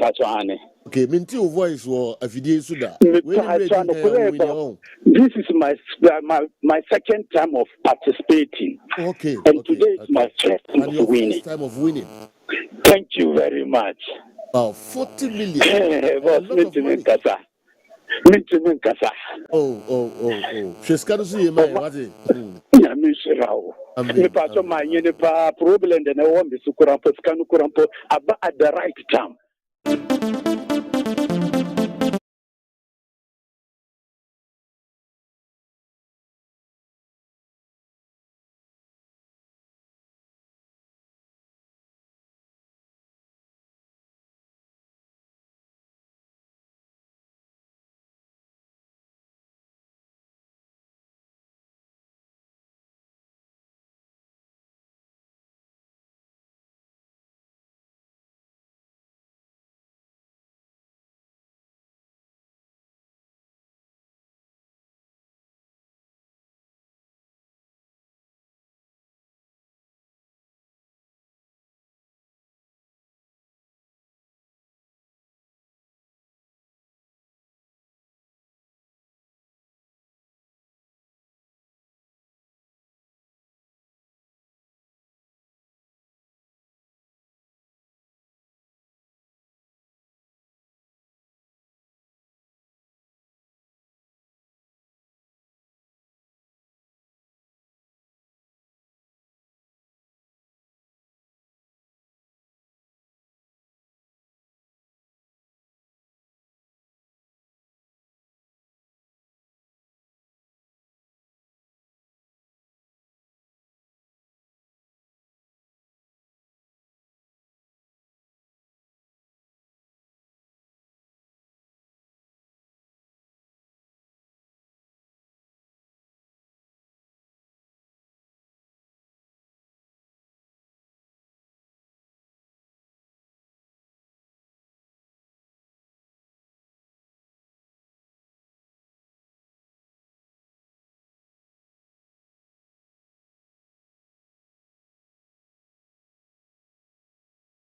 That's one. Okay, minti your voice or a video suda. This is my second time of participating. Okay. And today is my first time and of your winning. First time of winning. Thank you very much. Wow, 40 million. Boss, a lot of money. Oh. She's got to see you, man. What's it? Problem and I want to Kurampo at the right time.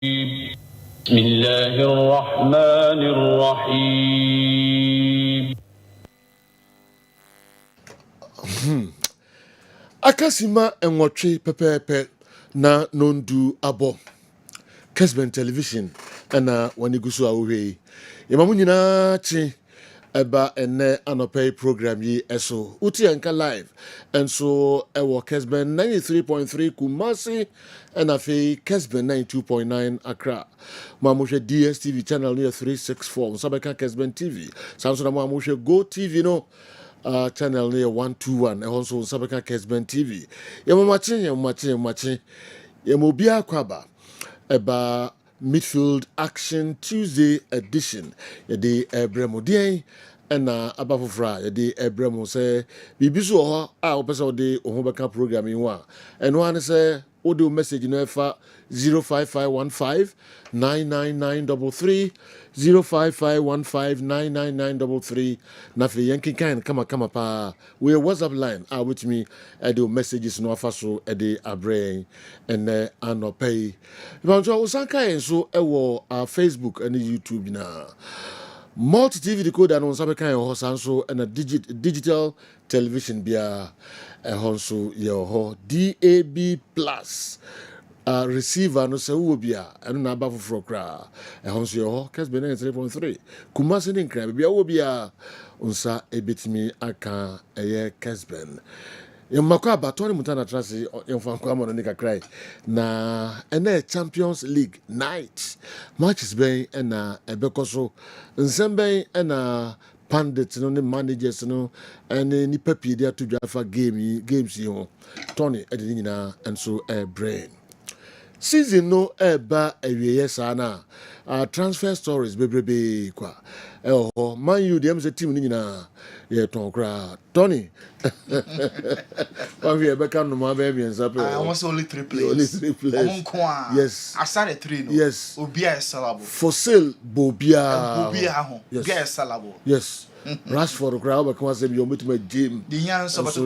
بسم الله الرحمن الرحيم. Akasima enwotwe pepepe na nondu abo Kessben television na wanigusu awuhwe yemamu nyina chi eba ene anopay program yi eso uti anka live enso ewo Kessben 93.3 Kumasi and afi Kessben 92.9 Accra mamuhwe DSTV channel near 364 sabeka Kessben TV samso na mamuhwe Go TV no channel near 121 and also sabeka Kessben TV yemachi yemobia kwaba eba Midfield Action Tuesday edition yɛde ɛbrɛmo deɛn ɛna abafofra yɛde ɛbrɛmo sɛ biribi so wɔ hɔ a wopɛ sɛ wode wo ho bɛka program yi ho a ɛno a ne sɛ wode wo message no ɛfa 05515 99933 05515 99933 na afei yɛnkenkan kamakama paa woyɛ WhatsApp line a wotumi ɛde wo messages no afa so ɛde abrɛ yɛn ɛnɛ anɔpɛ yi nso wo san ka yɛn so ɛwɔ Facebook ɛne YouTube na multi TV decoder no nsa bɛka yɛn hɔ san so ɛna digital television biara ɛhɔ nso yɛwɔ hɔ DAB plus receiver no sɛ wowɔ bi a ɛno na aba foforɔ koraa ɛhɔ nso yɛwɔ hɔ Kessben 93.3 Kumasi ne nkran baabi a wowɔ bi a nsa ɛbɛtumi aka ɛyɛ Kessben yɛmmakɔ abatɔ ne mutana trase yɛmfa nkɔ ama no ne kakrai na ɛnɛ Champions League night matches bɛn ɛna ɛbɛkɔ so nsɛm bɛn ɛna pandits no ne managers no ɛne nipa pii de ato dwa afa games yi ho Tony ɛde ne nyinaa nso brain season no eba awieye saa na transfer stories bebrebe kwa ɛhɔ Man U dem se team ni nyina ye ton kra Tony wa we beka no ma be biensa pe almost only 3 players yes I started 3 no yes obia salabo for sale bobia ho obia salabo yes Rashford crowd but come say you meet my gym the yan so to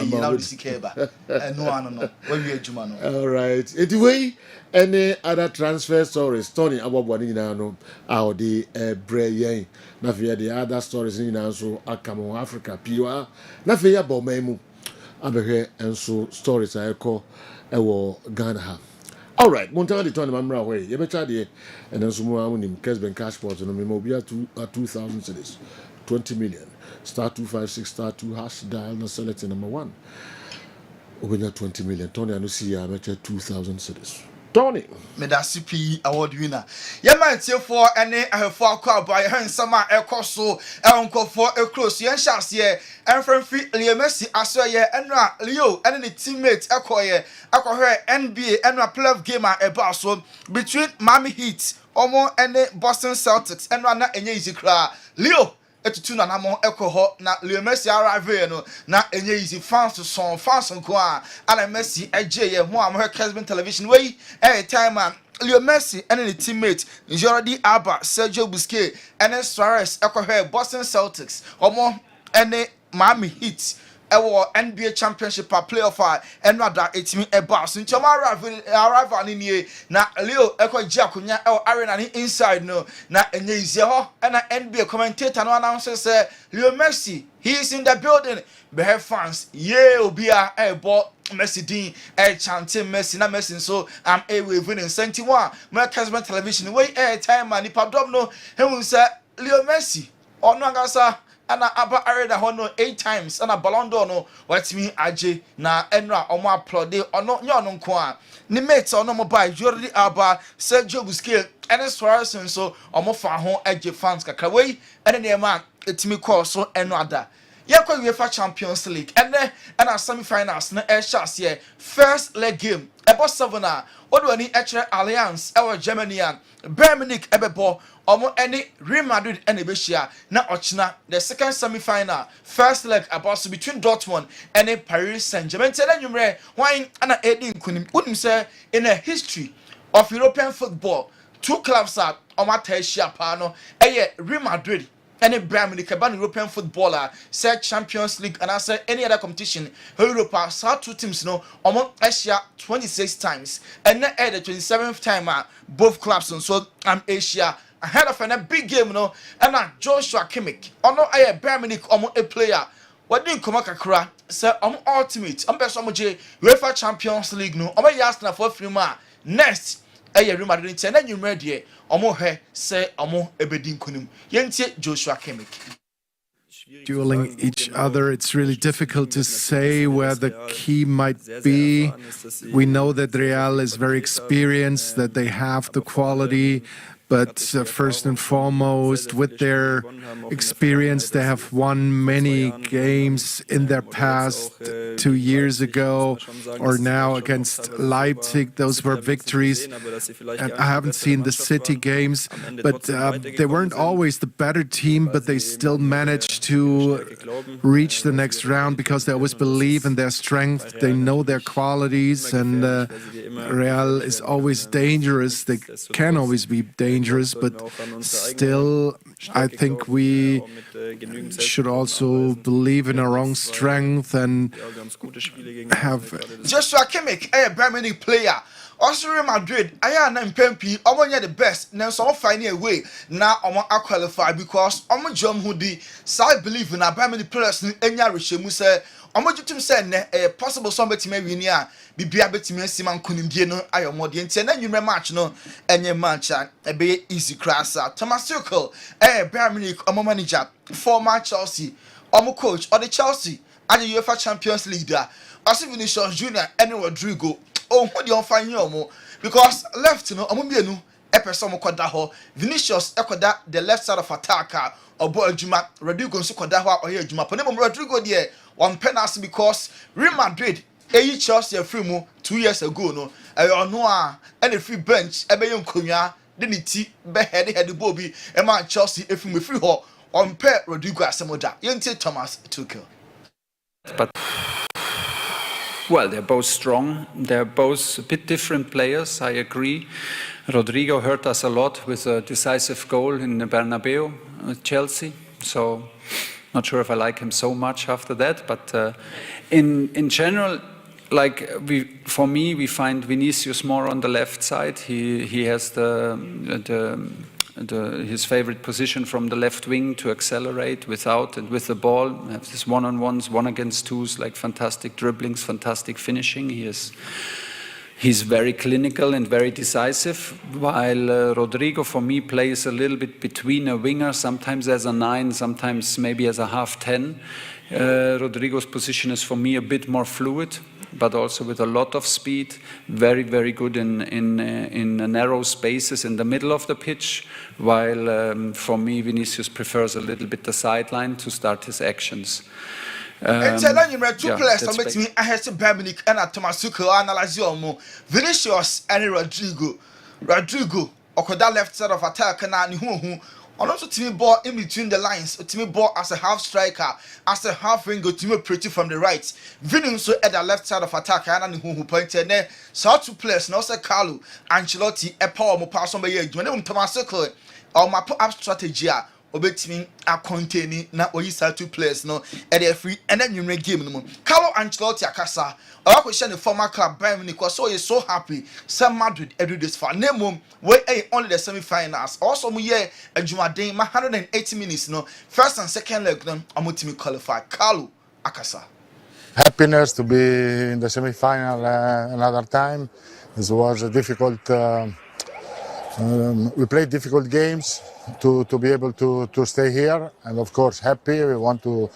now the sikeba no when we ejuma no all right anyway any other transfer stories Tony abobwani nyinaa no a ɔde brɛ yɛn na afei yɛde other stories no nyinaa nso aka mo Africa pii na afei yɛabɔ ɔman mu abɛhwɛ nso stories a ɛkɔ ɛwɔ Ghana ha. All right, Montana the tournament mamra way. You better the and then some more nim Kessben cash pot no me mobile 2,000 cedis. 20 million. Star 256 star 2 hash dial na select number 1. Obenya 20 million. Tony I no see ya bet 2,000 cedis. Tony Medasipi award winner. Yema for any for crowd by handsoma ekoso enko for a close yen chance ye and from free Leo Messi asoye enra Leo and the teammate ekoye akohwe NBA enra playoff game about so between Miami Heat omo and Boston Celtics enra na enye easy kra Leo etutu na namo ekoho na Leo Messi arrive no na enye easy fans nko a ana Messi eje ye ho am Kessben television way time Leo Messi and the teammate Jordi Alba, Sergio Busquets and Suarez ekoho Boston Celtics omo and Miami Heat ewo NBA championship playoff and rather etimi eba so nchoma arrival ni na Leo ekoji akonya ewo arena ni inside no na enye izie ho na NBA commentator no announce say Leo Messi he is in the building be fans obia ebo Messi din chanting Messi na Messi so am waving in 71 Kessben television way time man nipa dom no him say Leo Messi ono angasa ana aba arena hono 8 times ana Ballon d'Or no watimi aje na enra omo applaud ono nye ono nko a ni mate ono mo buy Jordi Alba Sergio Busquets and Suarez so omo fa ho aje fans kakra we ene ne ma etimi call so eno ada yakwa UEFA Champions League and semi-finals na chance here first leg game ebo 7 a odwani echere Alliance ewo Germany an Bayern Munich ebebo omo any Real Madrid and ebeshia na ochina the second semi-final first leg about between Dortmund and Paris Saint-Germain tell numre wine ana edin kunim unim say in a history of European football 2 clubs are omateshia pa no Real Madrid any Bayern Munich European footballer say Champions League and I say any other competition Europa saw 2 teams no among Asia 26 times and then the 27th time both clubs and so Asia ahead of a big game no and Joshua Kimmich ono Bayern Munich a player what didn't come kakra say ultimate person UEFA Champions League no Arsenal for free next Real Madrid and then you ready omo he say omo ebedin kunim yentie Joshua Kimmich dueling each other. It's really difficult to say where the key might be. We know that Real is very experienced, that they have the quality, but first and foremost, with their experience, they have won many games in their past 2 years ago or now against Leipzig. Those were victories. And I haven't seen the City games, but they weren't always the better team, but they still managed to reach the next round because they always believe in their strength. They know their qualities, and Real is always dangerous. They can always be dangerous, but still, I think we should also believe in our own strength and have. Joshua Kimmich, a Bayern Munich player. Also Real Madrid, I am Pempi, omo the best. Now some find a way. Now omo qualify because omo John Hoodie. So I believe in a Bayern Munich players in Enya Richemu say omo jutum say ne possible somebody may win here. Bibia betimi asiman kunimdie no ayomode ntia na nwumre match no enye match e be easy class. Thomas Tuchel Bayern Munich omo manager former Chelsea omo coach or the Chelsea at the UEFA Champions League there. Also Vinicius Junior and Rodrigo who dey on fine omo because left no omo bienu person mo koda ho Vinicius ekoda the left side of attacker obo adwuma Rodrigo nso koda ho oye adwuma ponem Rodrigo there one penalty because Real Madrid Chelsea free mu 2 years ago no ono a and free bench ebe ye nkonwa de ne ti be head bobi e ma Chelsea free free ho on pair Rodrigo asemoda yentie Thomas Tuchel. But well, they're both strong. They're both a bit different players, I agree. Rodrigo hurt us a lot with a decisive goal in the Bernabeu, Chelsea. So not sure if I like him so much after that. But in general, like for me, we find Vinicius more on the left side. He has the his favorite position from the left wing to accelerate without and with the ball. Have this one-on-ones, 1-against-2s, like fantastic dribblings, fantastic finishing. He's very clinical and very decisive, while Rodrigo, for me, plays a little bit between a winger, sometimes as a 9, sometimes maybe as a half 10. Rodrigo's position is, for me, a bit more fluid, but also with a lot of speed, very, very good in narrow spaces in the middle of the pitch, while for me, Vinicius prefers a little bit the sideline to start his actions. And tell you, two players that makes me. I had to Dominic and Tomasuko analyze Vinicius and Rodrigo. Or that left side of attack and who. And also to me ball in between the lines, to me ball as a half striker, as a half winger, to me pretty from the right. Vinicius at the left side of attack and who pointed there. So two players, no say Carlo, Ancelotti, a power more pass on by you. When them Tomasuko or my put up strategy. Obetimi a containing na we use two players no and they free and then you make game no Carlo Ancelotti akasa our question the former club Bayern Munich so is so happy some Madrid every this for name we only the semi-finals also we year adwumaden 180 minutes no first and second leg no amotimi qualify Carlo akasa. Happiness to be in the semi-final another time. This was a difficult we played difficult games to be able to stay here, and of course happy. We want to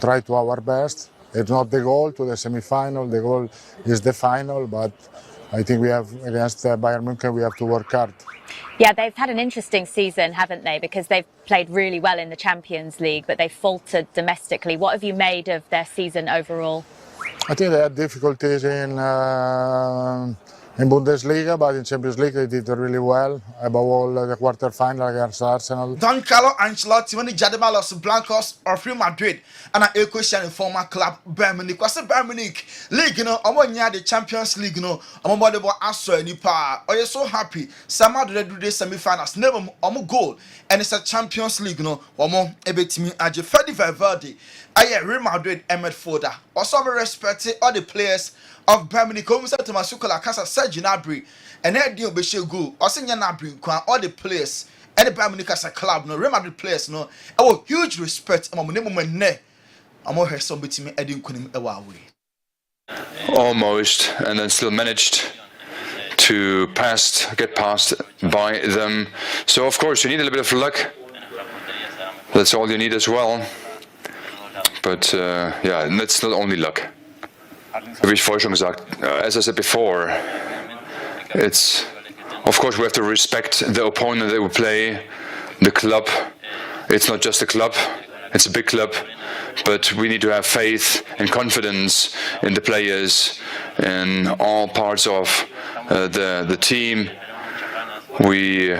try to our best. It's not the goal to the semi-final. The goal is the final, but I think we have against Bayern Munich we have to work hard. Yeah, they've had an interesting season, haven't they? Because they've played really well in the Champions League, but they've faltered domestically. What have you made of their season overall? I think they had difficulties in Bundesliga, but in Champions League they did really well. Above all, the quarter-final against Arsenal. Don Carlo Ancelotti when the Jadema Los Blancos of Real Madrid and a question in former club Bayern Munich. What's the Bayern Munich League? You know, I'm on the Champions League. You know, I'm on the answer any power. Are you so happy? Some of do the semi-finals. Never I'm goal, and it's a Champions League. You know, I'm on a bit me as Freddy Valverde. I Real Madrid Fodder. Also, I respect all the players of Bayern Munich. Come to Masuko Laka, Serge Gnabry, and then Dio Beshegu. Also, Gnabry, all the players, and the Bayern Munich as a club, no Real Madrid players, no. I huge respect. I'm here somebody to me. I didn't couldn't almost, and then still managed to get past by them. So of course you need a little bit of luck. That's all you need as well. But yeah, and that's not only luck. Habe ich vorher schon gesagt. As I said before, it's of course we have to respect the opponent that we play, the club. It's not just a club; it's a big club. But we need to have faith and confidence in the players, in all parts of the team. We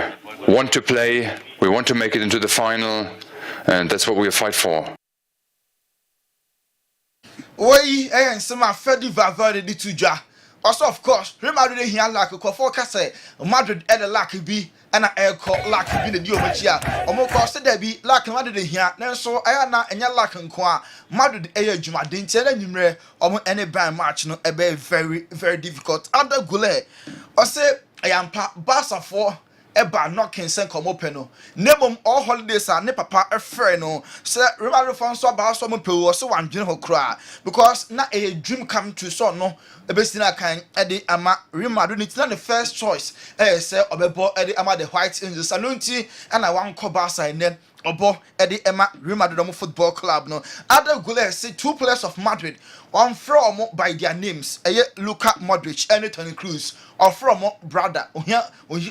want to play. We want to make it into the final, and that's what we fight for. Oi, and some Freddy Valverde di tuja. Also, of course, Real Madrid here like a forecast. Madrid at the Laka be and a air call Laka be the deal with ya. Almost there be Laka Madrid here. Then so I am not and ya Laka and Qua Madrid air Juma didn't tell any almost any bad match. No, a very, very difficult. Under Goulet, or say I am Barca for. Eba knocking sen come open no nebom all holidays are ne papa afre no say remember for so about so pe wo so wan dwene ho kra because na a dream come true so no ebesina kan e de ama remember it na the first choice say obebo e de ama the White Angels anunti and I wan ko Barca and obo e de ema Real Madrid football club no other goal say two players of Madrid one from by their names Luka Modric and Toni Kroos or from brother o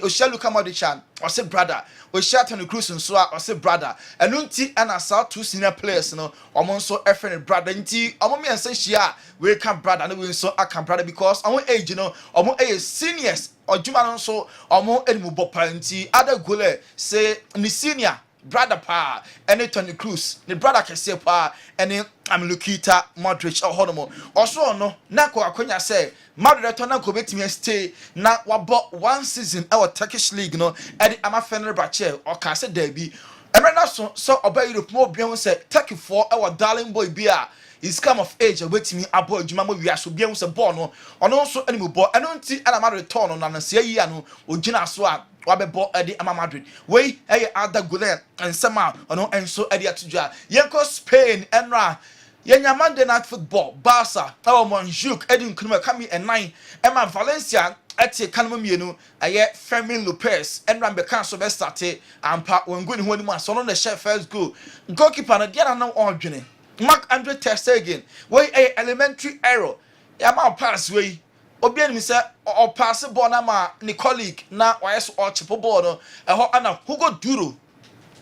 share Luka Modric or say brother o share Toni Kroos nso or say brother enunti and asa two senior players no omo nso efren brother nti omo me ense hia we can brother no we nso aka brother because omo age no omo seniors odjuma no nso omo enimu bopa nti other goal say ni senior brother pa and Toni Kroos the brother kese pa and I'm Lukita Modric or Honomo also no na ko akonya say Madrid to na ko betimi stay na wabo one season our Turkish league no e di ama Fenerbahce or ka say there be emre na so obey Europe mo bion say Turkey for our darling boy bia is come of age wait me abo adwuma mo wia so bia wo se ball no ono so animu ball eno nti ana ma return no na se yi ano ogina so a wabebo edi ama Madrid we eye ada goal and sama ono enso edi atudwa yenko Spain enra yenya Monday night football Barca our Monjuk edi nkunu kami e9 ema Valencia ati kanoma mienu aye Fermin Lopez enra mbeka so be start ampa wengu ni ho ni mu aso no na share first goal goalkeeper na dia na odwene Mark Andre ter Stegen we a elementary error ya ma pass we obi ani say o pass ball na ma ni colleague na why so o chipo ball no eho ana Hugo Duro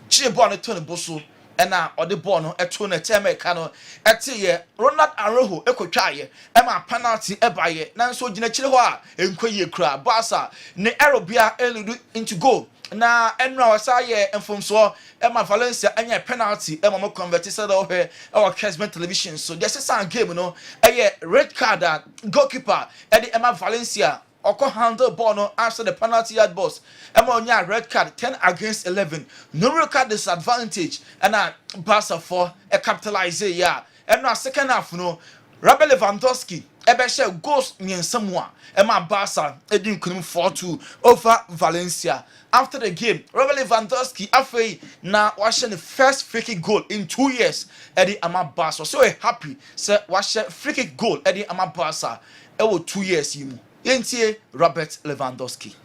chi ball no to ne boso ena o de ball no eto na tema ka no ete ye Ronald Araujo ekotwa ye e ma penalty e ba ye na so gina chire ho a enkoye kura Barca ne error bia eludu into goal na enra wasa ye enfomso e ma Valencia anya penalty e ma mo convert se do he e wa Kessben television so there is a game no e red card goalkeeper e de ma Valencia oko handle ball no after the penalty yard box e ma onya red card 10 against 11 no red card disadvantage and Barca for a capitalize ya enra second half no Robert Lewandowski ebe share goals nyensamwa ema Barca edin kunum 4-2 over Valencia. After the game, Robert Lewandowski afei na washe the first free kick goal in 2 years edi ama Barca. So happy say washe free kick goal edi ama Barca ewo 2 years yimu. Yentie Robert Lewandowski.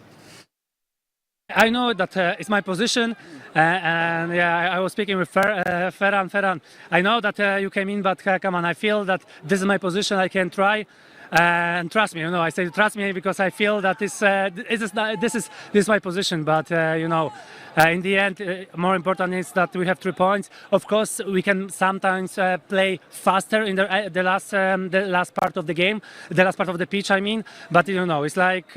I know that it's my position, and yeah, I was speaking with Ferran. I know that you came in, but come on, I feel that this is my position. I can try, and trust me. You know, I say trust me because I feel that this is my position. But in the end, more important is that we have 3 points. Of course, we can sometimes play faster in the last part of the game, the last part of the pitch. I mean, but it's like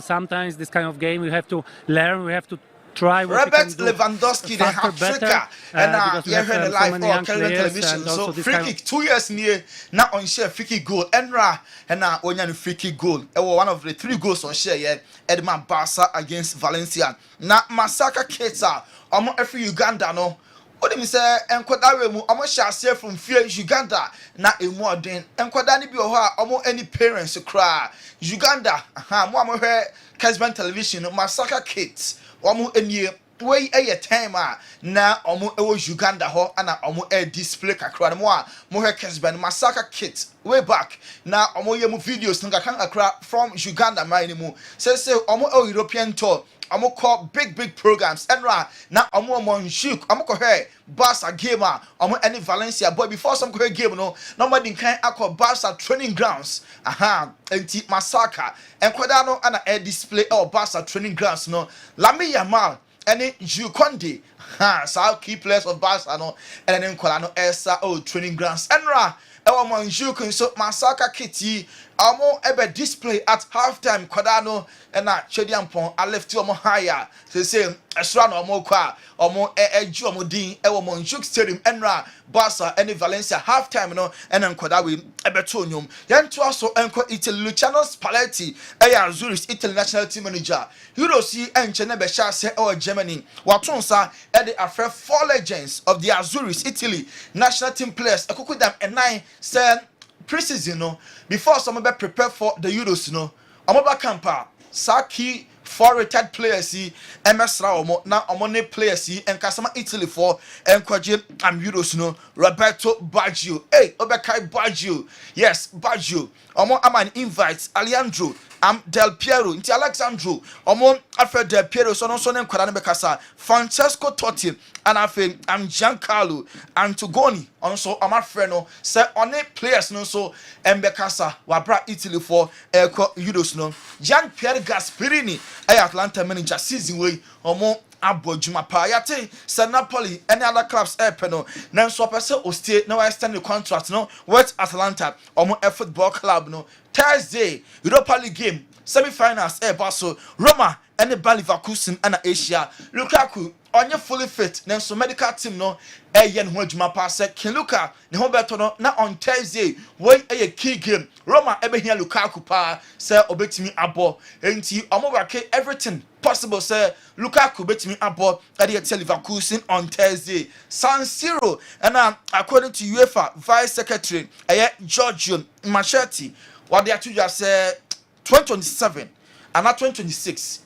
sometimes this kind of game we have to learn. We have to try what Robert we can do Lewandowski, the Africa, and you heard the live on television. So free kick 2 years near now on share free kick goal. Enra and now on free kick goal. It was one of the 3 goals on share. Yeah, Edman Barca against Valencia. Now Masaka Keita, almost every Uganda no. What do you say? Enkwadawe mu almost share from fear Uganda na emu den. Enkwadani bi oha almost any parents cry. Uganda, mo amohe Kessben television Masaka Keita. Omo enie wey time na omo ewo Uganda ho ana omo display kakra mo a mo he Kessben massacre kit way back na omo ye mu videos nga kan akra from Uganda man mu say omo European tour omo call big programs enra na omo monshuk omo ko he Barca game omo any Valencia boy before some go game no nobody kan akọ Barca training grounds enti massacre enkwada no ana display Barca training grounds no Lami Yamal any Jules Koundé so key players of Barca no and then enkwada no esa training grounds enra ewa monjuk so massacre kiti omo ebe display at halftime kwadano na chediampon I left you omo higher say esra no omo kwa omo eju omo din ewa monjuk stadium enra Barca any Valencia halftime no ena nkwada we ebe to onyom yento aso enko Italy Luciano Spalletti eya Zurich Italy national team manager Eurosi enche na be sha se Germany watonsa e the afre 4 legends of the Azuris Italy national team players ekukudam e9 say preseason no before some be prepare for the Euros no omoba camper Saki 4 retired players MSra omo na omo ne players enkasama Italy for enkwaje Euros no Roberto Baggio obekai Baggio yes Baggio omo aman invite Alejandro Del Piero nti Alexandro omo afa Del Piero so no ne nkwara ne bekasa Francesco Totti and afa Giancarlo Antogoni onso amafre no say one players no so embekasa wabra Italy for Euros no Gian Pier Gasperini Atlanta manager season way omo abojuma pa yate say Napoli any other clubs no nanso pese o stay na we extend the contract no with Atlanta omo football club no Thursday Europa League game semi-finals Basso Roma and the Bayer Leverkusen and Asia Lukaku onye fully fit nanso medical team no ɛyɛ ne ho adwuma pa sɛ Luka ne ho bɛtɔ no na on Thursday wey ɛyɛ key game Roma ɛbɛhia Lukaku pa sɛ obetimi abɔ enti ɔmo wake everything possible sɛ Lukaku betimi abɔ ɛde yɛ Leverkusen on Thursday San Siro ɛna according to UEFA Vice Secretary ɛyɛ Giorgio Machete wɔde ato dwa sɛ 2027 and 2026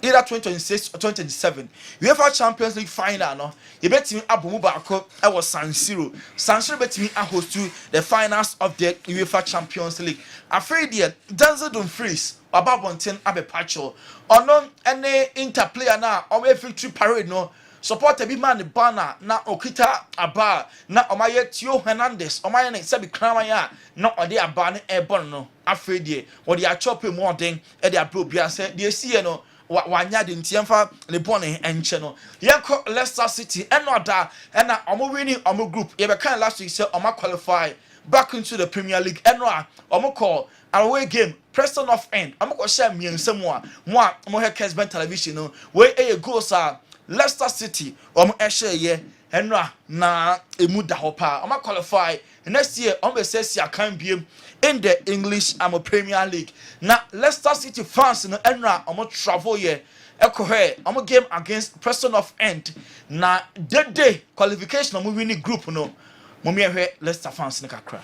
either 2026 or 2027 UEFA Champions League final no you betimi abomu baako e was San Siro betimi host to the finals of the UEFA Champions League afraid there Denzel Dumfries ababonten abepacho ono ene interplayer na o victory parade no supporter bi man banner na okita aba na omaye Tio Hernandez omaye ne sebi kramaya na ode aba ne ebon no afraid there ode a chop mu odin e de abro bia se de sie no wanya de ntiemfa le bone enche no yenko Leicester City enoda na omo winning omo group ye be kan last week say omo qualify back into the Premier League eno omo call away game Preston of End omo ko share miensam a mo he Kessben television no we goals are Leicester City omo share ye eno na emu da hopa omo qualify next year omo say si akan biem in the English Premier League. Now Leicester City fans no enra omo travel here ekohe omo game against Preston of End na day qualification omo winning group no mo me hwe Leicester fans no kakra.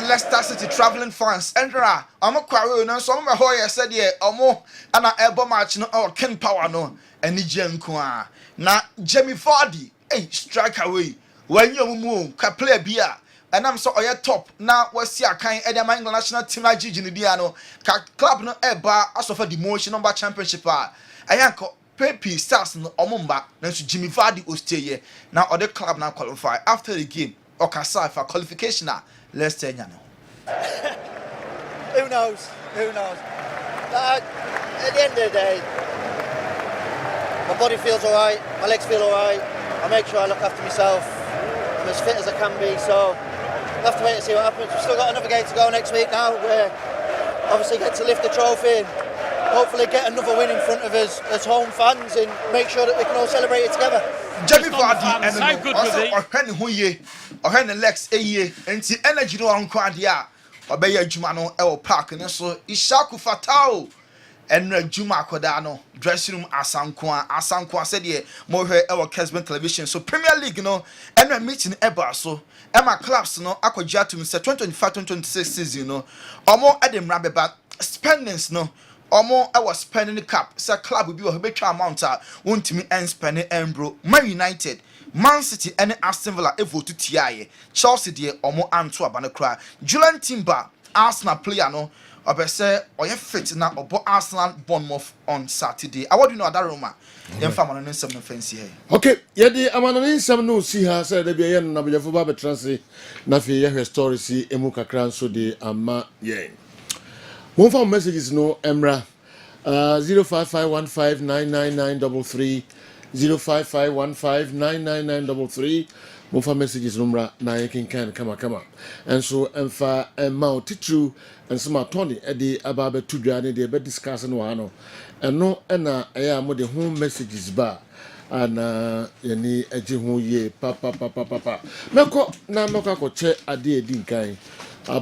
Leicester City traveling fans Endra omo kware no so omo ho ye said ye omo ana ebo match no or Ken Power no ani nko a na Jamie Vardy strike away when you mu ka player bia enam so oye top na wasi akan Edema England national team na gigi ni dia no ka club no eba asofa demotion number championship a ayanko Pepe Stars no omo mba na so Jamie Vardy o stay here na other club na qualify after the game okasa for qualification let's say no. Who knows? At the end of the day, my body feels alright, my legs feel alright, I make sure I look after myself, I'm as fit as I can be, so we'll have to wait and see what happens. We've still got another game to go next week now, where obviously get to lift the trophy and hopefully get another win in front of us as home fans and make sure that we can all celebrate it together. Jamie Vardy and also Ohen Lex enti energy no anko ade a obeya adwuma no e wo park ne so Ishaku Fatao enra adwuma akoda no dressing room asanko said ye mo hwe e wo Kessben television so Premier League no enra meeting eba so Emma clubs no akogya to 2025-2026 season no omo edemra beba spendings no omo I was spending the cap say club will be a betwa amount a wontimi en spend embro Man United Man City and Aston Villa evo to TIA Chelsea de omo anto abana kra Julian Timber Arsenal player no obese oye fit na obo Arsenal Bournemouth on Saturday what do you know that Roma dem fam no nsem no fancy here okay ye di amano nsem no si ha say da bia ye no na bejafo ba betranse na fe ye story si emu kakra nso de ama ye one for messages no Emra 0551599933 0551599933 one for messages numra na you can kama and so emfa emma titru and some Tony edi ababe tudwa ne de be discuss no ano eno na eya mo de home messages ba ana yani eji ho ye papa meko na meko ko che ade edi nkan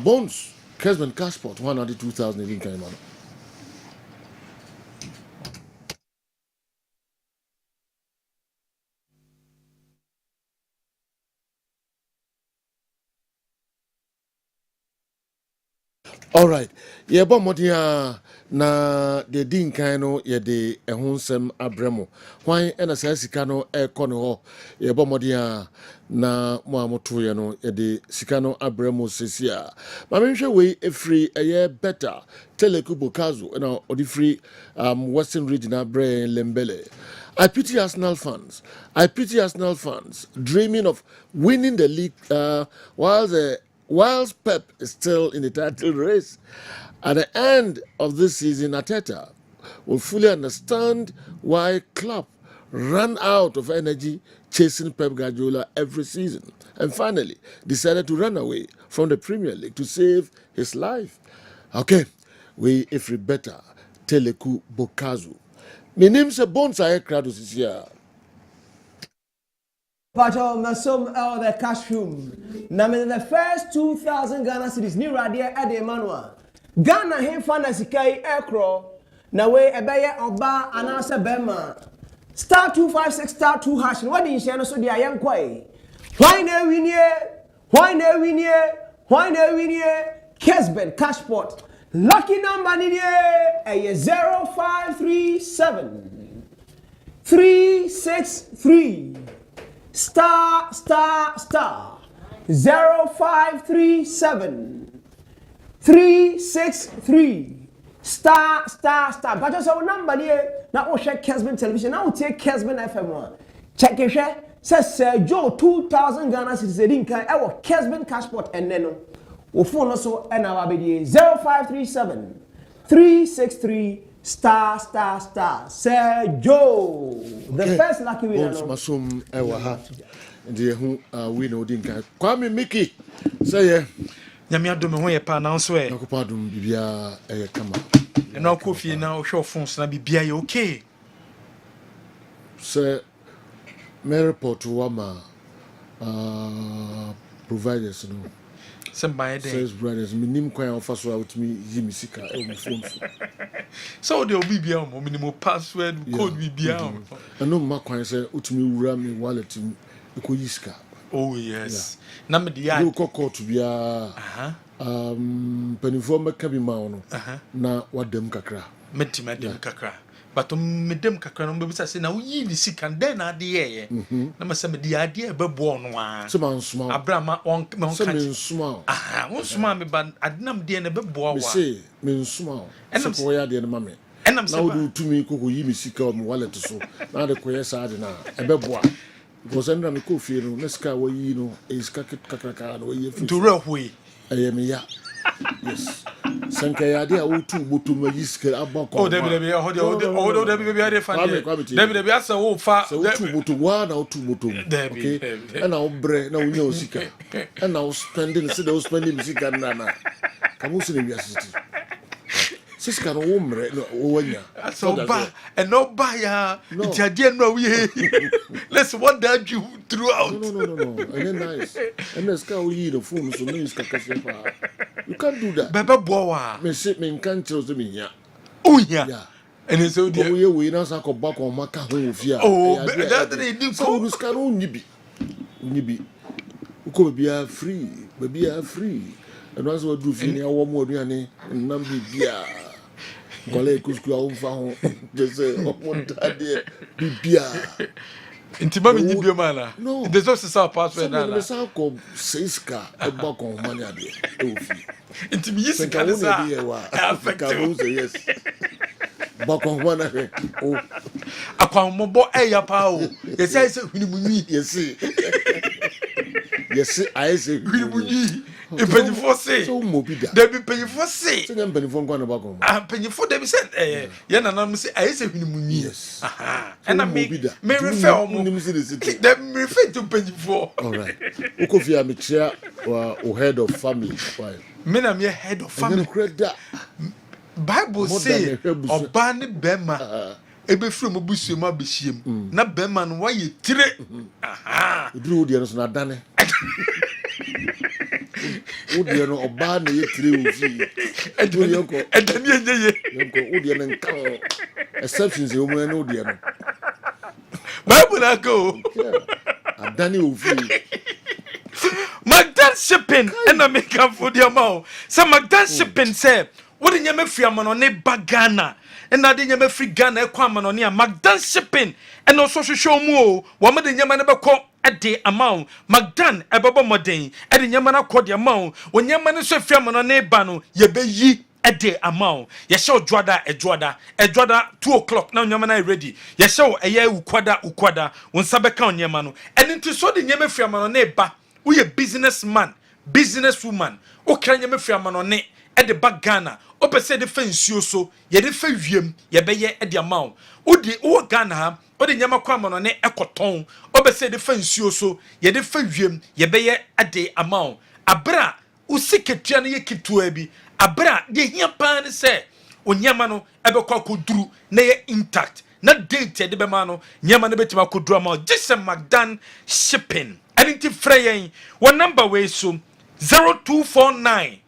bones Kessben Cashport 102,000 in kind man. All right. Yeah, but modia na the din kaino ye de ehonsem abremo. Why ena sa sika no e kono ho. Ye but modia na mo amoto ye no ye de sika no abremo sesia. Ma menhwe we efri eye better Telekubo Kazo na odi free Western Regional Brain Lembele. I pity Arsenal fans dreaming of winning the league whilst Pep is still in the title race. At the end of this season, Ateta will fully understand why Klopp ran out of energy chasing Pep Guardiola every season and finally decided to run away from the Premier League to save his life. Okay, we if we better Teleku Bokazu. My name's a bonsai crowd is here. Pacho Masom the cash room. Now in the first 2,000 Ghana cities new radio at the Emmanuel. Ghana him fantasy kai aircraw. Now we ebeye oba anasa bema. Star 256 star 2 hash. What in share so dia young kwai. Why no win here? Why no win here? Why no win here? Kessben cashpot. Lucky number in here. 0537 363 star 0537 363 star. But just our number here. Now we check Kessben television. Now we take Kessben FM one. Check it here. Says Joe 2,000 Ghana citizens. I will Kessben cashpot and then we phone also and our BDA 0537 363 star. Sir Joe, the first lucky winner. Masum Ewaha, the who we know Dinka. Kwame Mickey, say yeah. Nyamia do me ho ye pa na so e. Nakopadum bibia kama. E na Kofi na show phones na bibia ye okay. Say me report wama providers no. Somebody says brothers minim kwan ofa so out me yi sika e mo phone so there will be bia mo minimum password code be bia no ma kwan say utumi wura me wallet mi ko yi sika. Oh yes na me dia you ko court bia penifo meka bi ma no na wadam kakra medem kakra but medem kakra no be say na yi ni sika den na de ye na me say me dia de e bebo no a so man suma abrama on me on kan suma on suma me ban adnam de na bebo wa me say me suma so ko ya de na ma me enam say na wo tumi ko yi mi sika o me wallet so na de ko yesa de na e bebo a because ndra me ko fie no na sika wo yi no e sika kakra no yi fi to rahwe e me ya yes sanka ya de a wotu botu ma yiske abako oh debi oh debi be ade fan debi asa wo fa wotu botu wa na wotu botu okay na wo bre na wo nya osika na wo spending se de wo spending sika na kamu se ne wiasiti siska no wo mre no wo wanya so ba and no buy ya itiade no we let's what that you throughout no and then nice and the sky we the phone so no is kakashefa. You can't do that. Baba boa. Me say me can't tell me ya. Oh yeah. And so dear we na sa ko back on maka ho ofia. Oh, that they do so you can only be. Uko be free. Be free. And once we do fini awo mo aduane nam bibia. Kole kusku a umfa ho. Just say omontade bibia. Intima me ni bio mana. No. There's also some password na. Me sa ko seiska e back on money ade. Ofi. Intimi yisika na sa. Yes. Back on money. Oh. Akwa mobo ya pa o. Yes say hunimunyi. Yes, I say hunimunyi. E penifo say. So mobida. Debi penifo say. Say dem penifo nkwa na back on. Penifo debi say ye na na say I say hunimunyi. Yes. And I me refer omo. Dem refer to penifo. All right. Ukofia me chair or head of family. Why? Me na me head of family. Bible say oba ne bema ebe from obusu ma behiem na bema no waye tire udru de no so na dane udi no oba na ye tire ofi yonko edani enye yonko udi no nka exceptions e omo na udi no Bible na go adane ofi Magdan shipping and I make up for the amount. Some Magdan shipping say, what in your free ammonone bagana? And I didn't free Ghana, Quamanonia, Magdan shipping, and also show more. One of the Yaman never call at the amount. Magdan, a baba modern, and the Yamana called the amount. When Yaman is a free ammonone bano, ye be ye. A day amount. Ye show Drada a Drada 2 o'clock. Now Yamana ready. Ye show a year ukwada when Sabeka on Yamano. And into so the Yaman free ammonone ba. We a businessman, businesswoman. O can you me free man on it at the back Ghana? opese de fa nsuo so ye de fa wiem ye beye e de ama wo di wo Ghana ha wo de nyama kwa no ne ekoton opese de fa nsuo so ye de fa wiem ye beye ade ama abra usiketua no ye kitua bi abra de hia pa ne se onyama no ebekwa koduru na ye intact na date de be ma no nyama no betima koduru ama Jesse Magdan shipping anything frey one number way so 0249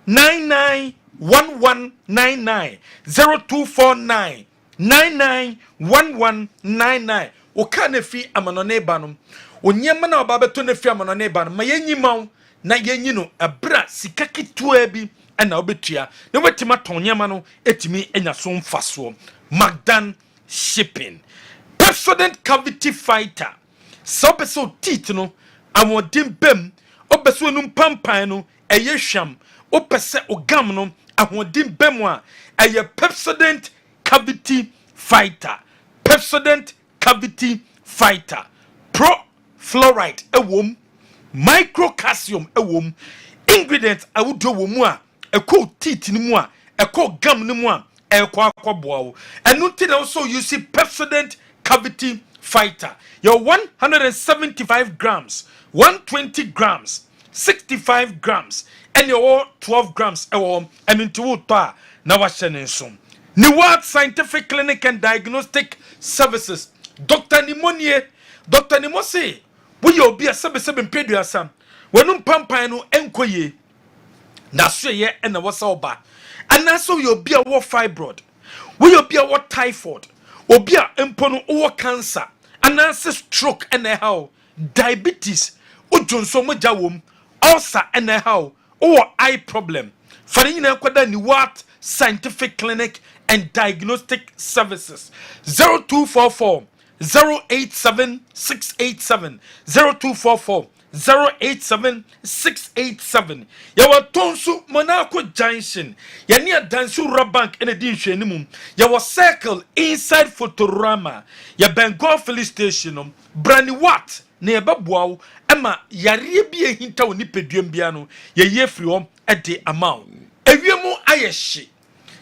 991199 0249 991199 o kana fi amanone ba no onyama na oba beto na fi amanone ba no ma yenyimaw na yenyi no abra sika kitua bi na obetua na wetima tonyama no etimi enya so mfaso Magdan shipping Pepsodent cavity fighter so peso teeth no amodin bem obeso enum pampan no eye hwam opese ogam no amodin bem a eye Pepsodent cavity fighter Pepsodent cavity fighter pro fluoride ewom microcalcium ewom ingredients awudo womu a ekọ teeth ni mu a ekọ gam ni mu a ekọ akọboa enu ti na also you see Pepsodent cavity fighter your 175 grams 120 grams 65 grams and your 12 grams and into water na washenenso ni World Scientific Clinic and Diagnostic Services Dr. Nimonie Dr. Nimose we obi a sebe mpeduasa wenum pampan no enkoye na so ye na wasa oba anaso we obi a wo fibroid we obi a wo typhoid obi a empo no wo cancer ananse stroke and how diabetes ojonso moja wom ulcer and how or eye problem for nyina kwada ni World Scientific Clinic and Diagnostic Services 0244 087687 0244 087687 yawa tonsu Monaco Junction yani adansu Rabank ene di nhwenimum yawa circle inside Fotorama ya Bengal Filling Station Brani Wat na yebabua ama yare bi ehinta woni peduam bia no ye yefri hom ede amount ewiemu ayehye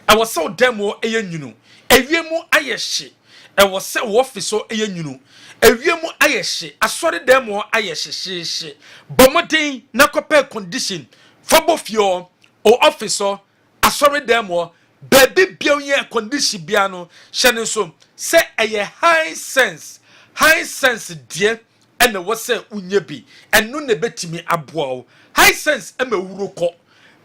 awose demo eyenwunu ewiemu ayehye ewose office eyenwunu ewiemu ayehye asori demo ayehye bomoden na kope condition fabofio o officer asori demo baby bia condition bia no hyene so se eye high sense die ene wose unye bi enu ne betimi aboa high sense emewuroko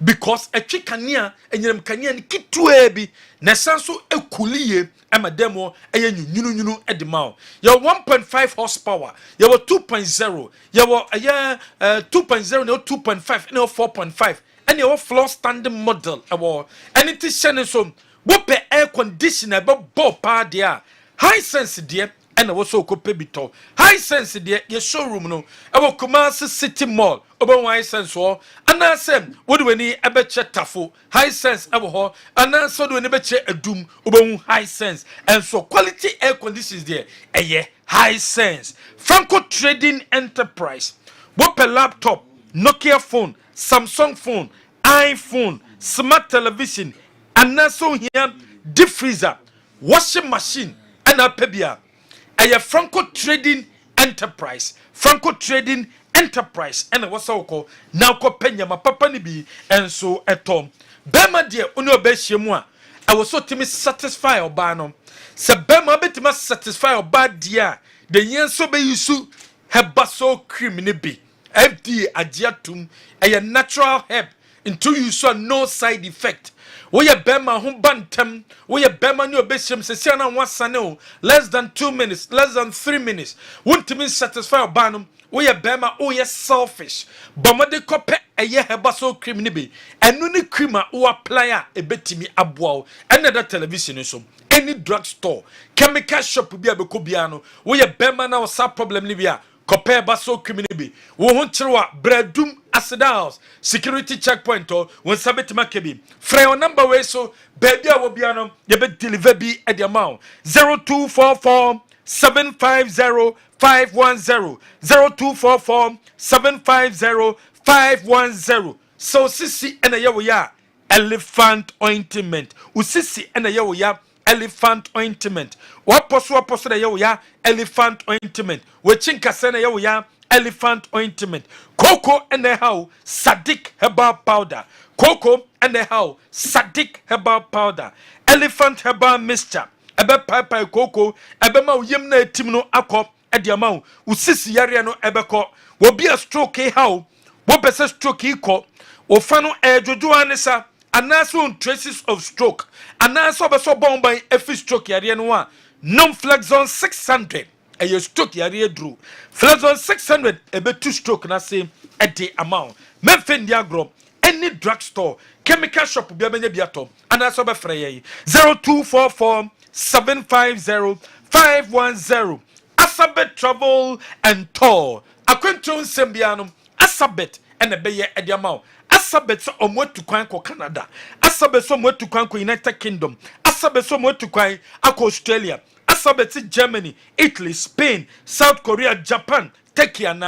because etwi kanea enyerem kanea ni kitue bi na sanso ekuliye amademo eye nyunyunu edima ya 1.5 horsepower ya 2.0 ya 2.0 na 2.5 na 4.5 and your floor standing model awo and it is shene so wope air conditioner be bo pa dia high sense dia and also kope bito high sense dia your showroom no awo Kumasi City Mall obo high sense ho anasem wo de wani ebeche tafo high sense awo ho anaso de wani beche adum obo high sense and so quality air conditioners there high sense Franco Trading Enterprise wope laptop Nokia phone Samsung phone iPhone smart television anaso here deep freezer washing machine and apebia Franco Trading Enterprise Franco Trading Enterprise and what's so called now penya ma papa ni bi enso etom bema de oni obehye a I was so timi satisfy oba no se bema betima satisfy oba dia de yen so be yusu hebaso cream ni bi FD agiatum natural herb into you so no side effect we ye bema ho bantem we ye bema ni obeshem se se na wasane o less than 2 minutes less than 3 minutes won't me satisfy obanum we ye bema o ye selfish bomode kope eye hebaso cream ni be enu ni cream a o apply a ebetimi aboa ene da television so any drug store chemical shop bi abeko bia no we ye bema na o sa problem ni bia kope baso cream ni be wo ho kyerewa bradum House security checkpoint or when sabet makebi free on number way so baby I will be on you be deliver be at the amount 0244 750 510 0244 750 510 so sisi ena ya elephant ointment. Usisi ena ye wo ya elephant ointment. Waposo na ye wo ya elephant ointment. Wechinka se na ye wo ya elephant ointment. Cocoa ene how Sadiq herbal powder. Cocoa ene how Sadiq herbal powder. Elephant herbal mixture. Ebe pai cocoa ebe ma yem na etim no akọ ediama usisi yare no ebe ko wo be a stroke how wo pese stroke iko wo fa no ejojo anisa anaso traces of stroke anaso obeso bomban efi stroke yare no a non flexon 600 eye stroke yare dru flexon 600 ebe two stroke na say ede amount memfendi agro any drugstore chemical shop bia benya biato anaso be freye 0244 750 510 Asabet Travel and Tour. Akwentu Sembianum, Asabet and a Beye Ediamau. Asabet so omwe to Kwanko Canada. Asabet so mwe to Kwanko United Kingdom. Asabet so mwe to Kwan Ako Australia. Asabet Germany, Italy, Spain, South Korea, Japan, Turkey and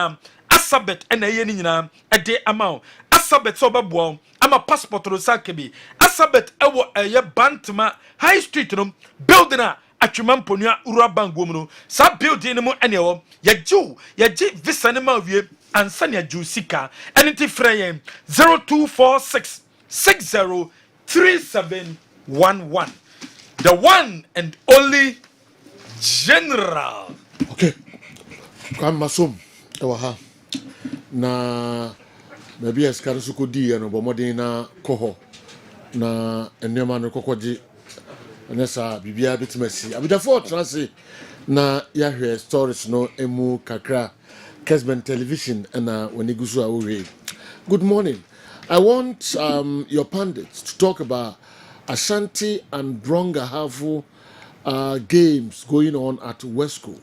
Asabet and a yenina a day amount. Asabet so babwom. I'm a passport to Sakebi. Asabet ewo a bantama high street room building a atwemamponua urabang womuno sa building mu enewo ye ji visa ne ma wie ansa ne aju sika eniti frey 0246 603711 the one and only general. Okay, kam masom ha na maybe eskare su kodi no bomodin na koho na enema no kokoji nessa bibia bitimasi abidafo transi na yahwe stories no emu kakra Kessben television na wanigusu awe. Good morning. I want your pundits to talk about Ashanti and Bronga Havu games going on at Wesco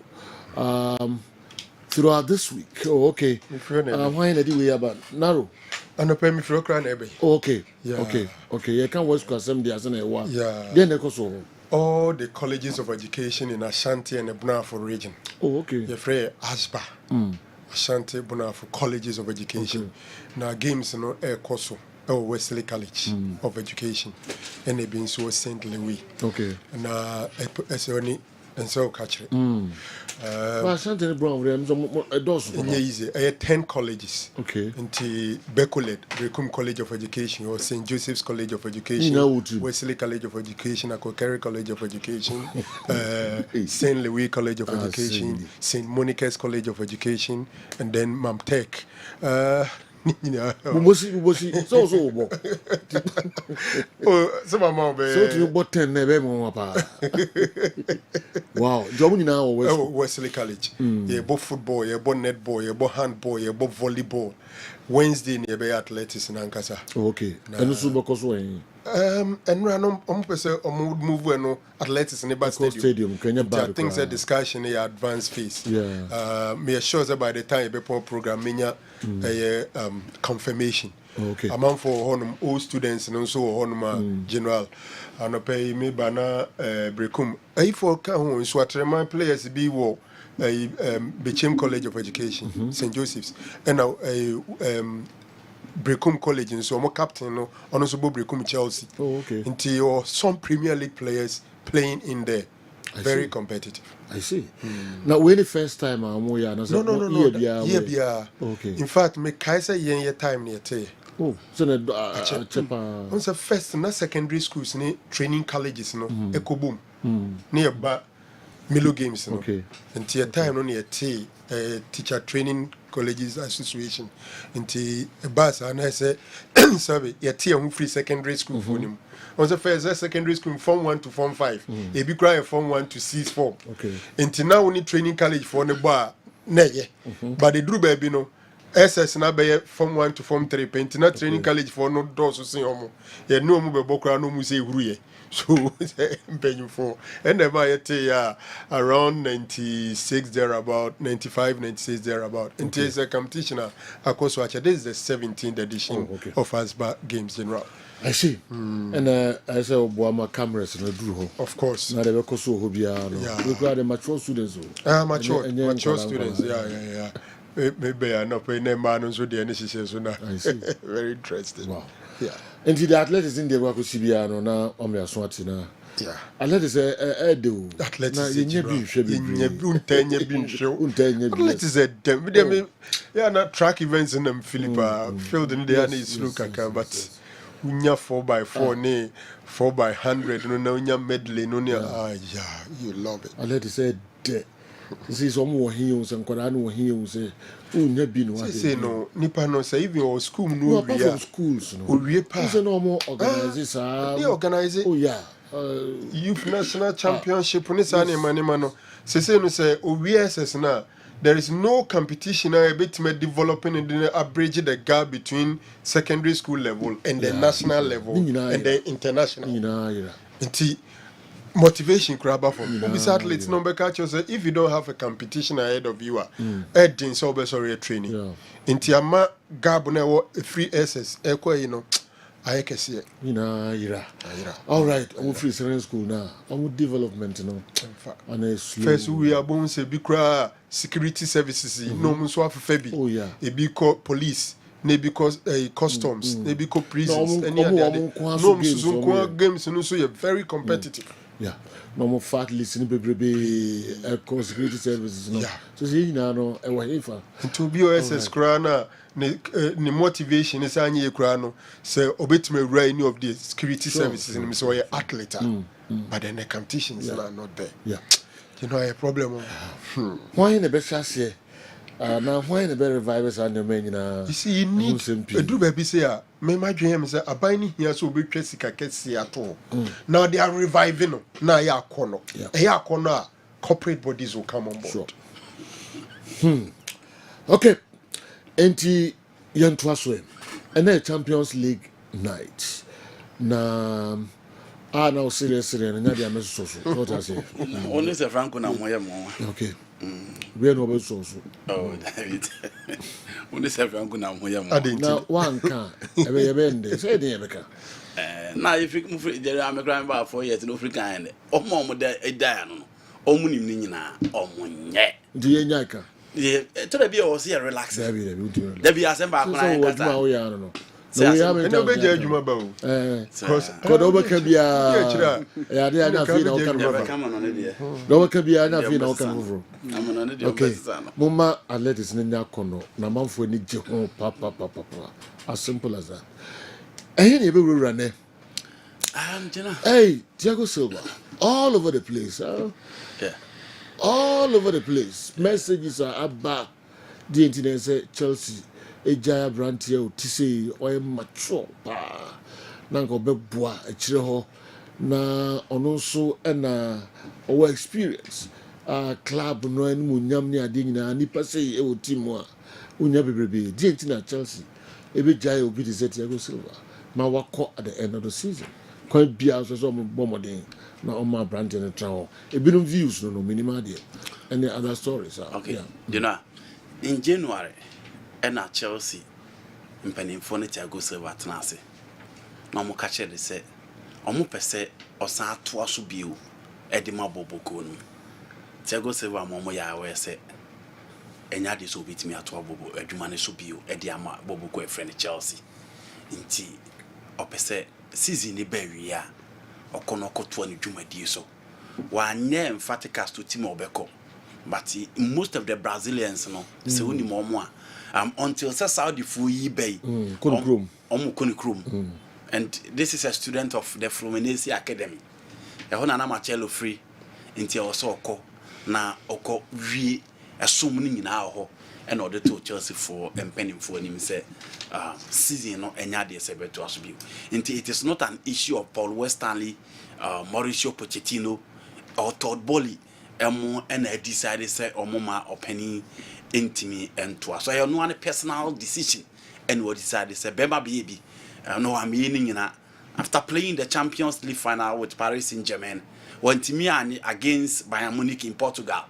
throughout this week. Oh, okay. Why not do we about narrow? And no pay me for crying ebe. Okay. Yeah. Okay. You can Wesco assembly as an ewa. Yeah. Then they so all the colleges of education in Ashanti and the Bunafo region. Oh, okay. You're free Asba. Ashanti Bunafo colleges of education. Okay. Now games no air koso. Wesley College of Education, and they've been so St. Louis. Okay. And only and so catch it. Ashanti Brown, a dozen. Easy. I had 10 colleges. Okay. Into Bekulet, Brekum College of Education, or St. Joseph's College of Education, Wesley College of Education, Akokere College of Education, St. Louis College of Education, St. Monica's College of Education, and then Mamtek. Mubosi so so mama be so to bot 10 nebe mo pa. Wow, job ni na Wesley College. Yeah, both football, yeah, both netball, yeah, both handball, yeah, both volleyball. Wednesday ni be athletics in Ankasa. Okay. And so because when and random person move no athletics in the stadium. Kenya I think the discussion in advanced phase. Yeah. Me sure that by the time be program minya confirmation. Okay. Among for honum all students and also honum general. And pay me bana brekum. For can so my players be wo Bechem College of Education, St. Joseph's, and now Brekum College, and so I'm a captain, no, also Brekum Chelsea. Oh, okay. Until some Premier League players playing in there, very competitive. I see. Now, when the first time I'm no. Yeah. Okay. In fact, me Kaiser year time near te. Oh, so on the first and secondary schools, training colleges, no, Eco Boom, nearby. Milo games, no? Okay. Until a time only a teacher training colleges association. Until a bus, and I say, sorry, a tier free secondary school for them. On the first secondary school, Form 1 to Form 5. A big cry Form 1 to 6 form. Okay. Until now, only training college for the bar, nay, but the Drew baby no. SS na be Form 1 to Form 3. Pentina training college for no doors to see homo. Ye no mu be bokra no mu say huruye. So paying for and never around 96 thereabout, 95, 96 thereabout. And it's a competition. This is the 17th edition of ASBA Games General. I see. And I say Obama cameras and drew. Of course. Now they were so hobia. We got the mature students. Mature students. Yeah. Maybe I not paying their man so the initiation. Very interesting. Wow. Yeah. And the athletes in the work with CBR na Swatina. Yeah. Athletes do. Athletes is a yeah, not track events in them Philippa field in the is look but unya 4x4 ne 4x100 no unya medley no yeah you love it. Athletes this is almost heels and Korano heels. Unya bin say no nipa no say even our school no we are schools no we are normal organizers they organize it. Oh yeah. Youth national championship on this animal. Say no say OVSS now. There is no competition a bit developing and then bridge the gap between secondary school level and the national level and the international. Inti motivation grabber for me. These athletes number catch say if you don't have a competition ahead of you, heading so sorry training. Inti ama gap na wo free SS you know. I can see it. All right, I'm free secondary school now. I'm development now. And first we are born say because security services no muso febi. Oh yeah. It be called police, ne because customs, ne be called prisons. No, any other. No muso games no so you're very competitive. Yeah. No more fat listening baby security services no. So see now no e wa hifa. To be OSS krana ne motivation is anye krano say obetime right any of the security services in so athlete. But then the competitions are not there. Yeah. You know a problem. Why in the best chance now why in the better revivers and the men you see you need a do baby say me my dream say abani here so be sika kesi at all. Now they are reviving now ya kono. Ya kono corporate bodies will come on board. Sure. Okay. Enti yentwaswe ene Champions League night na now serious na nya dia meso so what I say only se Franco na moye mo okay we no be so oh David only se Franco na moye mo na one can ebe ndé say dey ebe ka na if mu free there am cry ba 4 years no free kan omo de edai no omu nim ni nyina omo nye di enya ka to the be o see relax there be asemba akona nkata so what you no no we have no be adwuma ba o cause kodo be ka bia ya de na fi na o kan do be ka bia na fi na o kan foforo okay mama athletes ni nya kono na manfo ni je ho papa as simple as that eh ni be wura ne hey Thiago Silva all over the place all over the place messages are about the internet say Chelsea a Jaya brand here to say or mature pa nango beboa a chire ho na ono so na our experience club no enu nyam ni ade nyina nipa say e o team a unya bebrebe the internet Chelsea e be Jaya obi de Thiago Silva ma wakọ at the end of the season quite bia so mo bomodin na oma brand in the town a bit of views no minimal there and the other stories okay yeah. You know in January and at Chelsea in Pennyphone Thiago Silva tenase na mo ka che de se omo pese osan to aso bio e de maboboko no Thiago Silva mo ya we se enya de so bitimi ato abobo adwuma ne so bio e de ama boboko e friend Chelsea nti opese season ni bawi a okono koto ni dwumadie so wa nye emphatic as to team obeko but most of the Brazilians no se woni mo until Saudi fu yi bay Konikrom and this is a student of the Fluminense Academy e ho na Marcelo free until also oko na oko wie esum ni nyina ho and order to Chelsea for impending for him say season no enya de se beto aso bi until it is not an issue of Paul Westerly Mauricio Pochettino or Todd Bowley and I decided say omoma opening intimi and to so I no one personal decision and we decided say bema baby no I'm meaning na after playing the Champions League final with Paris Saint-Germain when Timiani against Bayern Munich in Portugal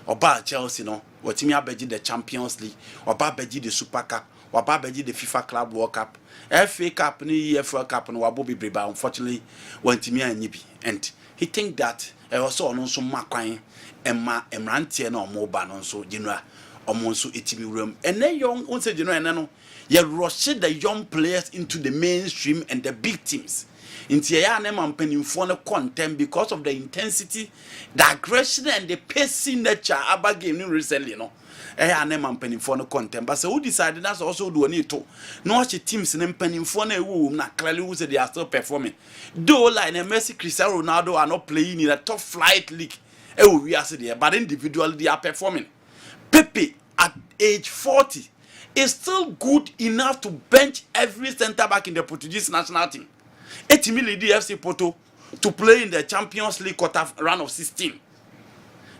oba Chelsea no watimi abeji the Champions League oba beji the Super Cup oba beji the FIFA Club World Cup FA Cup ni EFL Cup no wabo bibreba unfortunately wantimi anyibi and he think that also on so makwan emma emrantie na omoba no so general omonso etimi wuram ene young onse gino ene no ye rush the young players into the mainstream and the big teams inti ya na ma mpanimfo no content because of the intensity, the aggression and the pacing nature about game recently no ya na ma mpanimfo no content but so who decided that's also do need to no watch teams na mpanimfo na ewu na clearly who say they are still performing though like Messi, Cristiano Ronaldo are not playing in a top flight league we are there but individually they are performing. Pepe at age 40 is still good enough to bench every centre back in the Portuguese national team. Etimili FC Porto to play in the Champions League quarter round of 16.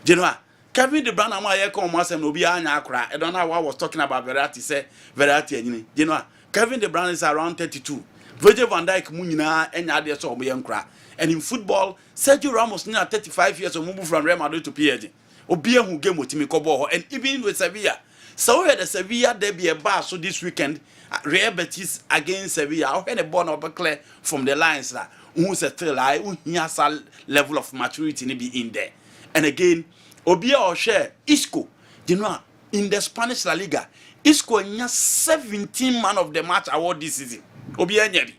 You know, Kevin De Bruyne amaye come masem no bi anya akra. I don't know what I was talking about Verratti say Verratti anyini. You know, Kevin De Bruyne is around 32. Virgil van Dijk mu nyina enya de so omo yankra. And in football, Sergio Ramos now 35 years of move from Real Madrid to PSG. Obi who game with me kobo and even with Sevilla. So we had the Sevilla derby a bar so this weekend Real Betis against Sevilla. When the ball of clear from the lines that who's still who has a level of maturity to be in there. And again, Obi or share Isco, you know, in the Spanish La Liga, Isco has 17 man of the match award this season. Obi anyeri.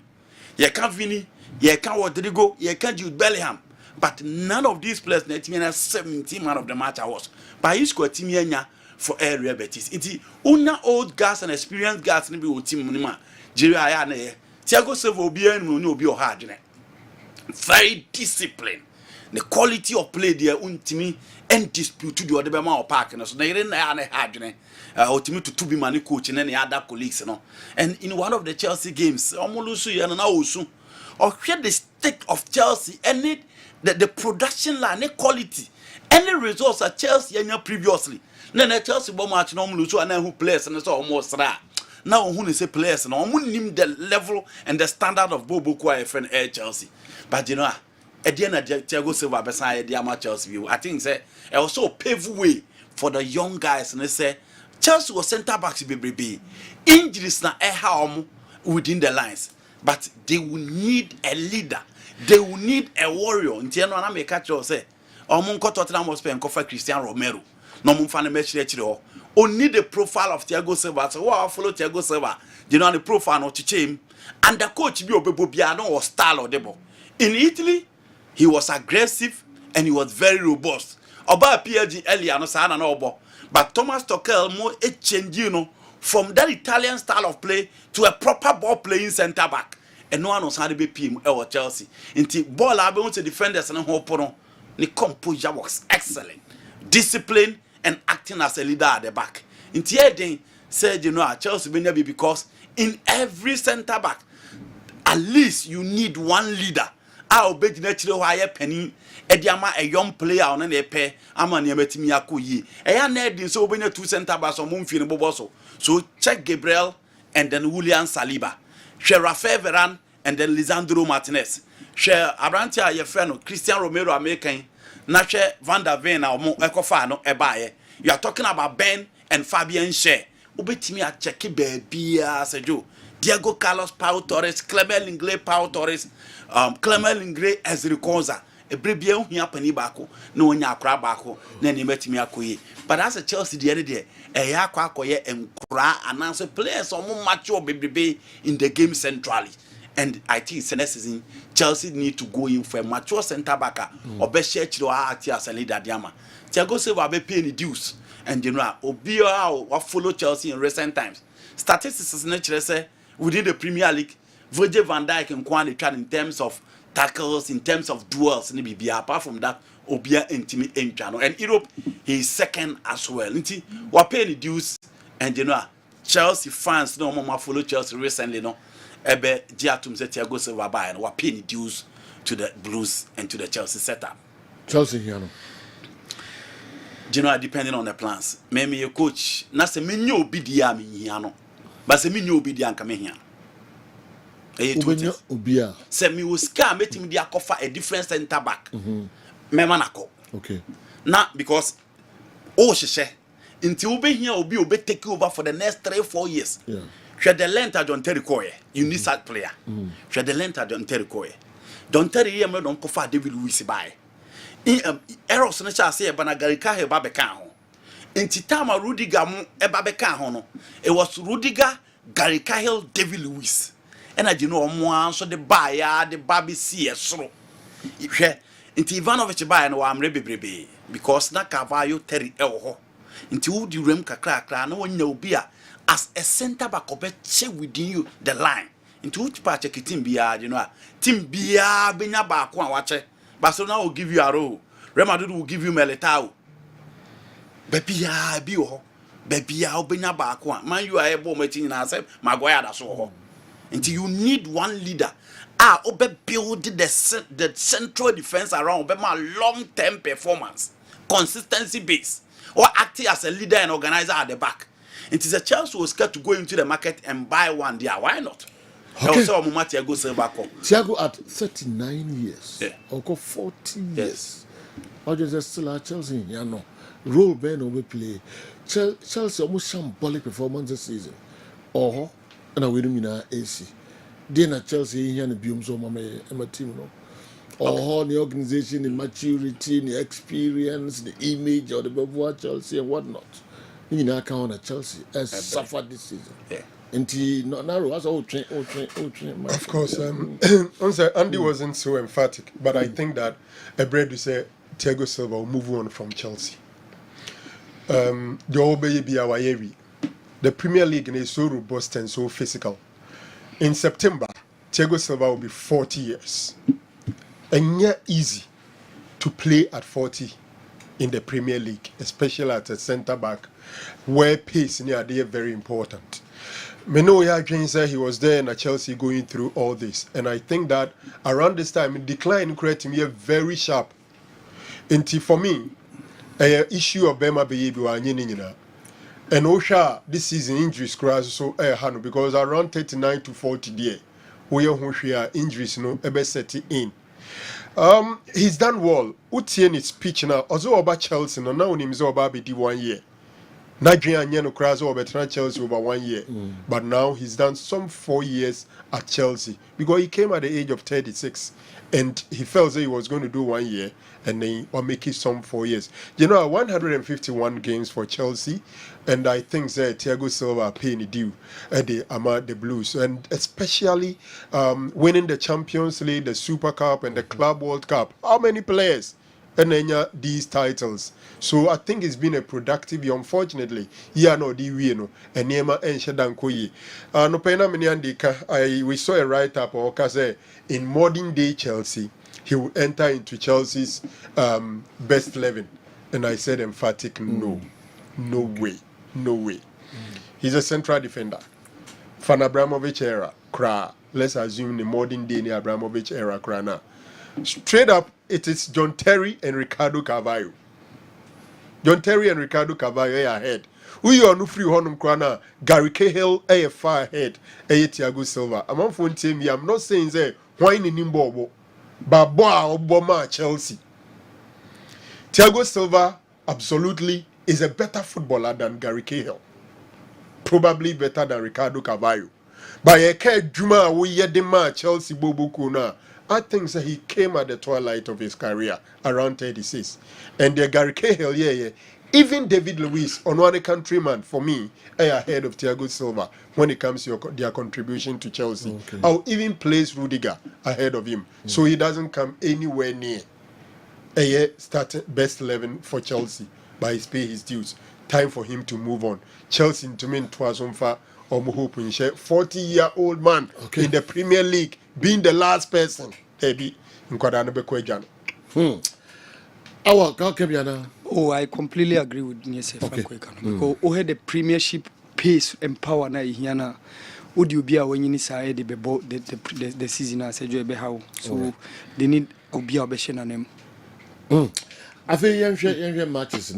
You can't Vini, you can't Rodrigo, you can't Jude Bellingham. But none of these players has 17 man of the match awards. But Isco team for area Betis. It's una old guys and experienced guys in the team Munima. Jerry Ayane. Thiago Silva obi enu obi o hard. Very disciplined. The quality of play there untimi and dispute to the other man park. So they didn't have hard. Ultimately to be money coach and any other colleagues, you know. And in one of the Chelsea games, Omolusu and Nausu, or share the state of Chelsea and the production line, the quality, any results at Chelsea and previously. Then Chelsea bomb match Omolusu and then who plays and it's almost rare. Now who is a players and name the level and the standard of Bobo Kwai Air Chelsea. But you know, at the end of Thiago Silva beside the Chelsea view, I think say it also pave way for the young guys and they say Chelsea was centre backs be injuries na within the lines, but they will need a leader. They will need a warrior. Until no na make catch say, omunko Tottenham must spend for Cristiano Romero. No mun fan match there. Only the profile of Thiago Silva. So I follow Thiago Silva. You know the profile not to change. And the coach be Obebiano or style or debo. In Italy, he was aggressive and he was very robust. Oba PSG earlier no sana no obo. But Thomas Tuchel more a change, you know, from that Italian style of play to a proper ball playing centre back. And no one knows how to be PM or Chelsea. Until ball I want to defenders and hope on the composure was excellent. Discipline and acting as a leader at the back. Until then said, you know, Chelsea be because in every centre back, at least you need one leader. I'll bet naturally why penny Ediama a young player on a pair. I'm on your metimiaku. I need so when 2 centre backs or Mumfin Boboso. So check Gabriel and then William Saliba. Share Rafael Varane and then Lisandro Martinez. Share Arantia your friend Christian Romero American. Nache Van der Ven or Mo Ecofano Ebaye. You are talking about Ben and Fabian Shea. Ubetimi a checky baby as a Joe. Diego Carlos Pau Torres, Clement Lenglet Pau Torres, Clement Lenglet Ezri Konza. A baby here penny bako, no one ya crab bako, then he met me a quay. But as a Chelsea the other day, a yakwakoye and cra and answer players or more mature baby in the game centrally. And I think it's necessary Chelsea need to go in for a mature centre back or best church to our as a leader diama. Thiago Silva be paying the dues. And you know, Obia or follow Chelsea in recent times. Statistics is naturally say within the Premier League, Virgil van Dijk and Kwani try in terms of tackles, in terms of duels, and be apart from that, Obia intimate in channel. And Europe, he is second as well. We're paying the dues, and you know, Chelsea fans no more follow Chelsea recently, no. Ebe Giatum said Thiago Silva by and we're paying the dues to the Blues and to the Chelsea setup. Chelsea here, no. You know, depending on the plans. Maybe your coach, na se me nyo bi dia me hia no. Ba se me nyo bi dia nka me hia. Obia. Se me wo ska metimi dia kofa a different center back. Me manako. Okay. Na because hyehyɛ nti wo be hia obi take over for the next 3-4 years. Yeah. Share the length of John Terry Coye. You need that player. Share the length of John Terry Coye. John Terry yam don't kofa David Luiz by. Errors na cha say Banagarika he ba beka ho. Nti time Rudiger mu eba beka ho no. It was Rudiger, Gary Cahill, David Lewis. And I know omo so the buyer, the baby see esro. Ihwe nti Ivanovic buy no amre bebrebe because na Carvalho Terry ho. Nti wo di rem kakra na wonya obi a as a center back obeche within you the line. Nti wo tipa check team bia you know team bia benya ba ko a wache. Barcelona will give you a role. Real Madrid will give you Militao. Bebia bi ho. Bebia obenya ba ko a. Man you are able meeting na say Maguire da so ho. Nti you need one leader. Obe build the central defense around Obe ma long-term performance, consistency base, or acting as a leader and organizer at the back. It is a Chelsea was scared to go into the market and buy one there. Why not? Okay. Thiago at 39 years, or 40 years. How does that still at Chelsea? You know, role Ben over play. Chelsea almost shambolic performance this season. And I will mean AC. Then at Chelsea, he and Bium so my team, no. Or the organization, the maturity, the experience, the image, or the Beauvoir Chelsea and whatnot. You know, account at Chelsea has suffered this season. Yeah. And he not narrow as old train. Of course, Andy wasn't so emphatic, but I think that a bread to say Thiago Silva will move on from Chelsea. The Premier League is so robust and so physical. In September, Thiago Silva will be 40 years. And yeah, easy to play at 40 in the Premier League, especially at a centre back, where pace in the very important. Menoya Jane said he was there in Chelsea going through all this. And I think that around this time, decline created me very sharp. And for me, an issue of Bema Baby and Osha this season injuries crash so because around 39 to 40 there, where injuries no ever set in. He's done well. Utien is pitch now. Also about Chelsea no now him so about 1 year. Nigerian no crash over Chelsea over 1 year. But now he's done some 4 years at Chelsea because he came at the age of 36 and he felt that he was going to do 1 year and then or make it some 4 years. You know, 151 games for Chelsea, and I think that Thiago Silva paying the due at the Blues, and especially winning the Champions League, the Super Cup, and the Club World Cup. How many players? And then these titles. So I think it's been a productive year. Unfortunately, no and Nema and Shadankoye. No pena many we saw a write up or say in modern day Chelsea, he will enter into Chelsea's best 11. And I said emphatic no way. He's a central defender. Fan Abramovich era, let's assume the modern day Abramovich era now. Straight up, it is John Terry and Ricardo Carvalho. John Terry and Ricardo Carvalho are ahead. We are no free honum crana. Gary Cahill are far ahead. Thiago Silva. I'm on phone team. I'm not saying that wine in Nimbo, but Obama Chelsea. Thiago Silva absolutely is a better footballer than Gary Cahill. Probably better than Ricardo Carvalho. But I can't Juma we the man Chelsea Bobo Kuna. I think that he came at the twilight of his career around 36. And the Gary Cahill, even David Luiz, on one countryman, for me, are ahead of Thiago Silva when it comes to their contribution to Chelsea. Okay. I'll even place Rudiger ahead of him. So he doesn't come anywhere near a starting best 11 for Chelsea, but he's paid his dues. Time for him to move on. Chelsea to me, 40-year-old man in the Premier League, being the last person. Oh, I completely agree with Nyese Franco. Oh, had the Premiership pace and power na hiana. Would you be when you say the season as a how? So they need Obia Beshen and them. I think young matches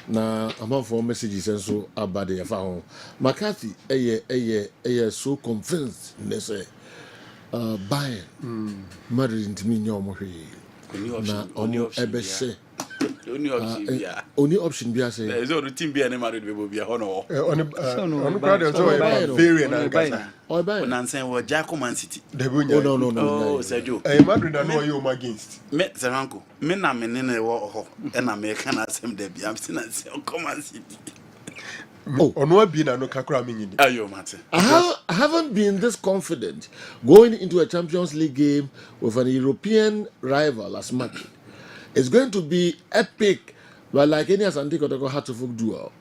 na amount for messages and so about the phone. McCarthy, so convinced, they say, Bayern, Madrid into me, no more. Na Ebeshe, Only option be say. There's no team be any Madrid will be a honor. On crowd is very and or buy. When I'm saying what Jacob City. No. Oh, Sergio. Madrid I know you against. Me Zeranko. Me na me nene wo and American asem debi. I'm still at Command City. Oh, on what being no kakra meaning. Ayo mate. I haven't been this confident going into a Champions League game with an European rival as Madrid. It's going to be epic, but like any Asante Kotoko Hatofuk duel.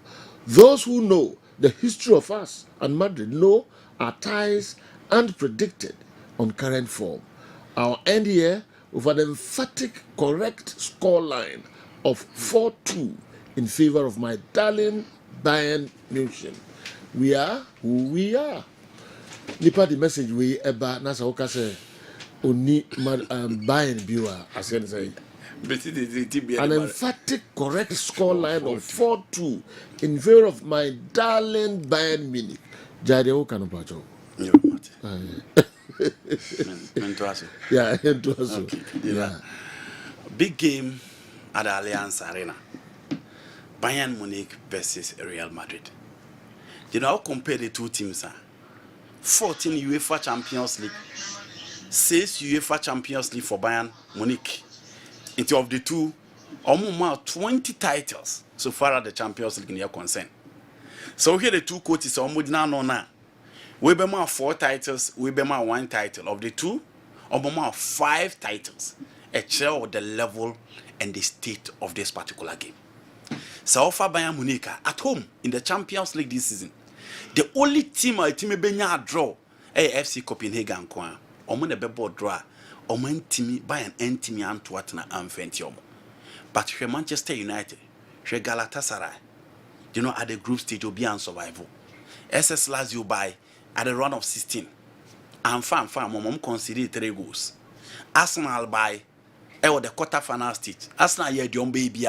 Those who know the history of us and Madrid know our ties and predicted on current form. Our end here with an emphatic, correct scoreline of 4-2 in favor of my darling Bayern Munich. We are who we are. Nipa the message we eba nasa oka say oni Bayern biwa as you say. An emphatic, correct scoreline of 4-2 in favor of my darling Bayern Munich. Jade oka no pacho. Yeah, yeah. Big game at the Allianz Arena. Bayern Munich versus Real Madrid. You know how compare the two teams are? 14 UEFA Champions League, 6 UEFA Champions League for Bayern Munich. Into of the two, almost 20 titles so far as the Champions League is concerned. So here the two coaches almost now. We be more 4 titles, we be more 1 title. Of the two, almost 5 titles. A share of the level and the state of this particular game. So far Bayern Munich at home in the Champions League this season. The only team benya draw AFC Copenhagen kwa. Omo ne bebo draw. Omo ntimi Bayern ntimi Antwerp na amfenti omo. But for Manchester United, for Galatasaray, you know at the group stage obi and survival. SS Lazio by at the run of 16. And fan mom conceded 3 goals. Arsenal by the quarter final stage. Arsenal ye the baby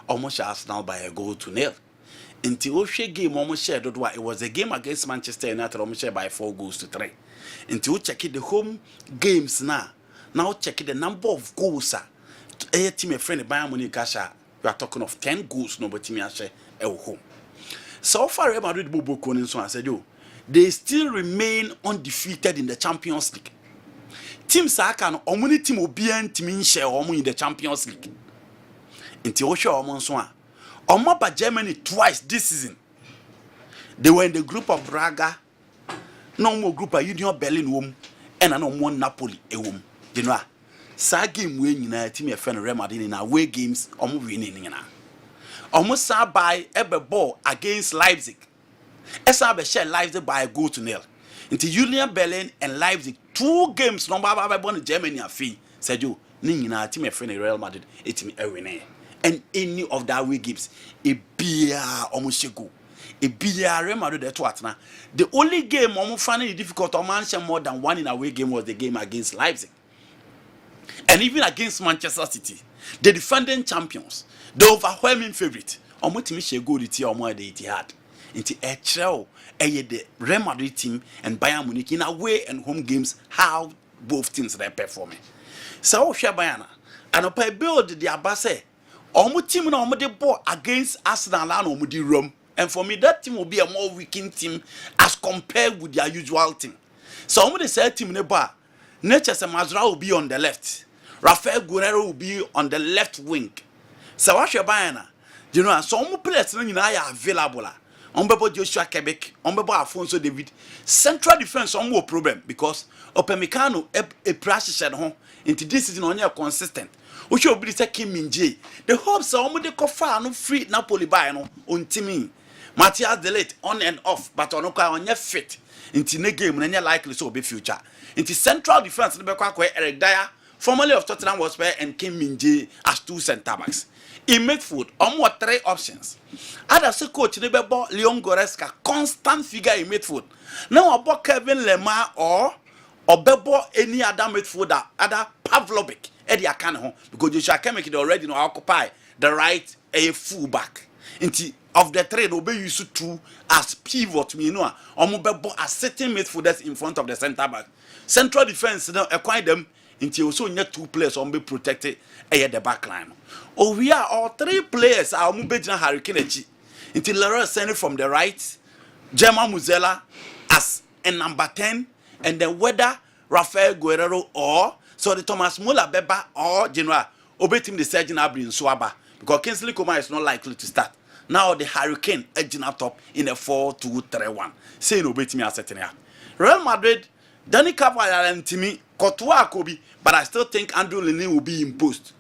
almost Arsenal by a goal to 0. Until Oshe game almost shared it was a game against Manchester United almost shared by 4 goals to 3. Until check it the home games now check it the number of goals a team a friend Bayern Munich we are talking of 10 goals no but team share home. So far Real Madrid Bobo Konin so I said they still remain undefeated in the Champions League. Team Saka omuni team obian team share in the Champions League. Until Oshe Omonso Omaba Germany twice this season. They were in the group of Braga, no more group of Union Berlin womb, and no more Napoli a womb. You know, sa game winning a team of Real Madrid in away games, almost winning. Almost saw by every ball against Leipzig. SRB share Leipzig by a goal to 0. Into Union Berlin and Leipzig 2 games number by Germany a fee. Said you, Nina team of Real Madrid, it's me a winner. And any of that way gives a beer almost go. A beer Real Madrid at what now? The only game almost finding it difficult to mention more than 1 in a away game was the game against Leipzig. And even against Manchester City, the defending champions, the overwhelming favorite. Almost to me go the tea or more the Etihad. Into a trail, the Real Madrid team and Bayern Munich in away and home games how both teams they performing. So share Bayern and a build the Abase. Omo team na omo de ball against Arsenal and omo de Rome. And for me, that team will be a more weakened team as compared with their usual team. So omo de say team ne bar. Nature Mazra will be on the left. Rafael Guerrero will be on the left wing. So what you Bayana? You know, so omo players na are available. Ombebo Joshua Quebec, Ombebo Alfonso David. Central defense omo problem because Opemecano a practice at home. Into this season only consistent. We should be Kim Min-jae. The hopes are almost far no free Napoli by no on teaming. Matthias Delete on and off, but on your fit into the game and likely so be future. Into central defense, the Bekwa Eric Dyer, formerly of Tottenham Hotspur and Kim Min-jae as 2 centre backs. In midfield, almost 3 options. Other coach Nebebo Leon Goretzka, constant figure in midfield. Now about Kevin Lemar or Bebo any other midfielder, other Pavlovic. Eddie Akane because Joshua Kimmich already know occupy the right a fullback. Into of the 3 will be used to as pivot me know omo bebo as certain midfielders in front of the centre back. Central defense now acquire them Until also net 2 players on be protected at the back line. Oh, we are all 3 players are Mubejina Hurricane until Leroy Sané from the right, Gemma Muzela as a number 10, and then whether Rafael Guerrero or so the Thomas Muller Beba or General Obetim the surgeon Abri in Swaba because Kingsley Coman is not likely to start. Now the Hurricane edging up top in a 4-2-3-1. Saying Obetim as a Real Madrid, Danny Carvajal and Timmy Courtois Kobe, but I still think Andrew Lini will be imposed.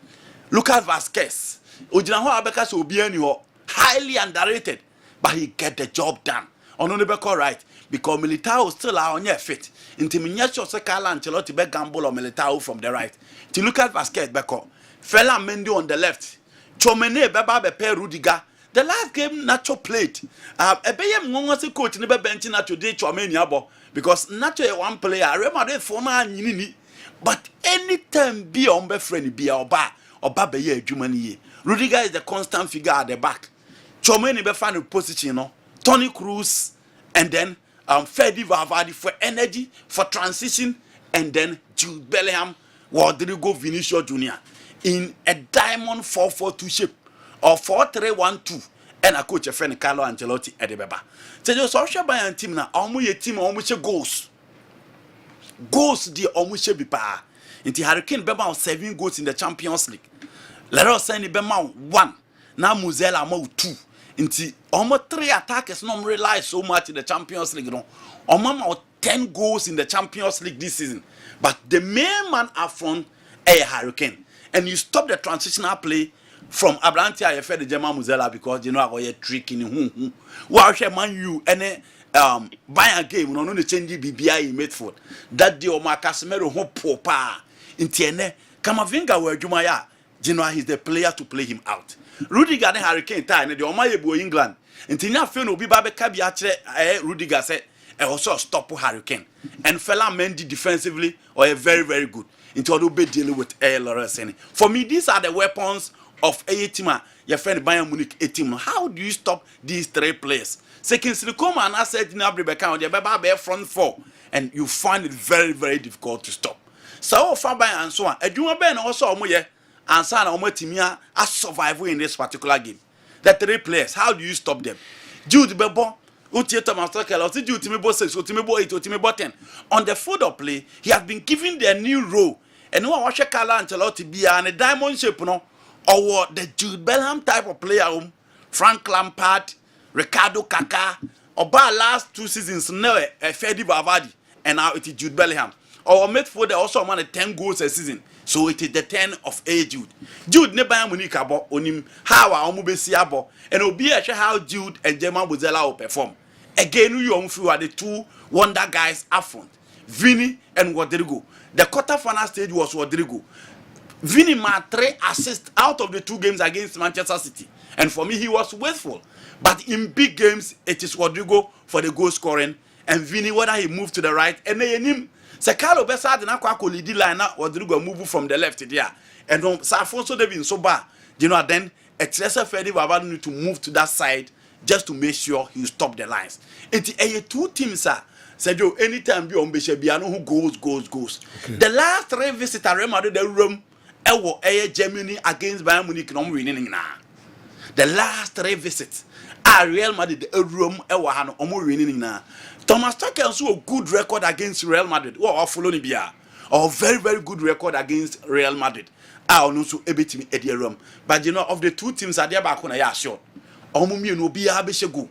Lucas Vasquez, Ojinaho Abekas will be anyhow highly underrated, but he get the job done. On the back right, because Militao still are on your fit. Until Minyasho Sekala and Ancelotti be gamble or Militao from the right. To Lucas Vasquez back up. Fela Mendy on the left. Chomene Baba Bepe Rudiger. The last game Nacho played. Ebeye Mwongo coach never bench Nacho de Chomeni abo because Nacho is one player. Remember for na nyini. But anytime be on be friend be oba beye adwumani. Rudiger is the constant figure at the back. Chomeni be find a position, no. Tony Cruz and then Fedi Valverde for energy, for transition, and then Jude Bellingham, Rodrigo Vinicius Jr. in a diamond 4-4-2 shape or 4-3-1-2. And a coach a friend Carlo Ancelotti at the Beba. So you social by a team now, almost a team almost goals. Goals the almost be pa. Into Hurricane Beba 7 goals in the Champions League. Let us send the Bema 1. Now Muzela Mo 2. Into almost 3 attackers not rely so much in the Champions League. No, almost 10 goals in the Champions League this season. But the main man up front is Hurricane. And you stop the transitional play from Abrantia Ayefede Jema Muzela because you know I got a trick in who. Well, man, you and buy a game, no change BBI in midfield. That the Omar Casemiro home popa in Tiene. Kamavinga where Jumaya, you know he's the player to play him out. Rudiger and Hurricane time the Omaye England. Until now, feel no be Babe Kabiatre. Rudiger said, also stop Hurricane. And Fela Mendy defensively or a very, very good. Until will be dealing with Lorraine. For me, these are the weapons of a team. Your friend Bayern Munich a team. How do you stop these 3 players? Second, Silicoma and I said, Nabri on the Baba front 4, and you find it very, very difficult to stop. So, Fabian and so on. A Juma Ben also, and Sana Omotimia are surviving in this particular game. The 3 players, how do you stop them? Jude Bebo, Utieta Master or Jude Timibo 6, or Timibo 8, or Timibo 10. On the field of play, he has been given their new role. And no one watch Carlo Ancelotti be and a diamond shape, no, or what the Jude Bellingham type of player, Frank Lampard, Ricardo Kaka, or by last 2 seasons, no, Fedi Valverde, and now it is Jude Bellingham. Our midfielder also managed 10 goals a season. So it is the 10 of A Jude. Jude never Munich abo onim how our omubesi abo and obi how Jude and Gemma Muzela will perform. Again, you are the 2 wonder guys up front, Vini and Rodrigo. The quarter-final stage was Rodrigo. Vini made 3 assists out of the 2 games against Manchester City, and for me he was faithful. But in big games, it is Rodrigo for the goal scoring, and Vini whether he moved to the right and then him. Sekalo Besa did not quite lead line out Rodrigo move from the left there. And Safonso Devin so bad. You know, then a Teresa Fedi Baba need to move to that side just to make sure he stop the lines. It's a 2 teams, sir. Said you anytime be on Beshebiano who goes. Okay. The last 3 visits I remember the room Germany against Bayern Munich no winning now. The last 3 visits Real Madrid the room winning now. Thomas Tuchel also a good record against Real Madrid. Or follow Libya. Or very, very good record against Real Madrid. I also able to at the room. But you know, of the 2 teams are there back on a short. Omumi no be a go.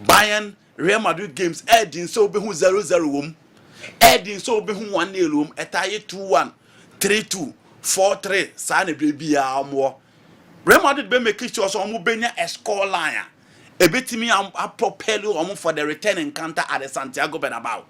Bayern Real Madrid games Edin so be 0-0 Edin so be 1-0 etaye 2-1 3-2 4-3 Sane be more. Real Madrid be make sure so omo benya a score line. Ebetimi a propel you for the return encounter at the Santiago Bernabeu.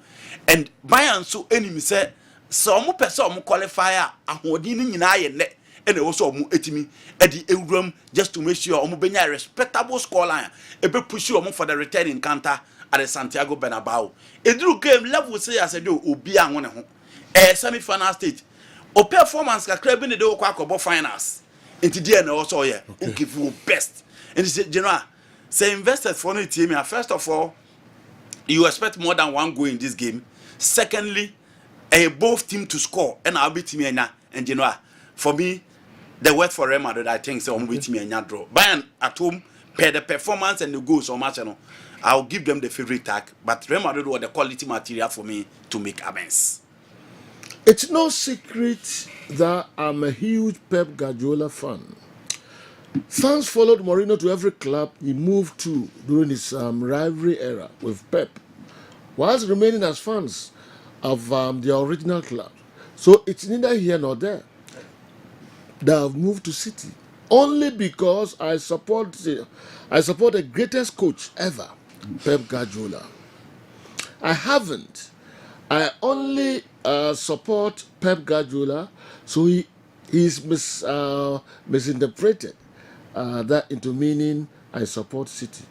And Bayern so enemy say so omo person omo qualifier ahodi ni nyina ye ne and also omo etimi e di ewuram just to make sure omo benya a respectable score line. Ebe push you omo for the return encounter at the Santiago Bernabeu. Edru game level say as do obi anwo ne ho. Semi-final stage. O performance ka club ni de o kwa kobo finals. Into there na also here. Who give you best. And he said, General, say invested for the team. First of all, you expect more than 1 goal in this game. Secondly, both team to score and I'll be team and you know for me the word for Real Madrid I think so with me and draw. Bayern at home per the performance and the goals so much I'll give them the favorite tag, but Real Madrid were the quality material for me to make amends. It's no secret that I'm a huge Pep Guardiola fan. Fans followed Mourinho to every club he moved to during his rivalry era with Pep, whilst remaining as fans of the original club. So it's neither here nor there that I've moved to City, only because I support the greatest coach ever, Pep Guardiola. I haven't. I only support Pep Guardiola, so he's misinterpreted that into meaning I support City.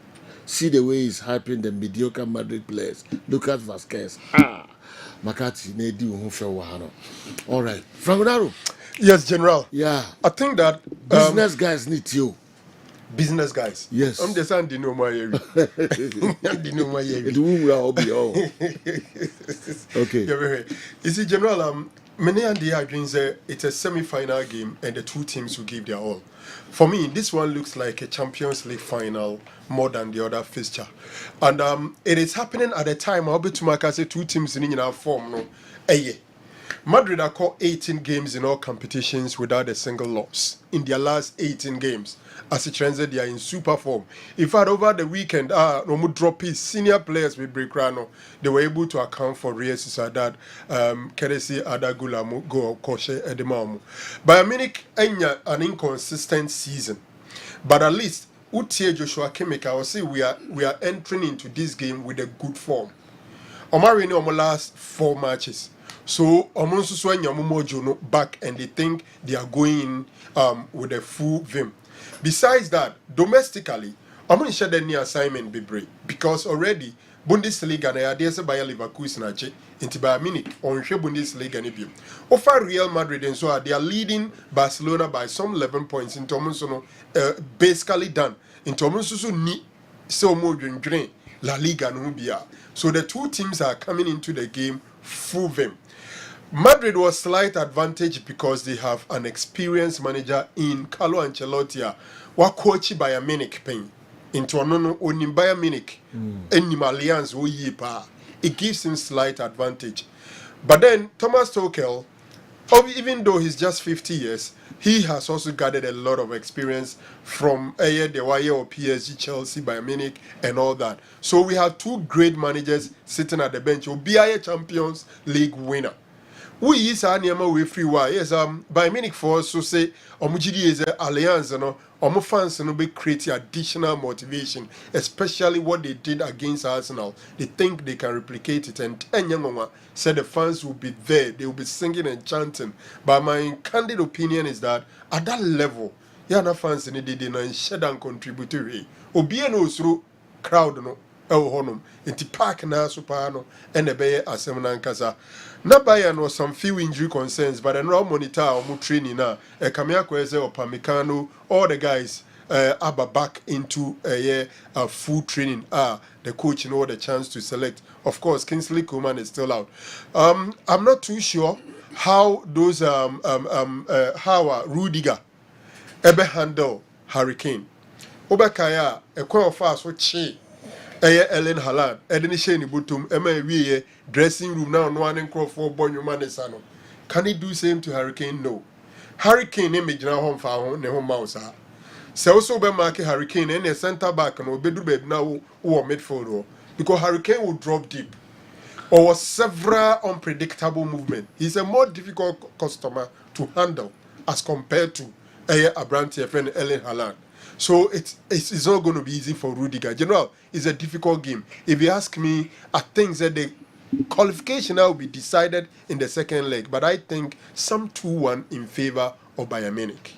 See the way he's hyping the mediocre Madrid players. Lucas Vasquez. Makati Nedi Wahano. All right. Frank Ronaldo. Yes, General. Yeah. I think that business guys need you. Business guys. Yes. I'm the son di no my area. Okay. You see, General, many and the agrees it's a semi-final game and the two teams will give their all. For me, this one looks like a Champions League final more than the other fixture. And it is happening at a time, I'll be to my say two teams in our form. No? Madrid are caught 18 games in all competitions without a single loss in their last 18 games. As it turns out, they are in super form. In fact, over the weekend, no drop his senior players with Brekrano. They were able to account for Real Sociedad, Kedesi Adagula, Go Koshe Edemamu. Bayern Munich an inconsistent season, but at least Utie Joshua Kimmich, I will say we are entering into this game with a good form. Omar last 4 matches. So Omonsusu and Yamumojo back and they think they are going with a full vim. Besides that, domestically, I'm going to share the new assignment be brave because already Bundesliga na yadese Bayer Leverkusen ache into Bayern Munich on Bundesliga ni biom. Over Real Madrid and so they are leading Barcelona by some 11 points in Tomonsono basically done. In Tomonsusu ni so mo dwen La Liga no bia. So the two teams are coming into the game full vim. Madrid was slight advantage because they have an experienced manager in Carlo Ancelotti, wa coach Bayern Munich pain. Into onono onim Bayern Munich, enim alliance wo yi pa. It gives him slight advantage. But then Thomas Tuchel, even though he's just 50 years, he has also gathered a lot of experience from the wire or PSG, Chelsea, Bayern Munich, and all that. So we have two great managers sitting at the bench. Will be a Champions League winner. We is our name we free why yes by Munich for so say omujidi is alliance no fans no be create additional motivation, especially what they did against Arsenal. They think they can replicate it and Enyangoma said the fans will be there, they will be singing and chanting. But my candid opinion is that at that level, yana fans in the and shed and contributory. Obie no through crowd no honum into park na supano and the bay assembly kasa. Na Bayern was some few injury concerns, but I know monitor or training now. Kamia Kweze or Pamecano, all the guys are back into a full training. The coach know the chance to select. Of course, Kingsley Coman is still out. I'm not too sure how those how Rudiger ever handle Hurricane. Obakaya a quite fast for chi. Ellen Haaland, Edeni Sheni Butum, Emma Wie, dressing room now, no one in Crawford, Bonyo Manesano. Can he do same to Hurricane? No. Hurricane image now home for home, ne home mouse. So also be market Hurricane and a centre back and obedu bed now or midfield because Hurricane will drop deep or several unpredictable movement. He's a more difficult customer to handle as compared to Abranti and Ellen Haaland. So it's not going to be easy for Rudiger. General, it's a difficult game. If you ask me, I think that the qualification now will be decided in the second leg. But I think some 2-1 in favor of Bayern Munich.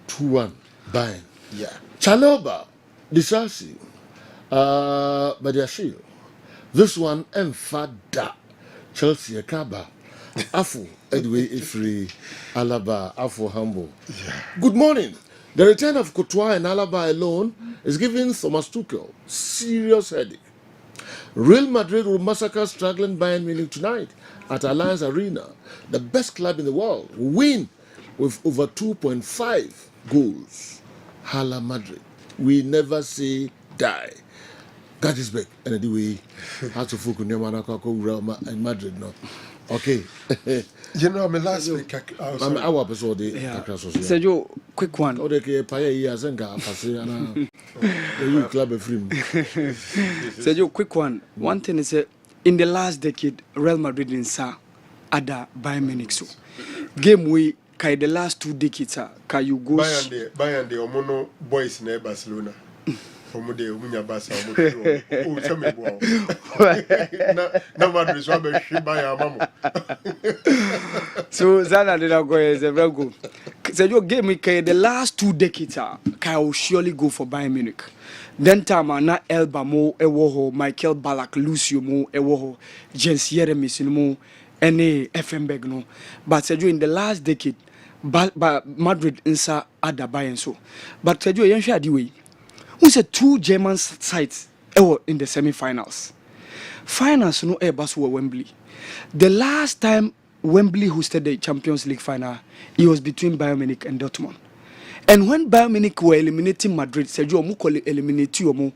2-1 Bayern. Yeah. Chaloba, Disasi, Badiashil. This one, Enfada, Chelsea, Akaba, Afu, Edway Ifri, Alaba, Afu Humble. Yeah. Good morning. The return of Courtois and Alaba alone is giving Thomas Tuchel serious headache. Real Madrid will massacre struggling Bayern Munich tonight at Allianz Arena. The best club in the world will win with over 2.5 goals. Hala Madrid. We never say die. Gattisberg. And anyway, how to focus on Madrid now. Okay. You know, my last week, our episode. Sergio, quick one. Oh, they can pay years and go. You club a film. Sergio, quick one. One thing is, in the last decade, Real Madrid in Sa, Ada Bayern Munich. So, game we, kai the last 2 decades, kai you go. Bayern the Omono boys in Barcelona. Omude umunya basa o chame bo na Madrid so be hwe Bayern mamo. So Zana did not go as a very good. Sergio game we kai the last 2 decades, kai will surely go for Bayern Munich. Then time na Elba mo ewo Michael Ballack Lucio mo ewo Jens Jeremies mo any Effenberg no. But Sergio in the last decade Madrid insa Ada Bayern so. But Sergio yen hwe adi we. We said 2 German sides in the semi-finals. Finals no bus were Wembley. The last time Wembley hosted the Champions League final, it was between Bayern Munich and Dortmund. And when Bayern Munich were eliminating Madrid, Sergio Omu eliminate you when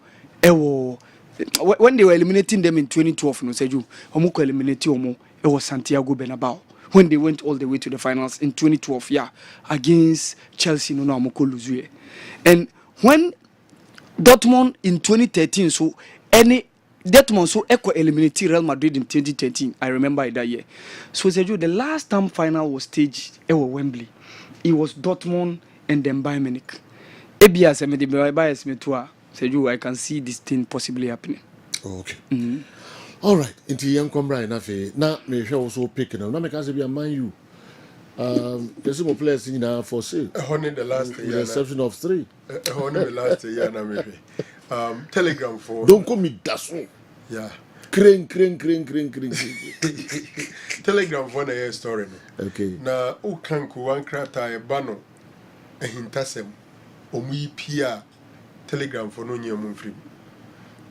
they were eliminating them in 2012, no Sergio Omu eliminate you it was Santiago Bernabeu. When they went all the way to the finals in 2012, against Chelsea, no Omu lose. And when Dortmund in 2013, so any Dortmund so equal eliminated Real Madrid in 2013. I remember that year. So Sergio, the last time final was staged at Wembley. It was Dortmund and then Bayern Munich. Sergio, I can see this thing possibly happening. Okay. All right. Into young Combra now me also picking up. Now me can say be a Man U. There's some players in for sale. Only the last year. With the exception of 3. Only the last year na maybe. Telegram for. Don't call me Dasso. Yeah. Crane. Telegram for na story no. Okay. Na ukanku wankrata e bano ehintasem omu pia Telegram for no nyemu free.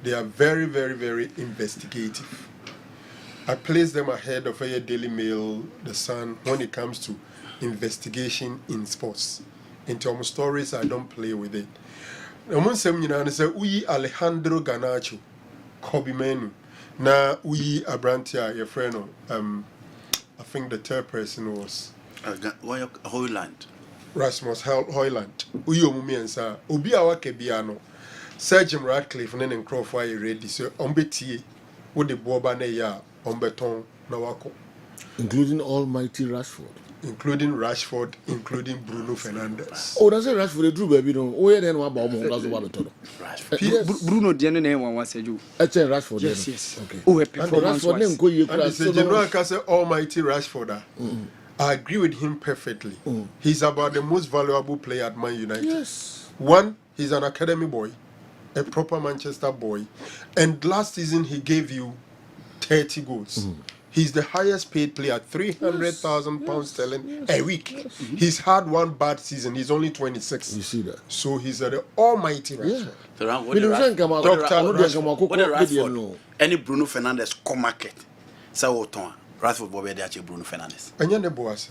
They are very, very, very investigative. I place them ahead of a Daily Mail, The Sun, when it comes to investigation in sports. In terms of stories, I don't play with it. Alejandro Garnacho, Kobe Menu. Now, Abrantia, your friend, I think the third person was Hoyland. Rasmus Hoyland. Mumi and Sa. Ubi awa kebiano. Sir Jim Radcliffe and Crawford ready. So, Ombeti, with the Boba Neya. Including almighty Rashford. Including Bruno Fernandes. Oh, that's a Rashford, Drew baby. No, oh, yeah, then what about Bruno Diana name one said you. That's a Rashford. Yes. Okay. Oh, a performance. And General can say almighty Rashford. I agree with him perfectly. He's about the most valuable player at Man United. Yes. One, he's an academy boy, a proper Manchester boy. And last season, he gave you 30 goals. He's the highest paid player, £300,000 sterling a week. He's had one bad season. He's only 26. You see that? So he's the almighty Rashford. Rashford. Any Bruno Fernandes come market. So Rashford Bruno Fernandes. And you're the boss.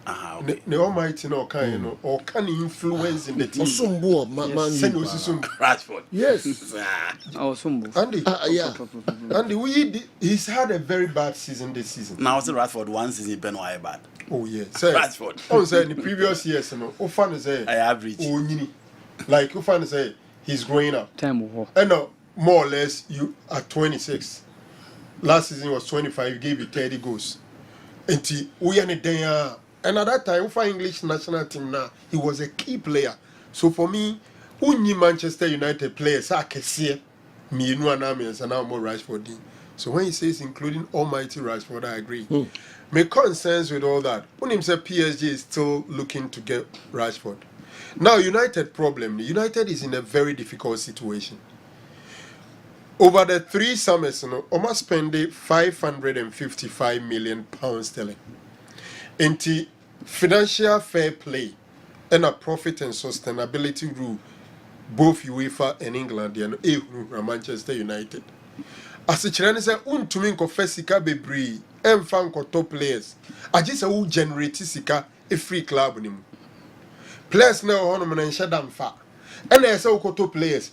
Okay. The almighty no can or can influence in the team. Rashford. Yes. Andy, he's had a very bad season this season. Now it's Rashford one season been bad. Oh yeah. Rashford. On say in the previous years, Ofan say I average. Like Ofan say he's growing up. And more or less you at 26. Last season was 25, gave you 30 goals. And we are and at that time, for English national team now, he was a key player. So for me, only Manchester United players I can see me and now more Rashford. So when he says including almighty Rashford, I agree. My concerns with all that. When he said PSG is still looking to get Rashford. Now United problem. United is in a very difficult situation. Over the 3 summers, almost spent £555 million sterling. Into financial fair play and a profit and sustainability rule, both UEFA and England and Manchester United. As a Chirani say, untumi nkɔfa sika bebree ɛmfa nkɔtɔ players. Agye sɛ wo generate sika a free club ni mu. Players na ɛwɔ hɔnom na nhyɛ da mfa. Ɛna ɛsɛ wokɔtɔ players.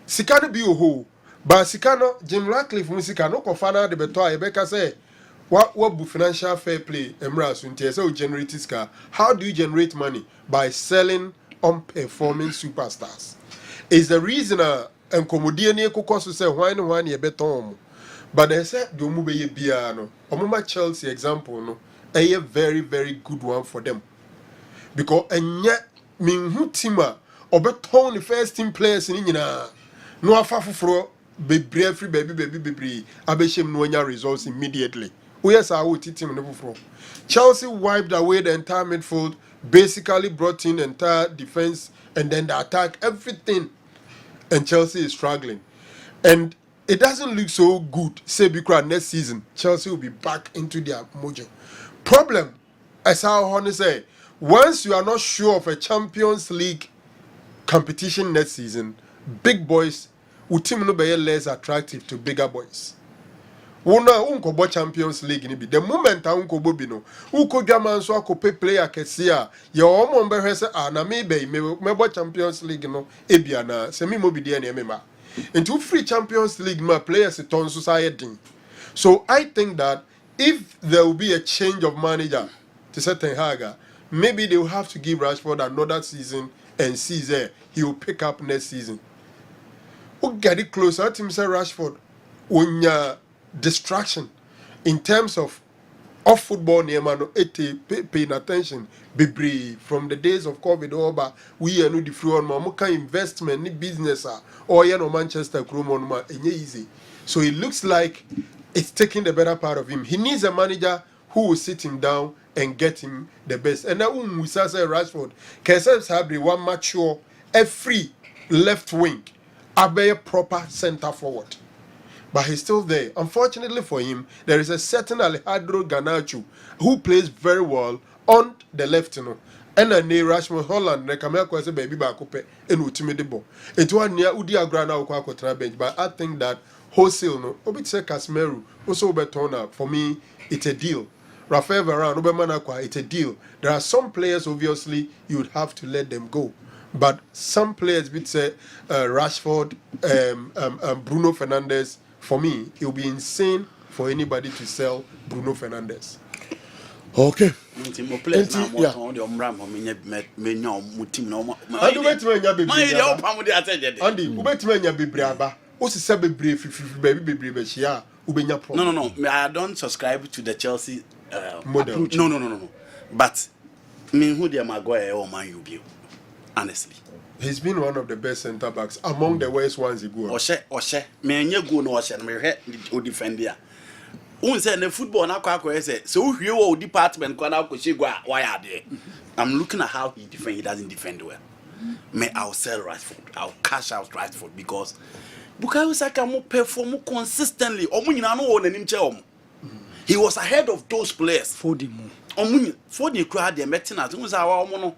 Sika no bi wɔ hɔ, but sika no Jim Ratcliffe mu sika no kɔfa na de bɛtɔ a yɛbɛka sɛ what financial fair play emra so nti ɛsɛ wo generate sika. How do you generate money? By selling unperforming superstars. Is the reason nkɔmmɔdie ne ɛkokɔ so sɛ hwan ne hwan ne yɛbɛtɔn ɔmo. But they said the omu bɛyɛ biara no ɔmoma Chelsea example no ɛyɛ very very good one for them because ɛnyɛ minhu team a ɔbɛtɔn the first team players ne nyinaa no afa foforɔ bebree afiri bebree abɛhyɛ mu no anya results immediately woyɛ saa wo ti team no foforɔ. Chelsea wiped away the entire midfield, basically brought in the entire defense and then the attack, everything, and Chelsea is struggling. And it doesn't look so good. Say because next season Chelsea will be back into their mojo. Problem, as how Honey say, once you are not sure of a Champions League competition next season, big boys will team no be less attractive to bigger boys. Wona unko Champions League ni bi. The moment unko bo bi no, unko dwaman so akope player kese a ye omo mbehwe se na me be me Champions League no ebia na se me mo bi de na me ma. Into free Champions League, my players ton society. So I think that if there will be a change of manager to certain Haga, maybe they will have to give Rashford another season and see there he will pick up next season. Who get it closer to Mr. Rashford when your distraction in terms of off football near man paying attention be from the days of COVID over we are no the free on muka investment ni business or no Manchester Chrome on ma easy. So it looks like it's taking the better part of him. He needs a manager who will sit him down and get him the best. And now Musa say Rashford Kessben have one mature a free left wing, a proper centre forward. But he's still there. Unfortunately for him, there is a certain Alejandro Garnacho who plays very well on the left, you know. And a near Rashford Holland, Rekamel Kwese baby bakope, and ultimate ball. It was near Udia Grana Okwa bench, but I think that wholesale no, Obit say Casemiro, also Betona, for me, it's a deal. Rafael Varane, Obemanakwa, it's a deal. There are some players, obviously, you would have to let them go. But some players, would say Rashford, Bruno Fernandes. For me, it will be insane for anybody to sell Bruno Fernandes. Okay. No. I don't subscribe to the Chelsea model. No. But me who they Maguire or Man U, honestly. He's been one of the best centre backs among the worst ones he go. Oshe, me nye go no Oshe, me he defend there. Say the football na kwa say so hwie wo department kwa na ko go why are there. I'm looking at how he defend. He doesn't defend well. I'll sell Rashford. I'll cash out Rashford because Bukayo Saka mo perform consistently. Omo nyina no wo nanim che omo. He was ahead of those players. For the mo. Omo for the crowd they meeting at omo say wa omo no.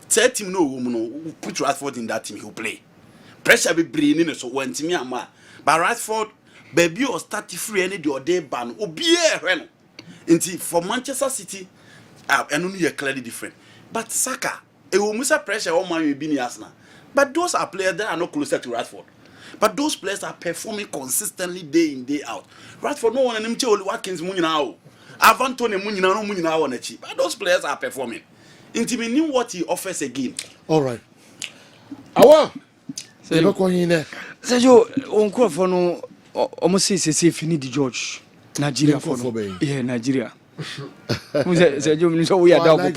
Tell team no put Rashford in that team, he'll play. Pressure be bringing in so when team ama. But Rashford, baby or start free any the day ban. Obie when. Until for Manchester City, and only clearly different. But Saka, it will miss a pressure on man you be in Arsenal. But those are players that are not closer to Rashford. But those players are performing consistently day in, day out. Rashford no one and him only Watkins Munina. Avantone Munina no Munina on a cheap. But those players are performing. Into me knew what he offers again. All right. Awa. Sergio, on call for no almost say fini the George. Nigeria for no. Yeah, Nigeria. Sergio, we are down.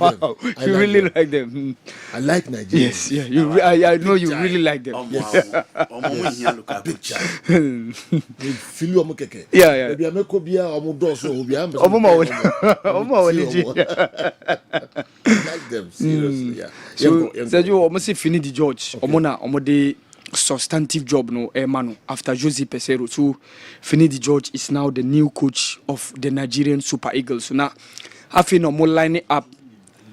You really like them. I like Nigeria. Yes, yeah. I know you really like them. Yes. Feel you keke. Yeah. Maybe I make obia omudoso obia. Like them seriously. Yeah. So Sergio almost fini the George. Omo de substantive job no Emmanuel after Jose Peseiro. So Finidi George is now the new coach of the Nigerian Super Eagles. So now having no more lining up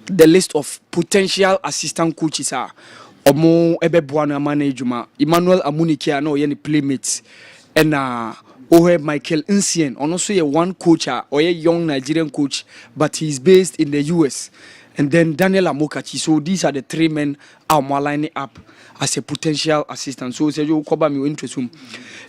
the list of potential assistant coaches are Omo Ebe Buana Manejuma, Emmanuel Amunike no any playmates and Ohe Michael Insien, also a one coach, or a young Nigerian coach, but he's based in the US. And then Daniel Amokachi. So these are the three men I'm lining up as a potential assistant. So say you cover me interest room.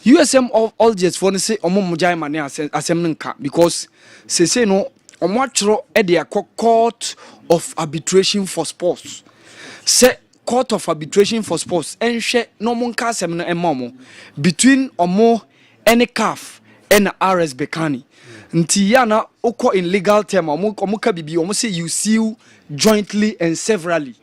USM all just for say omo mojai mane asem because say no omo atro e dey court of arbitration for sports. Say court of arbitration for sports enhwe no mo nka asem no ema between omo any CAF and RS Bekani. Nti yana oko in legal term omo ka bibi omo say you sue jointly and severally.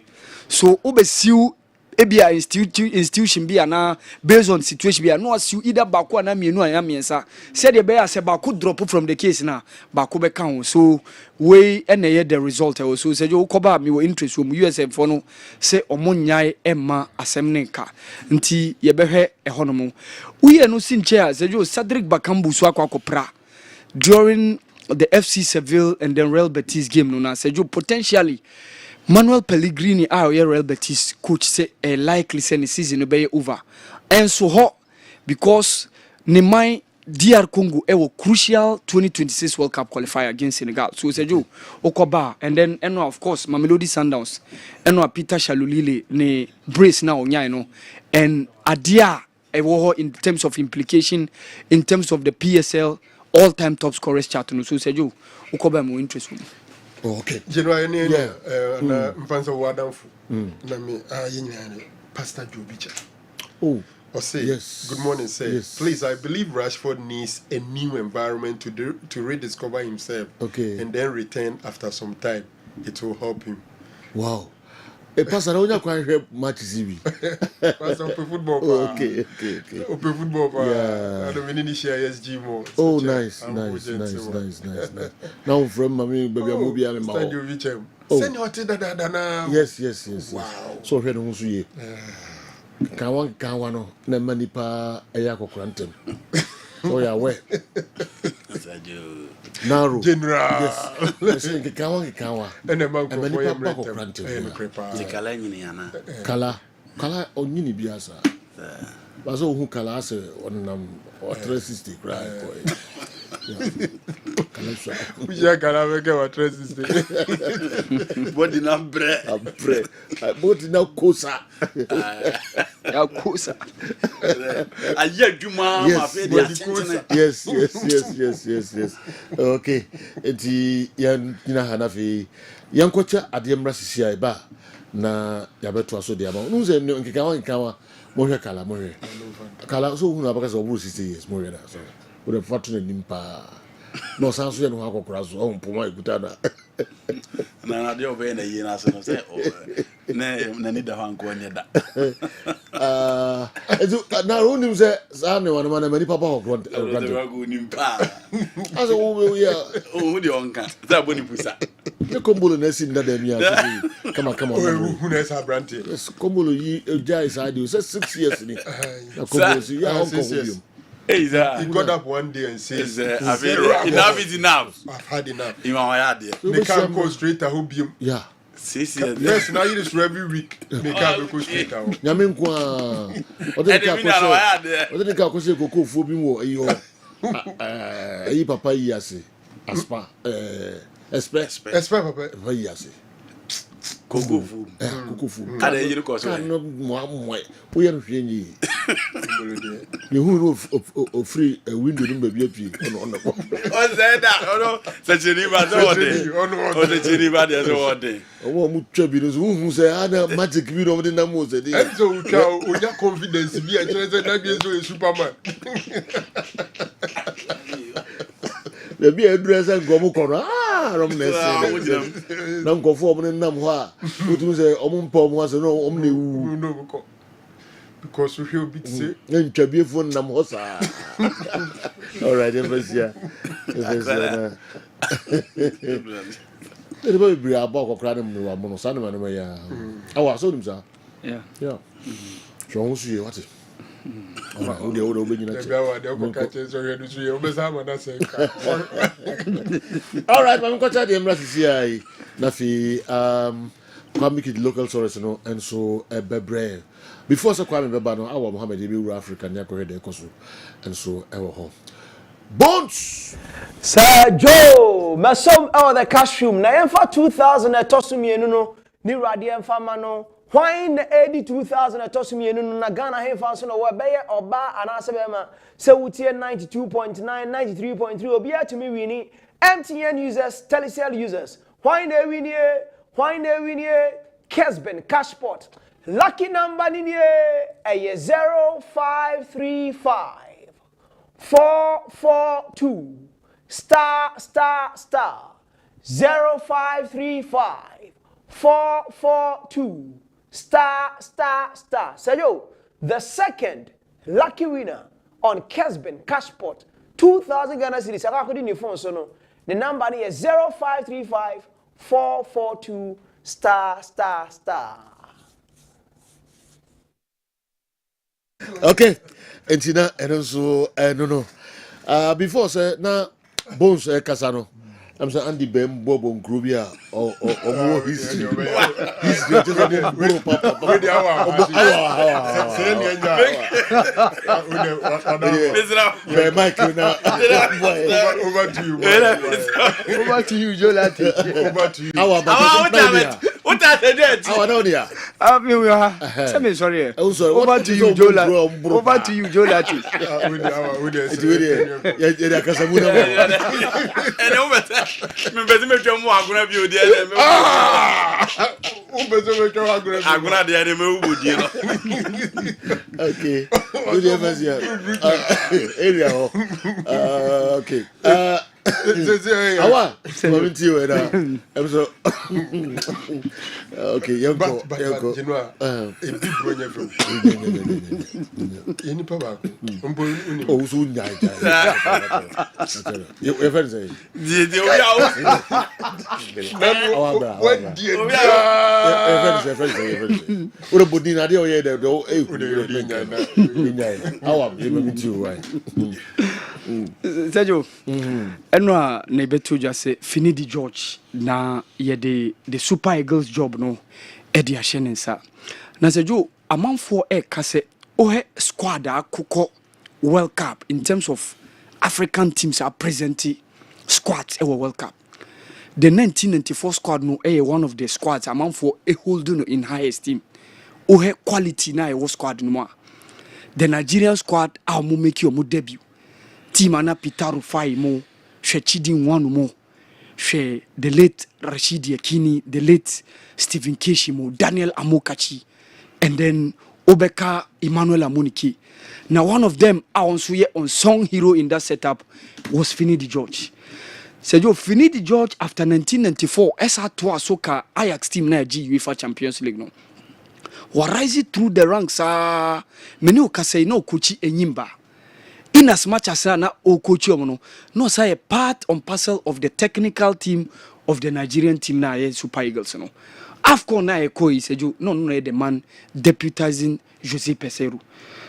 So ube sue ebia institution bi ana based on situation bi no sue either bako na mienu anya miensa said the bear say bako drop from the case na bako be kan. So we ene the result so say you koba me we interest from USM for no say omo nyai emma asem ne nka nti ye behwe ehonomo we no sinche say you Cedric Bakambu so akwa during the FC Seville and then Real Betis game no na say you potentially Manuel Pellegrini Real Betis coach say a likely say the season will be over and so hot because Nemai DR Congo a crucial 2026 World Cup qualifier against Senegal. So say you Okoba and then of course Mamelodi Sundowns and Peter Shalulile ne brace now no and Adia in terms of implication in terms of the PSL all-time top scorers chart no so say you Okoba more interesting. Oh, okay. Generally, na mfansa wadanfu. Na me Pastor Jobicha. Oh. Or say, yes. Good morning, sir. Yes. Please, I believe Rashford needs a new environment to rediscover himself. Okay. And then return after some time. It will help him. Wow. Pastor, how you match TV? Pastor, open football. Okay. Open football. Yeah. And we need to share SG more. Oh, nice. Now from baby, movie I'm out. Send your tea Yes. Wow. So here no so ye. Kawan no na manipa eya kokorantem. So ya we. Naro. General. Yes. Listen, kawan. And man ko prepare. Kala nyini ana. Kala onyini biasa. Baso hu kala ase onam 360 right. We kala make wa 360. Body na bre. Body na kosa. Ya kosa. Aye adwuma ma fe dia tentene. Yes. Okay. Enti yan nyina hanafi yankocha ademra sisi ai ba na yabeto aso dia ma. Nu se nkikawa mo hwe kala mo hwe. Kala so hu na baka so buru 60 years mo hwe na so. With a fortune nimpa. No sanso ye no akokora so on poma ekuta na. Na de obe na yi na so no say na ni da hanko anya da. Ezu na ronim say sa ne wan man mani papa okro. Go nimpa. Aso wo ya o de onka. Za boni pusa. Ne kombolo na si nda da mi aso. Come on. Who knows how brandy? Yes, kombolo yi jai side you say 6 years ni. Na kombolo si ya onko. He got up one day and says, enough is enough. I've had enough. They can't go straight out. Yeah. Yes, now it is every week. They can't go straight out. Yamin kwa. Odeni ka kwose koko fu bi mo eyo. Ayi papa yi ase. Aspa Espe papa. Yi ase. Kokofu. Ada yiri ko so. No mo o ye no hwe nyi. You who no free window no baby api on the on say that no sechiri ba so wode. On sechiri ba dey so wode. Owo mu twa bi no so hu say ada magic bi no na mo say dey. And so we try onya confidence bi a tell say na be so a superman. The be a dresser gomu kono rom na say. Na nkofo omo nam ho a otu say omo mpa omo ase no omo na ewu. No because we feel bit say ntwa bi fo nam ho sa. All right, Evasia. Everybody be about kokra dem no amo no sa na ma ya. Awa so nim sa. Yeah. So who see what? All right, I'm going to the embassy. Nafi, Kwame Kid local source, no, and so a bebre. Before so Kwame Bebano, our Mohammed Ibu African Yako Kosu, and so our home. Bones. Sir Joe, masom the cash room. Na yemfa 2000 etosumienu no ni radi yemfa mano. Why na 2000 etosumienu no na Ghana hemfa so no we beye oba anase bema se wutie 92.9 93.3 obi atumi wini MTN users, Telecel users. Why na wini Kessben Cashpot. Lucky number ni 0535 442 star 0535 442 star. So yo, the second lucky winner on Kessben Cashpot 2000 Ghana cedis. I could in your phone so no. The number is 0535 442 star. Okay, entina so no. Before say na Bones Kasano. I'm saying Andy Ben Bob on Grubia or history. History just a little papa. Over to you, Joe Lati. What are the dead? How are you? Tell me sorry. Over to you, Joe Lati. Over to you, Joe Lati. Me pese me twa mu aguna bi odi ele me. Pese me twa aguna de ele me ubodi no. Okay. Good evening. Area. Okay. Awa. Community we da. I'm so okay, you go. You know, a big bronya from. Any papa. Oh, so nyai. You ever say? The Ura budina dio ye de do awa you right. Sergio, enwa na betu just Finidi George na ye the Super Eagles job no e dia hyenensa. Na Sergio amanfo kase ohe squad akoko World Cup in terms of African teams are present squads e World Cup. The 1994 squad no one of the squads amanfo holding in high esteem. Ohe quality na e squad no ma. The Nigerian squad mo make your debut. Team ana Peter Rufai mo, she Chidin Wanu mo, she the late Rashidi Yakini, the late Stephen Keshi mo, Daniel Amokachi, and then Obeka Emmanuel Amoniki. Now one of them, on unsung hero in that setup was Finidi George. So Finidi George after 1994, SA2 Soka Ajax team na G UEFA Champions League no. Wa rise through the ranks many okasei no kochi enyimba. In as much as na o coach no say a part and parcel of the technical team of the Nigerian team na Super Eagles no. AFCON na koi seju no the man deputizing Jose Peseiro.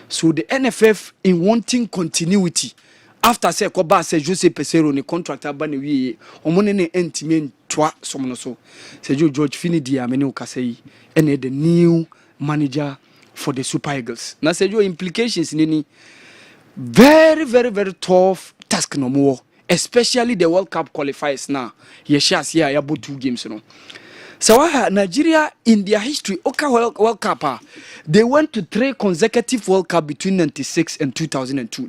So the NFF in wanting continuity after say Koba say Jose Peseiro ni contract abane wi omone ne entime twa somno so seju George Finidi amene okasei ene the new manager for the Super Eagles. Na seju implications ni very tough task no more, especially the World Cup qualifiers now. Yes, here about 2 games no. So Nigeria in their history, World Cup, they went to 3 consecutive World Cup between 96 and 2002,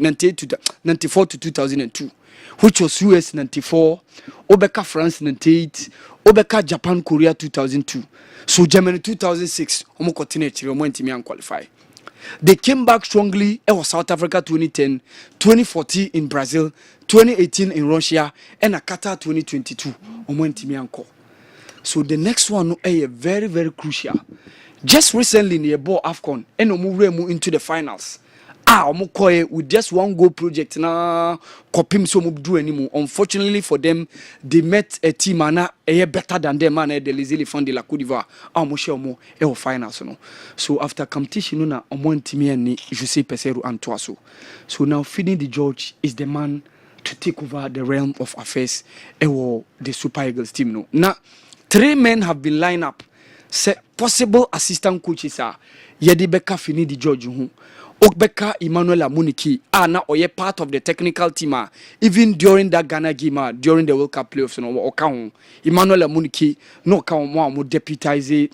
94 to 2002, which was US 94, Obeka France 98, Obeka Japan Korea 2002. So Germany 2006, omo continue omo ntimi qualify. They came back strongly. It was South Africa 2010, 2014 in Brazil, 2018 in Russia, and Qatar 2022. So the next one is very crucial. Just recently, in the ball AFCON, and we into the finals. With just 1 goal project na kopim so do anymore. Unfortunately for them, they met a team better than them the Lizili Fund de la Côte d'Ivoire. Finals no. So after competition na team ni Jose Peseiro and Toaso. So now Finidi George is the man to take over the realm of affairs the Super Eagles team no. Now 3 men have been lined up. Say possible assistant coaches are Yedi Beka Finidi George Okbeka Emmanuel Amuniki na oye part of the technical team even during that Ghana game during the World Cup playoffs no oka Emmanuel Amuniki no ka mo deputize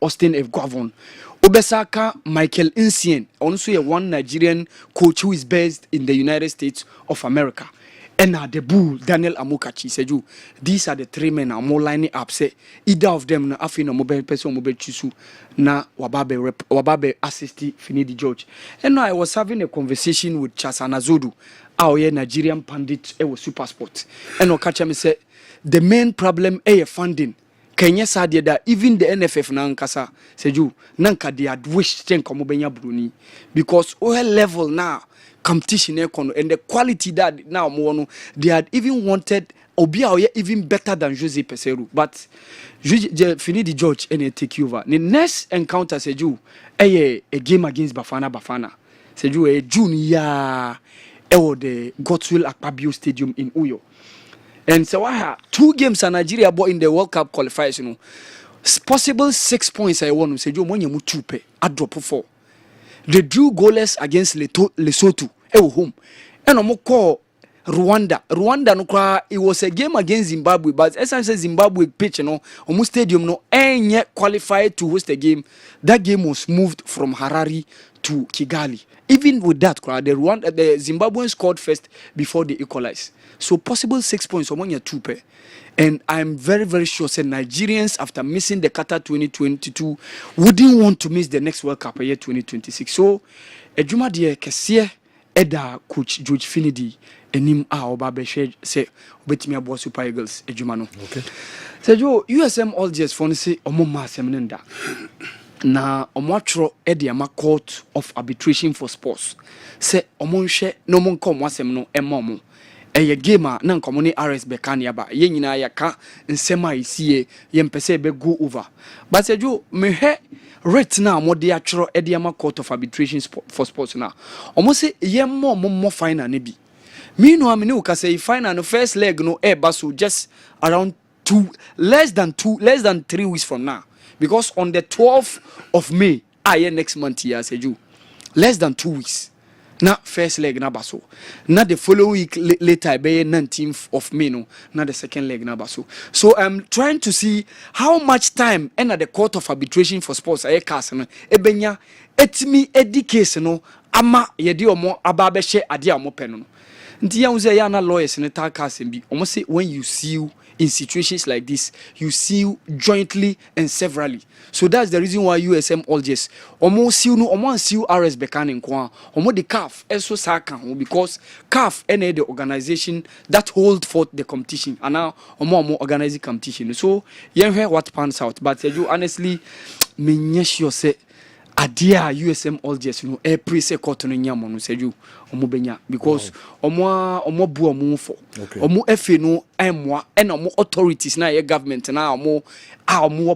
Austin F. Gwavon. Obesaka Michael Insien, also a one Nigerian coach who is based in the United States of America. And the bull Daniel Amokachi said you these are the three men are more lining up. Say either of them na afina mobile person mobile chusu na wababe assisti Finidi George. And I was having a conversation with Chasana Zodu, our Nigerian pundit was super sport. And Okacha me say the main problem is funding. Kenya said that even the NFF na nkasa seju nanka they had wished ten komobenya Bruni because our level now competition and the quality that now more they had even wanted Obia even better than Jose Peseru but Finidi George and take over the next encounter seju a game against Bafana seju a junior the Godswill Akpabio Stadium in Uyo. And so I have 2 games in Nigeria but in the World Cup qualifiers, you know. Possible 6 points I won. Say you money mutupe. I drop 4. They drew goalless against Lesotho. Home. And I'm call Rwanda. Rwanda no kwa it was a game against Zimbabwe, but as I say Zimbabwe pitch, you know, almost stadium no ain't yet qualified to host the game. That game was moved from Harare to Kigali. Even with that, the Zimbabweans scored first before they equalized. So possible 6 points among your 2 pair. And I'm very, very sure that Nigerians, after missing the Qatar 2022, wouldn't want to miss the next World Cup year 2026. So, Ejuma dear Kessie Eda coach George Finidi enim oba share say obetimi abo Super Eagles Ejuma no. Okay. So yo USM all just for say omo ma semnenda. Na omwatro ede ama court of arbitration for sports. Say omo nhwe no mo nkom wasem no emomo. Eye game na nkomo ni RS Bekania ba ye nyina ya ka nsema isie ye mpese be go over. But say jo mehwe rate na amode atworo ede ama court of arbitration for sports na. Omo say ye mo final ne bi. Meanwhile me uka say final no first leg no baso just around less than 3 weeks from now. Because on the 12th of May, next month here, say you, less than 2 weeks. Na first leg na baso. Na the following week later, be 19th of May no. Na the second leg na baso. So I'm trying to see how much time at the court of arbitration for sports aye case no. Ebenya etimi edi case no ama yedi omo ababe she ade amo peno no. Nti ya uze ya na lawyers ne ta case bi. Omo say when you sue in situations like this, you sue jointly and severally. So that's the reason why USM all just omo sue no omo sue RS Bekane nko omo the CAF also saka because CAF any the organization that hold forth the competition and now omo organize competition. So you hear what pans out, but you honestly me sure say adia USM all just pre-say court no nyamo no say you omo benya because omo bu omo for omo efe no emwa and omo authorities na government na omo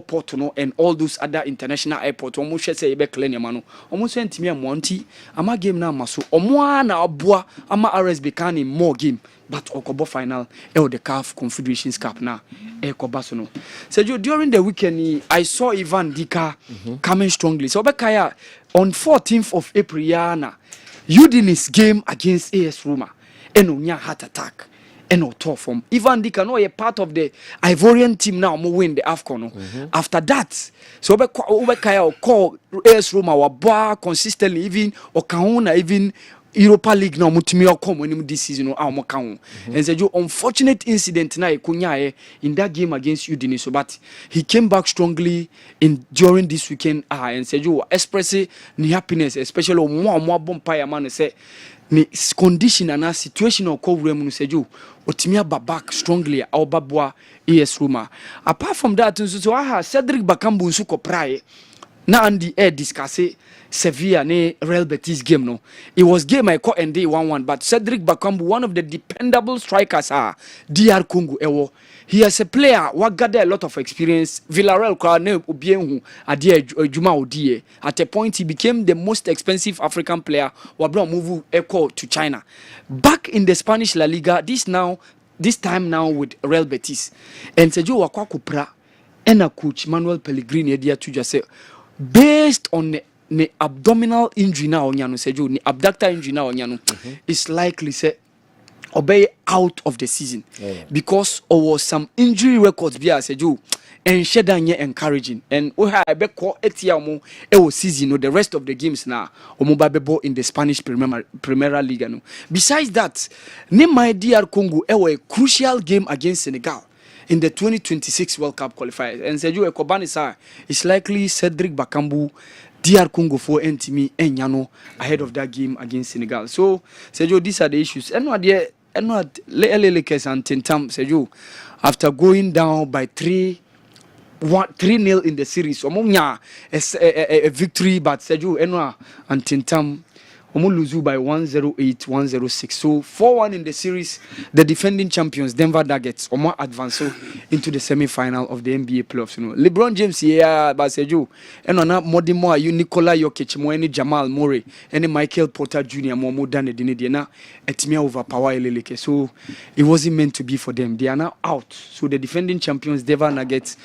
port no and all those other international airport omo hwe say be clear nyama no omo so ntimi amonti ama game na amaso omo na aboa ama RS Bekane more game but okobo final the CAF Confederations Cup na ekoba no. So during the weekend I saw Ivan Dika coming strongly. So Bekaya on 14th of April yana Udinis game against AS Roma and onya heart attack and tough from Ivan Dika no a part of the Ivorian team now mo win the AFCON no. After that so Bekaya call AS Roma wa consistently even Okauna even Europa League now mutimi come when this season no and said you unfortunate incident na ekunya in that game against Udine so but he came back strongly during this weekend and said you express ni happiness especially mo bompa man say ni condition and situation or coverem no said you otimi back strongly or babwa AS Roma. Apart from that so Cedric Bakambu nso koprai na Andy discuss Sevilla ne Real Betis game no. It was game I call ND 1-1 but Cedric Bakambu one of the dependable strikers DR Congo ewo. He is a player who gather a lot of experience. Villarreal kwa ne obienhu ade adwuma odie. At a point he became the most expensive African player who move echo to China. Back in the Spanish La Liga this time now with Real Betis. And Sergio wakwa kupra ena coach Manuel Pellegrini edia to just say based on ne abdominal injury na onya no Sergio ne abductor injury na onya no is likely say obey out of the season because there was some injury records bi as Sergio and shedanye encouraging and we have be ko etia omo e o season no the rest of the games na omo ba bebo in the Spanish Primera Liga no. Besides that, ne my DR Congo e a crucial game against Senegal in the 2026 World Cup qualifiers. And Sergio Ekobanisa is likely Cedric Bakambu, DR Congo for Ntimi Enyano ahead of that game against Senegal. So Sergio, these are the issues. And what Lelekes and Tintam Sergio, after going down by 3-0 in the series, a victory, but Sergio Enwa and Tintam lose by 108, 106. So 4-1 in the series. The defending champions, Denver Nuggets, advance into the semi-final of the NBA playoffs. LeBron James, but Sergio, and on more you Nikola Jokic, more any Jamal Murray, any Michael Porter Jr. more than the Dinediana, Etimia overpower Leleke. So it wasn't meant to be for them. They are now out. So the defending champions, Denver Nuggets,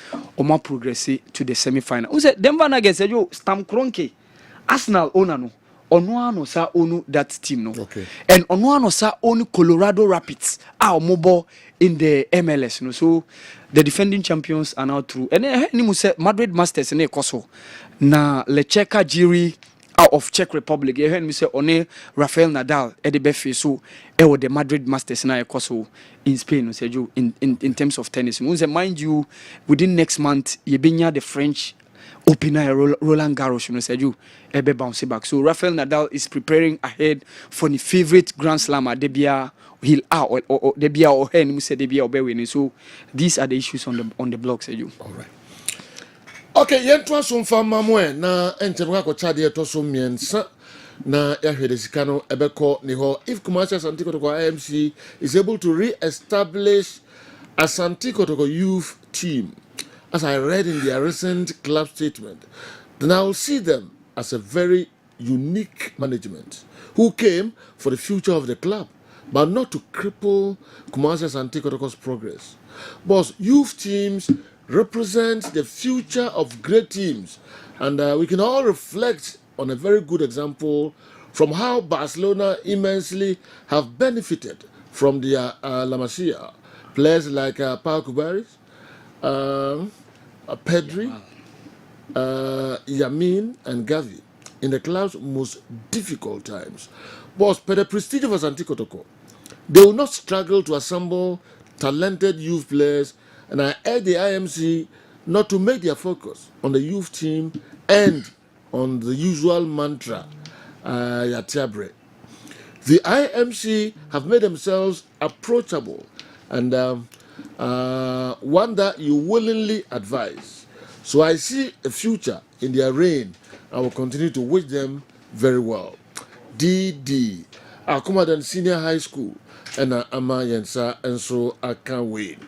progress to the semi-final. Who said Denver Nuggets? Sergio, Stam Kroenke, Arsenal owner no. Onuano sa onu that team no. Okay. And Onuano sa onu Colorado Rapids are mobile in the MLS no. So the defending champions are now through. And ni mu say Madrid Masters ne koso na Lecheka Jiri out of Czech Republic. You heard me say one Rafael Nadal e de befe so e wo the Madrid Masters na koso in Spain no say you in terms of tennis. We say mind you within next month you benya the French opener Roland Garros, said you ebe bounce back. So Rafael Nadal is preparing ahead for the favorite Grand Slam at Debia Hill or Debia or Hen said Debia or Bewin. So these are the issues on the block, said you. All right. Okay, yentwa so mfa mamwe na entemwa ko chade to so miensa na yahwede sikano ebeko ni ho if Kumasi Asante Kotoko IMC is able to re-establish Asante Kotoko youth team. As I read in their recent club statement, then I will see them as a very unique management who came for the future of the club, but not to cripple Kumasi Asante Kotoko's progress. But youth teams represent the future of great teams, and we can all reflect on a very good example from how Barcelona immensely have benefited from their La Masia. Players like Pau Kubaris, Pedri, Yamin, and Gavi in the club's most difficult times. But per the prestige of Asante Kotoko, they will not struggle to assemble talented youth players, and I urge the IMC not to make their focus on the youth team and on the usual mantra, Yatiabre. The IMC have made themselves approachable and one that you willingly advise. So I see a future in their reign. I will continue to wish them very well. DD, Akumadan Senior High School, and Ama Yensa, and so I can't wait.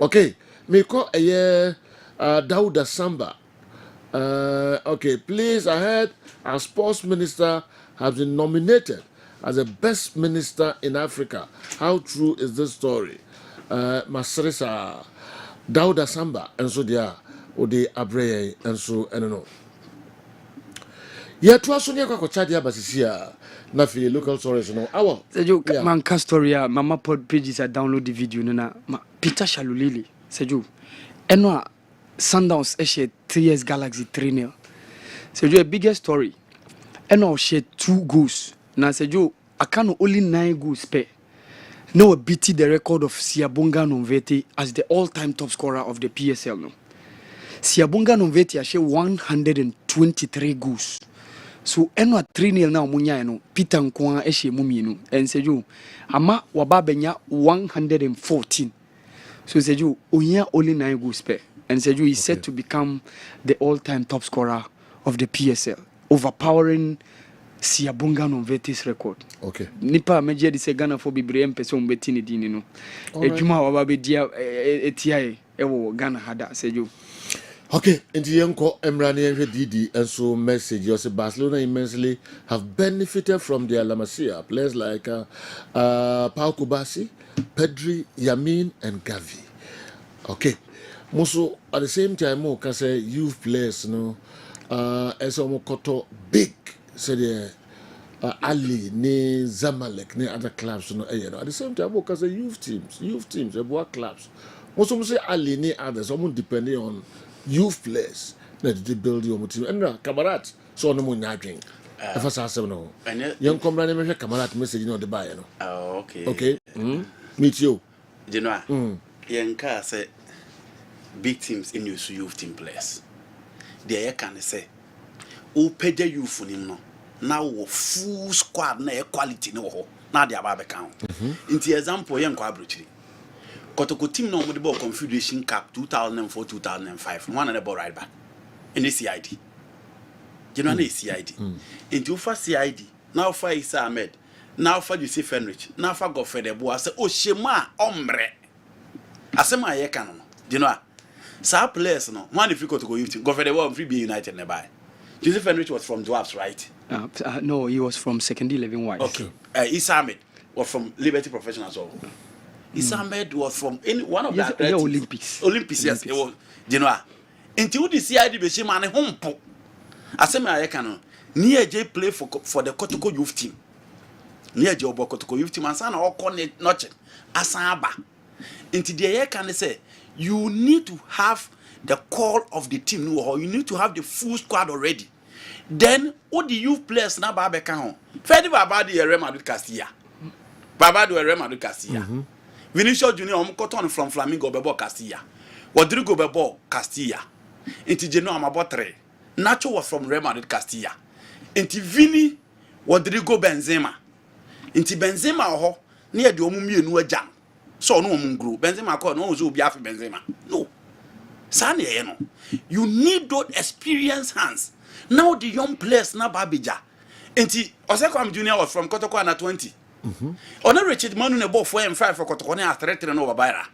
Okay, me call a year Dauda Samba. Okay, please, I heard our sports minister has been nominated as the best minister in Africa. How true is this story? Masresa Dauda Samba, and so they are, or they abreye, and so I don't know. Yeah, to us, Sonia Kochadia Basisia, Nafi, local stories, you know. Our Manka story, Mama pod pages are download the video, Nana, Peter Shalulili, Seju, Enwa Sundowns, 3 years Galaxy 3-0. Seju, a bigger story. Enwa she 2 goals. Now, Seju, I can only 9 goals pay. No, beat the record of Siabonga Nonvete as the all-time top scorer of the PSL. No, Siabonga Nonvete has 123 goals. So, enwa 3-0 now munya no Peter Nkwa eshe muminu and seju ama wababenya 114. So seju onya only 9 goals per and seju is set to become the all-time top scorer of the PSL, overpowering Siabonga Nonvete's record. Okay. Nipa meje di se Ghana for bibre mpese ombeti ne dini no. Ejuma wababe dia etiae ewo Ghana hada seju. Okay, in the Yanko Emrani DD and so message, you say Barcelona immensely have benefited from their La Masia players like Pau Kubasi, Pedri, Yamin, and Gavi. Okay, also at the same time, more can say youth players, you know, As a mokoto big, said Ali, ne Zamalek, ne other clubs, no, at the same time, because the youth teams, the boy clubs. Most of them say Ali, ne others, almost depending on youth players that they build your team. And Kamarat, so no more nagging. If I say no, young company make Kamarat message on the buyer. Oh, okay. Okay. Meet you. You know, young car say big teams in your youth team players. They can say, "Oh, pay the youth for him no." Now full squad na quality no. Now they are count. In the example, young Quabruchi. Kotoko team no more Confederation Cup 2004-2005. One and the ball right back. In the CID. You know the CID. Into for CID. Now for Isa Ahmed. Now for Yusuf Henrich. Now for Godfrey de Bois. Say, oh Shema ombre. Asema ye canon. You know. Sa players no. One if you go to go youth. Godfrey de Bois free be United nearby. Yusuf Henrich was from Dwarfs, right? No, he was from second 11 White. Okay. Isa Ahmed was from Liberty Professionals. Isa Ahmed was from one of the Olympics. Olympics, yes. It was, you know. Until the CID be she man home po. Asema ye canon. Near J play for the Kotoko youth team. Near J Obo Kotoko youth team and sana all connect notch. Asaba. Until the year can say you need to have the call of the team, or you need to have the full squad already. Then all the youth players na ba beka ho. Fedi baba the Real Madrid Castilla. Baba the Real Madrid Castilla. Vinicius Junior Cotton from Flamengo bebo Castilla. Rodrigo bebo Castilla. Inti Geno amabo 3. Nacho was from Real Madrid Castilla. Inti Vini Rodrigo Benzema. Inti Benzema ho near the omumienu agam. So no mungru. Benzema call no zo biafi Benzema. No. Sane no. You need those experienced hands. Now the young players na babija. Inti Osekwam Junior was from Kotoko under 20. Ona Richard Manu ne ball 4 and 5 for Kotoko ne a no babaira.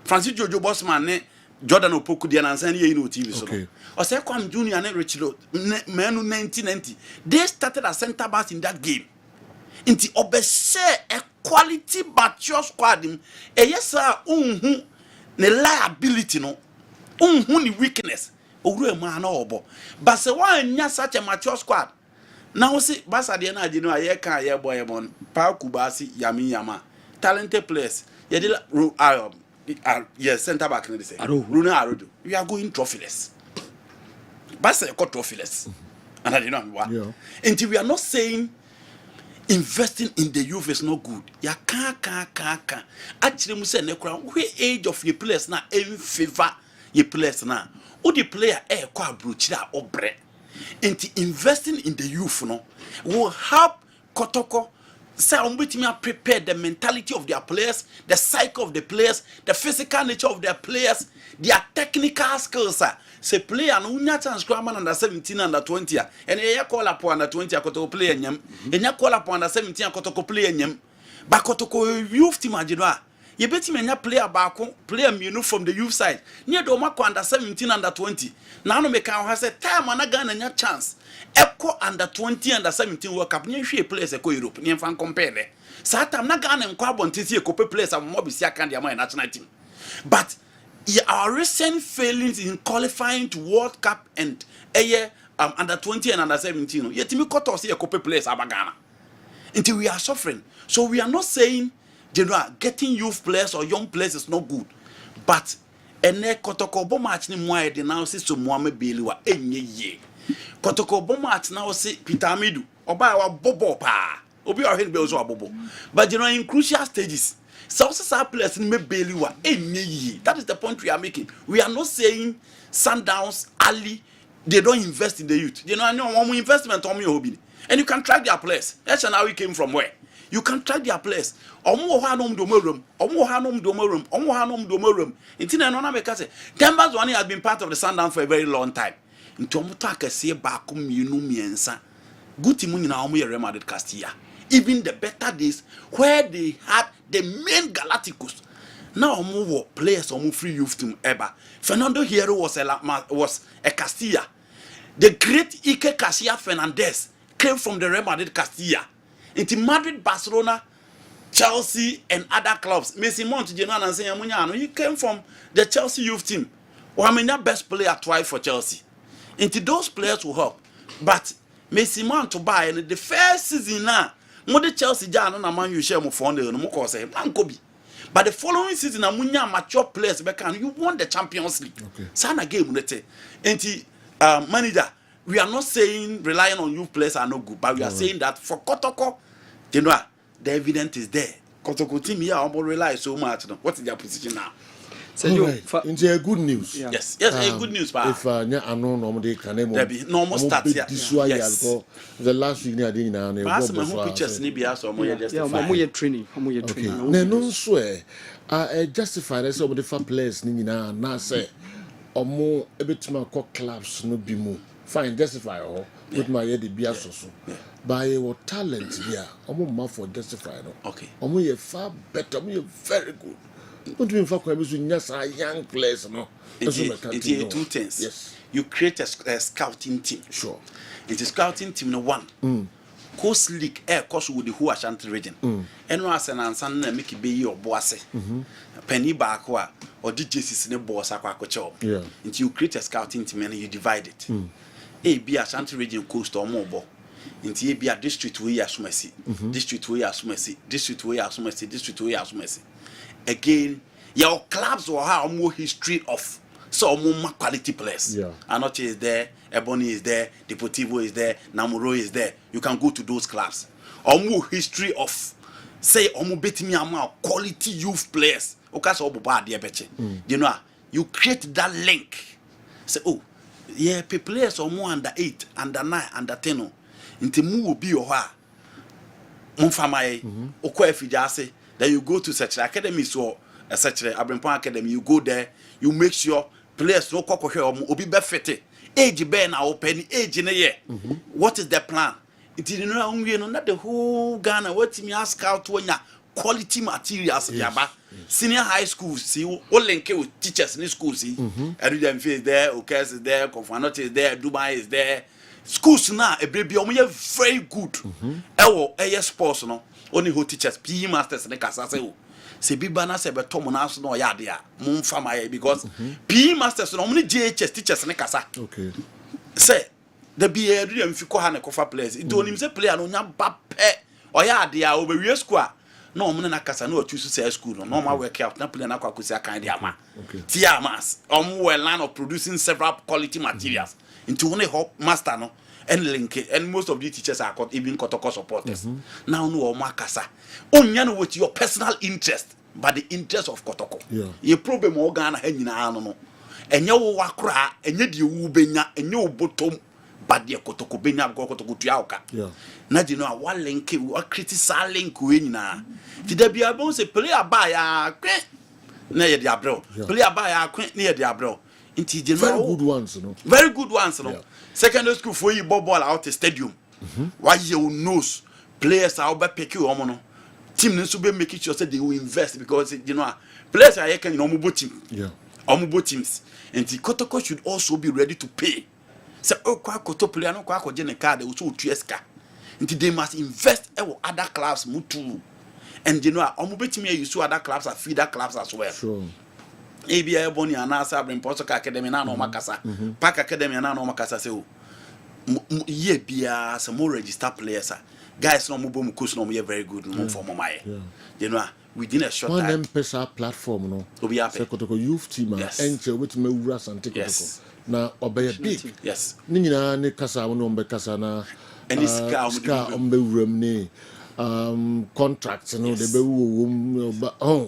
Francis Jojo Bossman ne Jordan Opoku dia na nsan ye no TV so. Osekwam Junior ne Richard Manu 1990. They started as center backs in that game. Inti obese a quality mature squad him. E yesa unhu ne liability no. Unhu ni weakness. Owura ma na obo. But se wan nya such a mature squad. Now see basa de na agino aye kan aye boy mon. Pa Kubasi Yami Yama. Talented players. Ye de yes, center back in the say. Runa Arodo. We are going trophyless. Basa got trophyless. And I didn't know what. Until we are not saying investing in the youth is not good. Ya can. Actually, we say we age of your players now in favor your players now. Or the player kwa bruchida or bread. Into investing in the youth no will help Kotoko say prepare the mentality of their players, the psyche of the players, the physical nature of their players, their technical skills. Say player no nya chance man under 17 under 20 and ye call up under 20 Kotoko play nyam and ya call up under 17 Kotoko play nyam. But Kotoko youth team agino you bet him a player back, player you from the youth side. Near Domako under 17 under 20. Now no make has a time and again and your chance. Echo under 20 under 17 World Cup. Near she plays a co Europe. Near fan compare. Satam Nagan and Quabon TC a couple players and Mobisia Candia national team. But our recent failings in qualifying to World Cup and a year under 20 and under 17. Yet me cut us a couple players Abagana. Until we are suffering. So we are not saying general getting youth players or young players is not good, but ene Kotoko bo match ni mwa ede now see so Mohamed Beliwa enye ye. Kotoko bo match now see Peter Amidu oba wa bobo pa obi o hen be ozo abobo, but in crucial stages some players ni me Beliwa enye ye. That is the point we are making. We are not saying Sundowns Ali they don't invest in the youth. One investment on me hobby, and you can track their players. That's how we came from where. You can track their players. Omo hanom domorum. Intina no make say Tembers one has been part of the Sundown for a very long time. Into omo talk say back mienu miensa. Good team nyina omo Real Madrid Castilla. Even the better days where they had the main Galacticos. Now omo players omo free youth team ever. Fernando Hierro was a Castilla. The great Ike Casillas Fernandez came from the Real Madrid Castilla. Into Madrid, Barcelona, Chelsea, and other clubs. Messi Monti General and saying he came from the Chelsea youth team. Or I mean, that best player twice for Chelsea. Into those players will help. But Messi man to buy and the first season now, more the Chelsea Jan and Man you share more fund and more cause man could be. But the following season, Amunya mature players can you won the Champions League. Okay. Sana game with manager. We are not saying relying on youth players are no good, but we are saying that for Kotoko, you know, the evidence is there. Kotoko team here almost rely so much. What is their position now? So into good news. Yeah. Yes, good news. If I know normally can normal start here. Yes. The last week I didn't know. But some pictures Nibia so more training. Okay. No swear. I justify that some of the far players nina na say or more a bit more clubs no be more. Fine, justify all with my head be so. By your talent here, more for justify no. Okay. You far better, you very good. Don't be for a young players, no. It's two things. Yes. You create a scouting team. Sure. It's a scouting team, no one. Coast League, course with the Who Ashanti region. And once an answer, make it be your boss. Penny Bakwa or DJs in a boss, yeah. Until you create a scouting team and you divide it. A be Ashanti region coast or mobile. Until you be a district where you are mercy. District where you are mercy. District where you are mercy. District where you are mercy. Again, your clubs will have more history of some more quality players. Yeah. Anoche is there, Ebony is there, Deportivo is there, Namuro is there. You can go to those clubs. Or more history of, say, more betting quality youth players. You know, you create that link. Say, oh, yeah, players are more under 8, under 9, under 10. Into more be your ha. Mumfamae, Okwefijase. Then you go to such academy, so such Abrimpan Academy, you go there, you make sure players no cock or be befitted. Age ben now open age in a year. What is the plan? It is not the whole Ghana. What me ask out when ya quality materials, yaba. Senior high school, see, all link with teachers in the school, see. Everything is there, Okas is there, Konfanot is there, Dubai is there. Schools now, a baby, very good. Sports, no. Only who teachers, PE masters, and the Casaseo. Se Bibana said, but Tom Nas no yadia, Moon Fama, because PE masters normally JHS teachers and the Casa. Okay. Say, the be a real Fikohana Kofa players. It don't even say player no Bape or yadia over your square. No, Mona Casa no choose to say school, no normal work out, not playing Aquacusa kind of ama. Tiamas, or more line of producing several quality materials into only hop master no. And link it, and most of the teachers are even Kotoko supporters. Now, no, Makasa. Only with your personal interest, but the interest of Kotoko. Yeah. You problem organ, and and you wakra, and you benya, and you bottom, but the Kotoko benya go to Yauka. Yeah. Now, you know, one link, what critical link winner. Did there be a bones a player by a quaint near the abro? Player by a quaint near the abro. Very good ones, you know. Very good ones, you know. Yeah. Secondary school for you ball out the stadium. Why you knows players are over pick you on team needs to be making sure that they will invest because you know players are can omubo team. Yeah. Omubo teams. And the Kotoko should also be ready to pay. So Koto player no kwa jene card they will so tueska. And they must invest in other clubs mutu. And you know omubo team here you see other clubs are feeder clubs as well. Sure. ABI Bonnie and Asa Brimposo Academy na no Makasa. Park Academy na no Makasa say ye bia some more registered players. Guys no mubo mukus no ye very good no for mama. You know within a short time. One M-Pesa platform no. Obi happy. Sekotoko youth team enche with me ura sante kotoko. Na obey big. Yes. Ni nyina ne kasa no mbe kasa na. Any ska ombe uram ni contracts no de be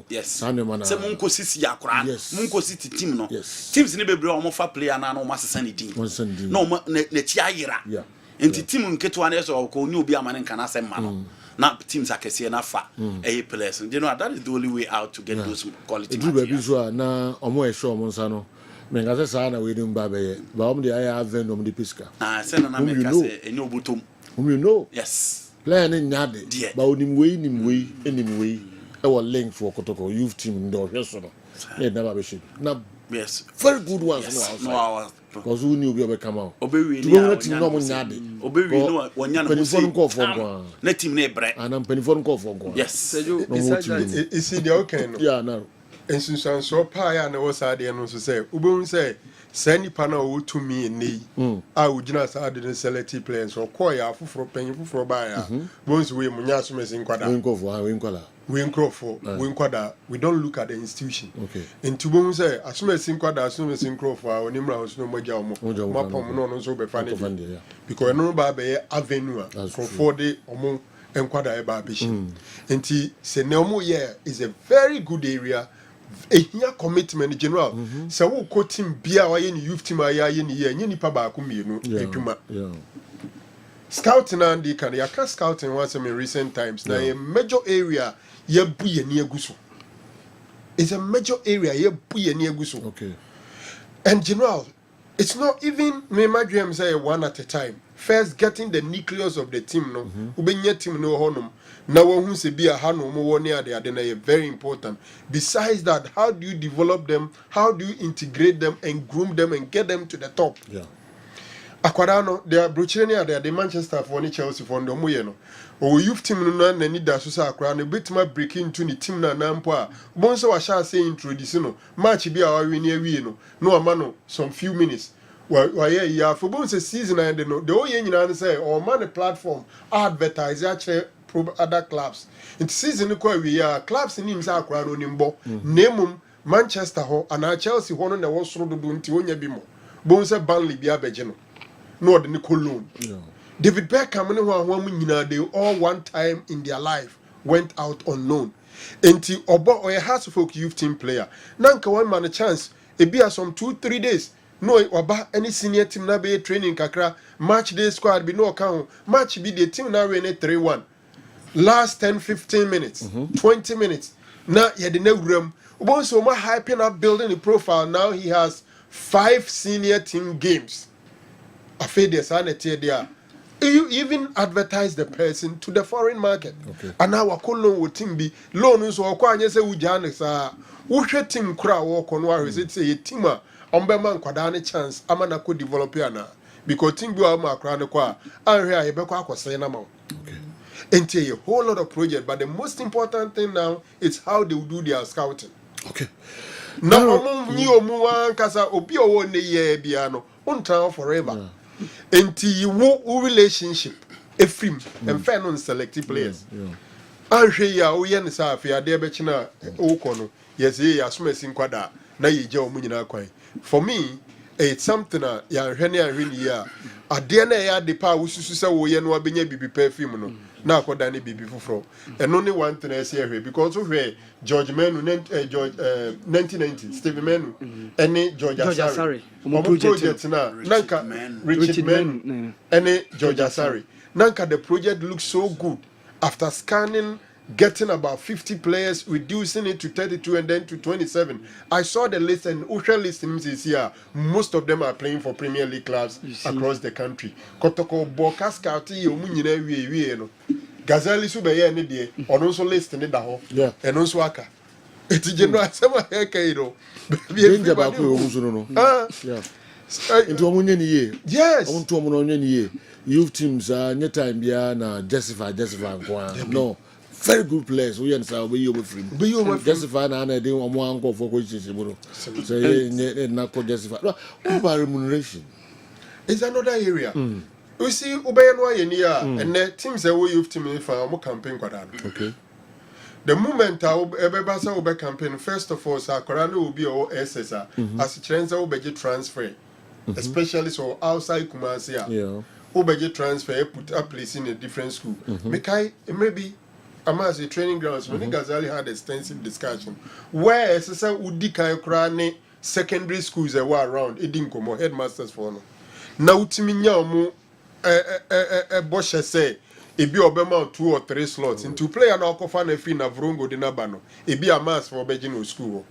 yes say munko sisi yakura munko city team no teams ni bebre o fa player na no masesa ne din no na ti ayira enti team nketo na so ko nyu obi amane nka na semma no na teams akese na fa players you know that is the only way out to get those quality materials na omo e show omo nsa no me nga se sa na we dim ba be ba omo de aya aven omo de piska say na me ka say enyo botom you know yes player in Yadi, but nim way, our link for Kotoko youth team in the Hesson. Never be now, yes, very good ones. No, because who knew we ever come out? Obey, no Yadi. Obey, no one yan call for let him neighbor, and I'm penny phone call for one. Yes, is it the okay? Yeah, no. And since I'm so pie and was idea no to say, Ubun say, Send pana o to me ni a ujina sa de select players or call ya fufuro penyin fufuro ba ya bones we munya so mesin kwada we nkwada we don't look at the institution into bones say asumesin kwada asumesin crofo a onimra ho so moja omo mapom no so be fa ne because no ba be avenue crofo de omo enkwada e ba be shi enti se ne omo here is a very good area. A here commitment general. So who co team bia or any youth team aya any year, any paba kumino, scouting and the can ya scouting once in recent times. Now a major area ye buye near guso. It's a major area ye buye near guso. Okay. And general, it's not even me my dream say one at a time. First getting the nucleus of the team no. Ubenye team no honum. Now, who say be a hano more near they are very important. Besides that, how do you develop them? How do you integrate them and groom them and get them to the top? Yeah. Aquadano, they are Bruchenia, they are the Manchester for Chelsea for the Muyeno. Or youth team no need that Susa Crown, a bit my break into the team na Nampa. Bonso, I shall say introducing match be our near Wino. No amano, some few minutes. Well, yeah, for both the season and the whole union say, or man a platform advertise actually. Other clubs. In season we are clubs in him sa crown nimbo. Name Manchester ho and Chelsea one on the was through the Ntionya Bimo. Bones Burnley be abegeno. No the Nicole. David Beckham and one they all one time in their life went out on loan. Enti obo or a Hasselhoff youth team player. Nanka one man a chance. It be some 2-3 days. No, oba any senior team na be training kakra. Match day squad be no account. Match be the team na win 3-1. Last 10-15 minutes, 20 minutes. Now he had no room. Once so much hyping up building the profile. Now he has 5 senior team games. I feel there's there. You even advertise the person to the foreign market. And now our loan will team be loan so kwa say ujane sa. Ushe team kura walk on war is it say a teamer man kwadane chance amana could develop yana because team be ama kwana kwa anhwe ayebekwa akwose na ma. Into a whole lot of projects, but the most important thing now is how they will do their scouting. Okay. Now, you one kasa obi o ne ye biano untra forever. Into you relationship efrim and fair non selective players. Anhwe ya o ye ne sa afia de be china o kono. Yes, ye asumesin kwada na ye je o munyina kwan. For me, it's something ya hwene ahwene ya ade na ya de pa wususu se wo ye no abenya bibi perfume no. Na akoda ne bibi fufuro and only one thing I see here because of where George Menu 1990 Steve Menu and George Asari project na nanka Richard Menu and George Asari nanka the project looks so good after scanning getting about 50 players reducing it to 32 and then to 27. I saw the list and Usha list is here. Most of them are playing for Premier League clubs across the country. Kotoko Boka Scouty Omunine we no. Gazali Subeye any day on also list in the daho. Yeah. And also Aka. It's general sama hekaido. Danger back no. Yeah. Into Omunye ye. Yes. Onto Omunye ye. Youth teams any time bia na justify no. Very good players. We understand we you free. Justify na na dey omo anko for bro. So ye na ko justify. About remuneration. It's another area. We see Ubaya no ye near and the teams that we youth team for omo campaign kwada. Okay. The moment Ebebasa Ube campaign, first of all, Sakurano will be our SSR as a transfer Ubeji transfer, especially so outside Kumasi. Yeah. Ubeji transfer put a place in a different school. Maybe Amas a training grounds when Gazali had extensive discussion where SSR Udika Krane secondary schools that were around Edinkomo headmasters for no. Now Timinya a Bosch say it be Obama 2 or 3 slots into play an alcohol and free Navrongo de Nabano. It be a mass for Begino school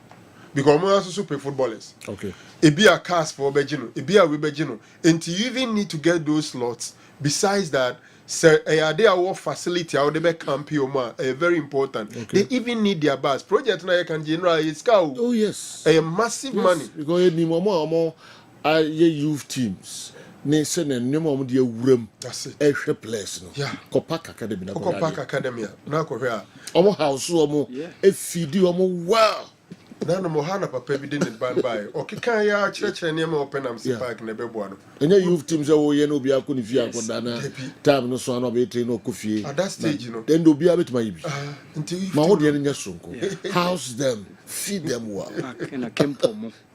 because we also super footballers. Okay. It be a cast for Begino, it be a Webegino. And you even need to get those slots. Besides that, they are facility out there camp very important. Okay. They even need their bus. Project now can generate scout. Oh yes. A massive money. Because you need more youth teams. Ne se ne nneɛma ɔmo de awuram ɛhwɛ place no Kopak Academy na ko hwɛ ɔmo house ɔmo efidi ɔmo wow Nana Mohana papa bi didn't ban by. Okay, can ya church and yam open am si park na bebuano. And youth teams are all no be a kunifia kodana. Time no so no be train no coffee. At that stage, you know. Then do be a bit my baby. My old yen sunko. House them, feed them well.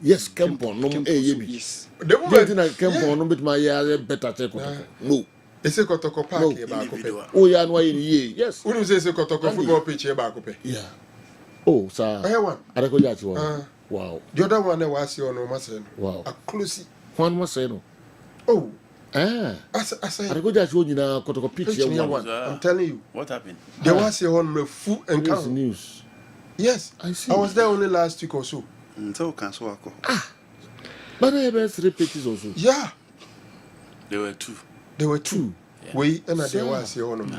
Yes, Kempo, no yebi. Yes. The moment I Kempo no bit my year better take no. Ese kotoko park e ba kope. Oh ya no ye. Yes. Unu say ese kotoko football pitch e ba kope. Yeah. Oh, sir. I one. I reckon that one. Wow. The other one I was on no masen. Wow. A close. One more say no. Oh. I reckon that one in a kotoko pitch one. I'm telling you. What happened? There was a on full encounter. News. Yes. I see. I was there only last week or so. So cancel. But I have 3 pitches also. Yeah. There were 2. There were 2. Yeah. We and there was a on.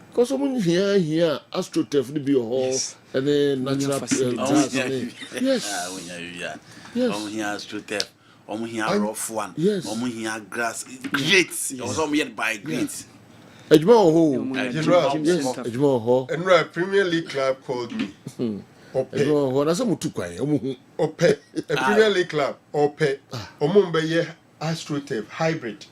Because someone here, AstroTurf be a hall and then natural yes. Yes. Here AstroTurf. Here rough one. Yes. Here grass. Great. It was all made by great. Ejmo ho. And a Premier League club called me. Ejmo ho na se mutu kwan. Ope. A Premier League club. Ope. Omumbe ye AstroTurf hybrid.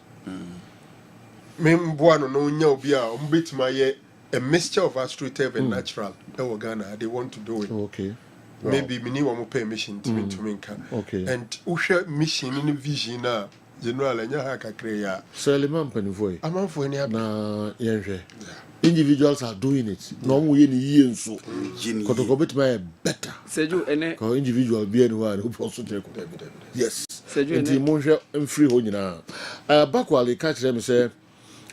Membuano no nya obi a ombet ma ye a mixture of AstroTurf and natural. Ewo Ghana, they want to do it. Okay. Wow. Maybe mini one pay mission to minka. Okay. And usha mission in vision na general anya ha kakre ya. Seliman penifoi. Amanfo ni na yenhwe. Individuals are doing it. No mu ye ni yie nso. Kotoko bit ma better. Seju ene. Ko individual be anywhere who also take. Yes. Seju ene. Nti mo hwe mfree ho nyina. Bakwale catch them say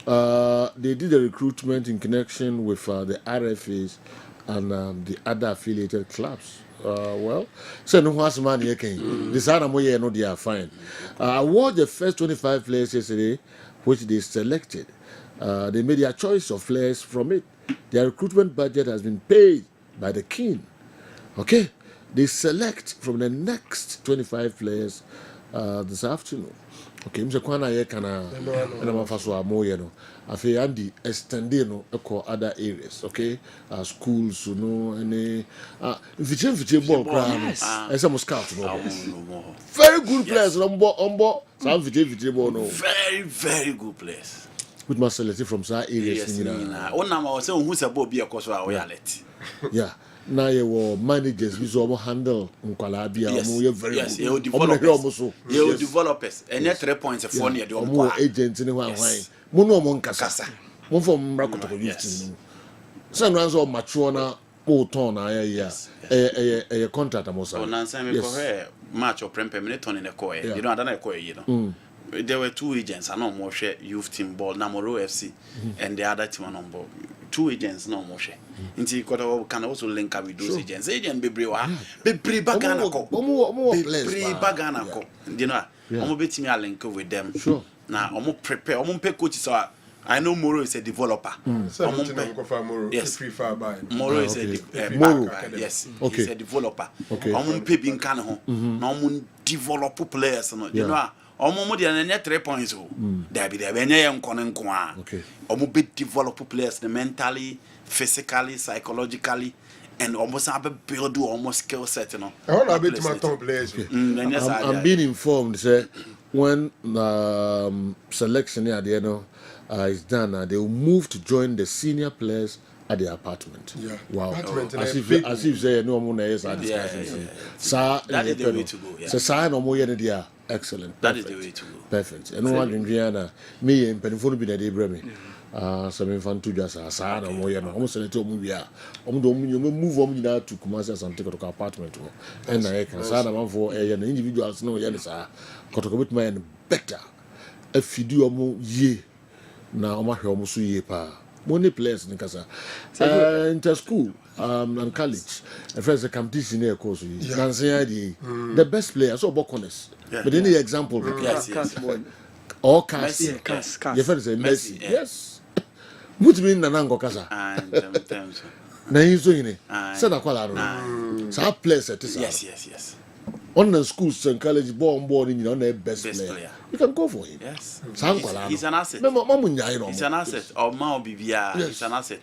they did the recruitment in connection with the RFAs and the other affiliated clubs. Well, so no one's money again. This animal here, no, they are fine. Award the first 25 players yesterday, which they selected. They made their choice of players from it. Their recruitment budget has been paid by the king. Okay, they select from the next 25 players this afternoon. Okay, Mr. Kwana ye kana na mafaso amoye no. Afi andi extending no eko other areas, okay? Schools no any fiche ball ground. Esa mo scout no. Very good players ombo some fiche ball no. Very very good players. With my selected from some areas ni na. Ona ma say ohun se ball bi ekoso a we alert. Yeah. Now you managers we so handle nkwala bia omo very yes, good. You developers and 3 points for near the omo agent ni wan mo no omo nkasa mo from mrakotoko youth ni so no answer mature na mo turn na ya contract am so na say me ko match of prem minute on in the coy you know adana coy you know. There were 2 agents and no more share youth team ball Namoro FC and the other team on board. 2 agents no more share. Inti can also link up with those agents. Agent Bebrewa, Bebre Bagana ko. Bebre Bagana ko. You know, omo betimi a link with them. Sure. Now omo prepare, omo pay coaches. I know Moro is a developer. Yes. Moro is a yes. Okay. He's a developer. Okay. Omo pay bin kan ho. Na omo develop players no. You know. Omo de na 3 points o. There be enye nkono nko a. Okay. Omo be develop players mentally, physically, psychologically and almost have build almost skill set, you know. I want to be to my top players. I'm being informed say when selection at the end is done, they will move to join the senior players at the apartment. Yeah. Wow. Apartment as if say no more is that is the way to go. Yeah. So no more there. Excellent. That is the way to go. Perfect. And no one in Vienna, me and Penifon be the bremi. Some infant to just as I know more. Almost a little movie. Move on to Kumasi and take to apartment. And I can sign a man for an individuals. No, yes, got a commitment better. If you do a more ye now, my almost ye pa. Money players in Casa. Inter school and college. And first, the competition here, of course, the best players, so Bokones. But any example, yes. Or Cass. You first say Messi. Yes. What do you mean, Nanango Casa? Na he's doing it. Said a qualaro. So, players at this. Yes. On the schools and college, born in the best player. You can go for him. Yes. He's an asset. He's an asset. Or Mao Bibia. He's an asset.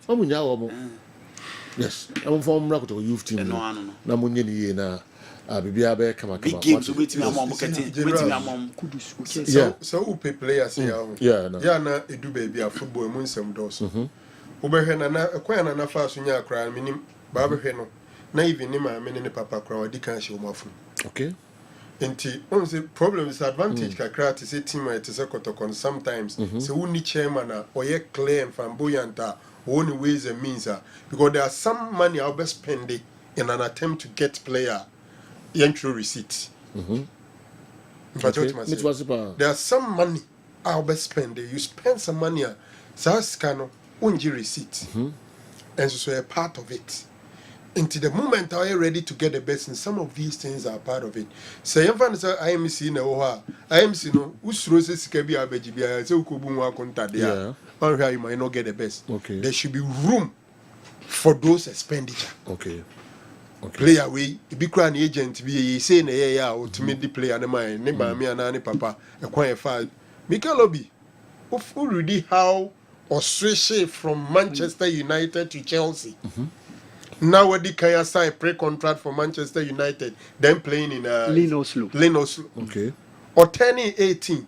Yes. I'm from Rakoto youth team. No. Namunye na bibia be kama big games wait me amom marketing wait me amom kudus so who pay players here yeah na edu baby a football mu nsem dos wobɛhwɛ na kwan na fa so nya akra minim ba bɛhwɛ no na even ni ma me ne papa kra wadi kan hye omafu okay enti on say problem is advantage kakra to say team it is a kotokon sometimes so who ni chairman a oye clear and flamboyant only ways and means because there are some money I'll be spending in an attempt to get player entry receipt. There are some money I'll be spending. You spend some money, so scan unji receipt, and so a part of it. Into the moment are you ready to get the best, and some of these things are part of it. So you find I am seeing a I am seeing no usroses kebi abejibia so kubunwa konta there. Or how you might not get the best. Okay. There should be room for those expenditure. Okay. Play away. Be crying agent be saying yeah ultimately play and my name me and papa a quiet file. Mikel Lobby. Already how Australia from Manchester United to Chelsea. Now what the Kaya sign pre-contract for Manchester United, then playing in Lane Oslo. Okay. Or turning 18.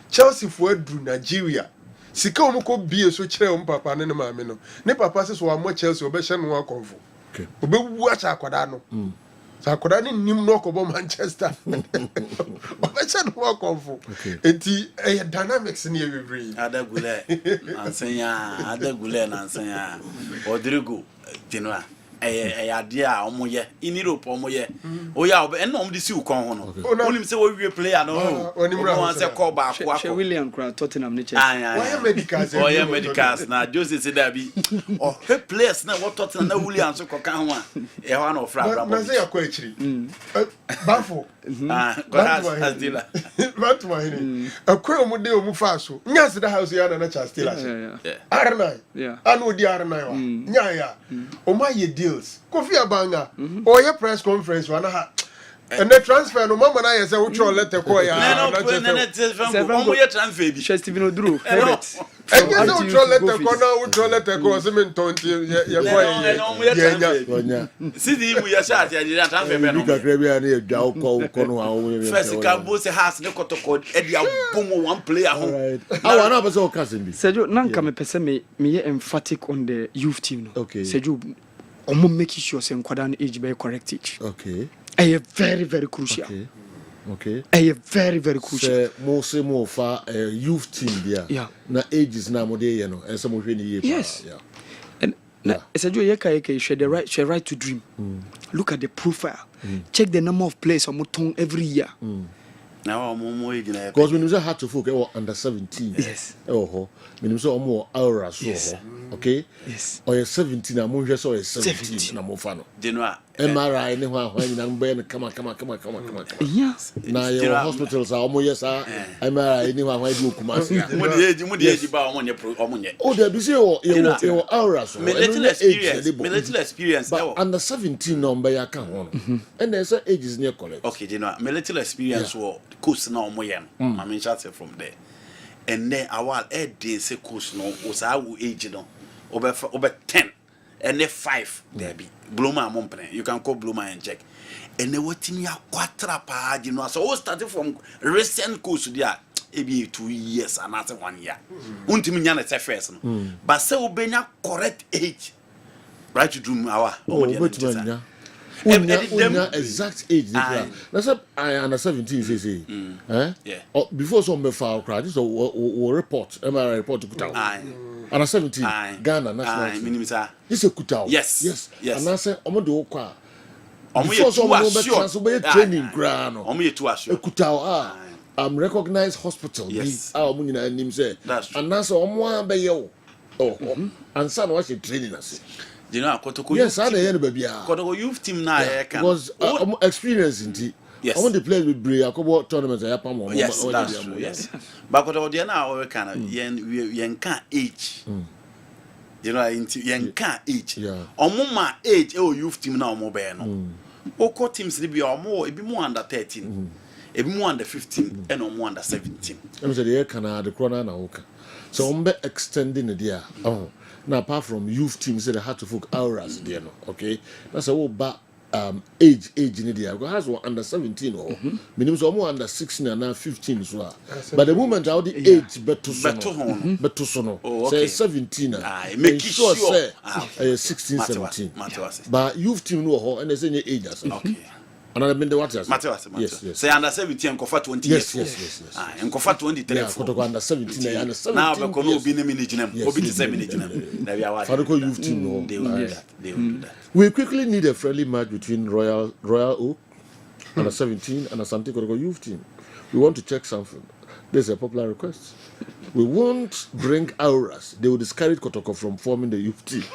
Chelsea for Nigeria. Sika omuko bie so kire papa ne maame no ne papa se so wa mo Chelsea obehye no akonfo okay obewu acha akwada no sa akwada ne nim no okobo Manchester obehye no akonfo enti dynamics ne every adagule ansanya Rodrigo Genoa ade a omoye in Europe omoye oya en no mde si ukon ho no onim se wo wie player no onim say call back akwa William Kra Tottenham ne why medicals na Jose se da bi oh he players na what Tottenham na William so koka ho a e ho na ofra brabo na say akwa akiri bafo Astila what why akwa omude omu fa so nya se da house ya na cha Astila R9 anu di R9 wa nya ya o ma ye Kofi Abanga or your press conference one and the transfer no mama na say we throw letter call ya na transfer bi Steven Odru and you throw letter call now we throw letter call say me tonti ya sidi mu ya sha ya transfer be no bika bia na edwa ko no a first Cambo say has ne kotoko e dia boom one player ho awa na be say o kasen bi Sergio nanka me pese me emphatic on the youth team no okay Sergio omo make sure say nkwada no age be correct age okay very very crucial okay very very crucial mo se mo fa youth team dia na ages na mo de ye no ense mo hwe ni ye pa and Sergio yeka share the right to dream look at the profile check the number of players omo ton every year now omo ejina because when you say hard to folk under 17 yes when you say omo aura so okay yes or 17 na mo hwe so 17 na mo fa no Genoa MRI ne ho nyina mbe ne kama yes na your hospitals are omo yes MRI ne ho di okumasi mu de eji ba omo nye oh there be say your aura so military experience under 17 no mbe ya ka ho no and there say ages near correct okay Genoa military experience course na omo ye no I mean chat from there and then our day say course no was our age no over 10 and then 5 there be Bluma mompre you can call Bluma and check and then what me aquatra pa you know so started from recent course there e be 2 years and not 1 year untimi nya na first no but say obenya correct age right to do our exact age that's I under 17 say before some me file cry this or report MRI report to Kutao under 17 Ghana national this is Kutao yes and I say omo de okwa before some no be training ground omo ye too assure Kutao I'm recognized hospital yes omo nyina nim say and I say omo be ye and son was training us. You know, Kotoko yes, I know baby. Kotoko youth team na because experience in yes. I want to play with Bray. I go tournaments. I pam. Yes, that's true. Yes, but Kotoko dey na we kind of yen can age. You know, yen can age. Omo ma age youth team na omo be no. Oko teams dey be omo e be more under 13. E be more under 15 and omo under 17. Em say dey can the corner na oka. So omo be extending the there. Oh. Now, apart from youth teams, they had to folk hours there, no, okay? That's a ba age in the because has one under 17 or minimum so more under 16 and now 15 so but the moment how the age better so say 17 make sure say 16 17 but youth team no and they say age okay. And I mean the what yes. Say under 17 and 20 years. Yes. And 23. Yeah, under 17 and 17. Now we can be managing them. Obi to say managing them. Now we are Faruko youth team no. They will do that. They will do that. We quickly need a friendly match between Royal Oak under 17 and Asante Kotoko youth team. We want to check something. There's a popular request. We won't bring auras. They will discourage Kotoko from forming the youth team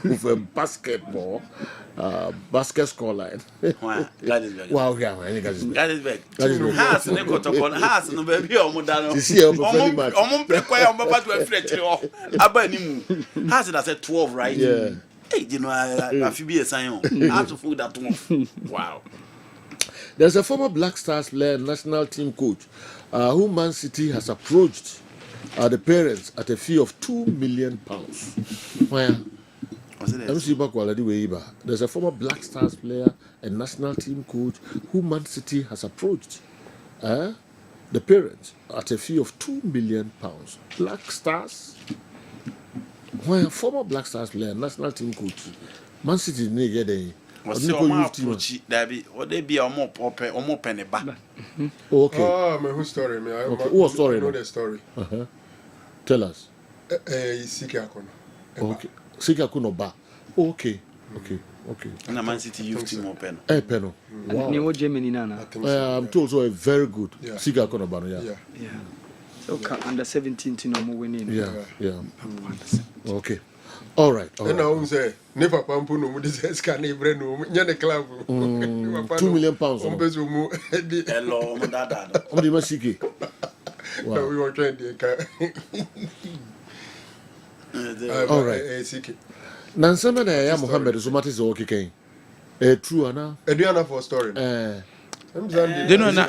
with a basketball. Basket scoreline. Wow, that is very. Wow, yeah, that is very. Has no Kotoko, has no baby or Modano. You see, I'm prequire on about to a fret. Abanimu has it as a 12, right? Yeah. Hey, you know, I feel be a sign. I have to food that one. Wow. There's a former Black Stars player, national team coach, who Man City has approached the parents at a fee of £2 million. Where? There's a former Black Stars player and national team coach who Man City has approached the parents at a fee of £2 million. Black Stars? Why a former Black Stars player, national team coach, Man City didn't get a approach that be what they be a more penny back. Okay. Oh, my whole story. Okay. What story? I know the story. Tell us. Siki Akono. Okay. Siki Akono ba. Okay. And Man City youth team open. Penno. Wow. Germany nana. I'm told so a very good. Siki Akono ba. Yeah. So under 17 to no more winning. Yeah. Okay. All right. And I say, never pampu no this scan every no nyane club. £2 million. Hello, dada. What do you Siki? Wow. We were trying to all right. Siki. Nansama na ya Muhammad Zumati zo kike. True ana. Ediana for story. They know na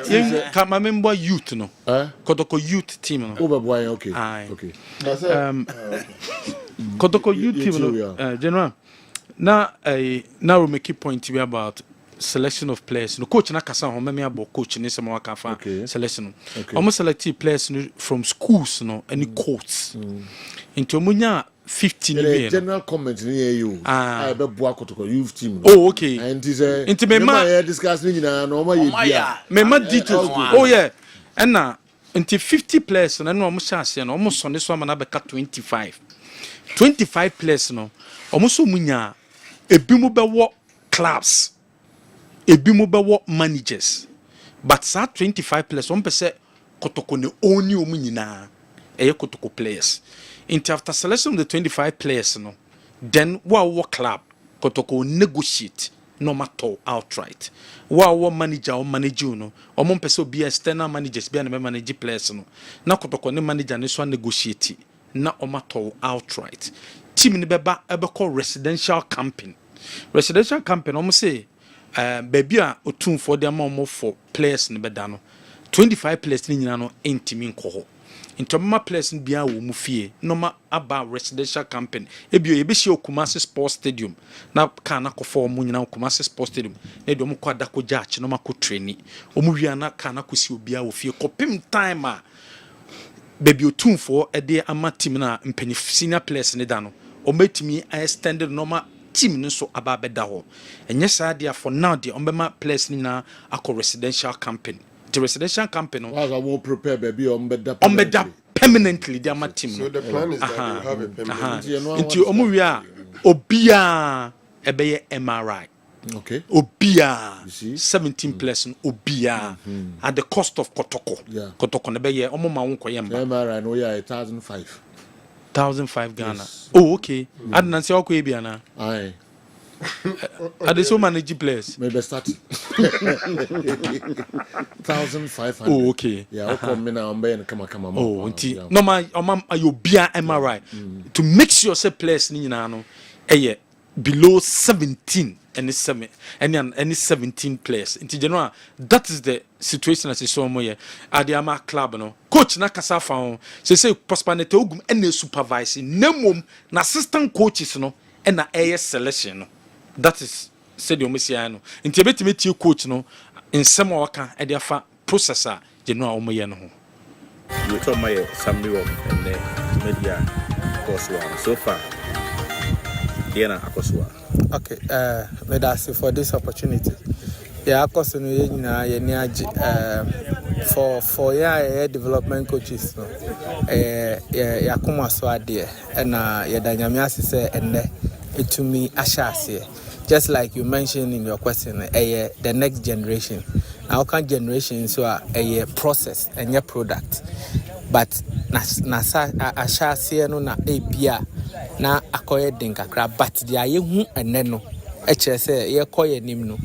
kama member youth no. Kotoko youth team no. Boy, okay. Kotoko youth team no. General. Now we make a point about selection of players. No coach na kasa ho meme about coach ni se mo aka fa selection. Almost select players from schools no any courts. Into munya 15 million. General comment near you. I be boa Kotoko youth team. Oh, okay. And it is into me ma discuss ni na normal you. Me ma details. Oh yeah. And na into 50 players na no almost chance no almost on this one na be 25 players no almost so munya ebimu be wo clubs. Ebimu be wo managers. But sa 25 players one percent Kotoko ne only omu nyina eye Kotoko players. Into after selection of the 25 players, no, then what club Kotoko negotiate no matter outright. What manager or manager no, or mon person be external managers be and manage players no. Na Kotoko ne manager ne so negotiate na o matter outright. Team ne beba call residential camping. Residential camping almost say baby a otun for them more for players ne beda no. 25 players ni nyina no entimi nko. Into my place in Bia wo mu fie no ma aba residential camping ebio ye be shi Kumasi Sports Stadium na ka na ko form mu nyina Kumasi Sports Stadium na do mu kwa da ko judge no ma ko traini o mu wia na ka na ko si obia wo fie ko pim time a baby otun for e de ama team na mpani senior players ne da no o metimi extended no ma team no so aba beda ho enye sa dia for now dia on be ma players ni na akọ residential camping. The residential camping. I will prepare baby on permanently. They are team. So the plan is that you have a permanent. Into Omuria, Obia, Ebeye MRI. Okay. Obia, 17 plus Obia at the cost of Kotoko. Yeah. Kotoko Nebeye, Omoma Unko Yamba. MRI, no, yeah, 1,005. 1,005 Ghana. Oh, okay. I didn't say Okwebiana. Aye. Are they so managing players? Maybe start 1,500. Oh, okay. Yeah, come now. Come on. Oh, no, my you be MRI to make sure say players ni na no below 17 and 17 players. In general, that is the situation as you saw mo here at the Ama club no. Coach na kasa fa say postpanete ogum and supervising nemom na assistant coaches no and na selection no. That is said you miss no nti betime tie coach no nsɛm a waka e dey afa process a Genoa omoye no ho. You told my summary of and media Akosua. So far, Diana Akosua. Okay, may I say for this opportunity. Yeah, Akosua, for development coaches, no, yeah, come as well there, and yeah, Danyamia say, and it to me, Ashasi. Just like you mentioned in your question, the next generation. Our current generation so a process and your product. But na ashasi no na ebia na akoye den kakra but dia ye hu ene no e kire se ye koye nim no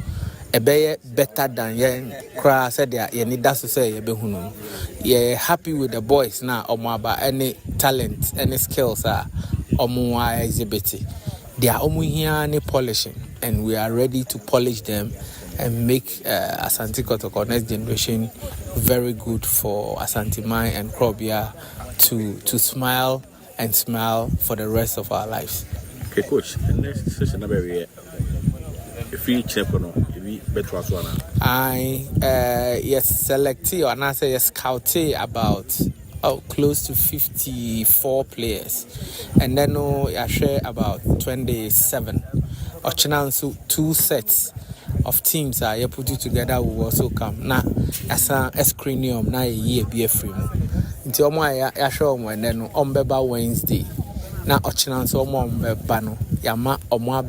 e be better than ye kra said ye need that so say ye be hu no ye happy with the boys na omo aba any talent any skills omo exhibit they are omo here any polishing and we are ready to polish them and make Asante Kotoko next generation very good for Asante Mai and Krobia to smile and smile for the rest of our lives. Okay, coach. The next session number if you check on we better as one. I yes select or I say yes scout about close to 54 players and then I share about 27 or chance 2 sets of teams are you put it together will also come now as a screening na year be a free until my show when then on Wednesday now a chance or more bano yama or more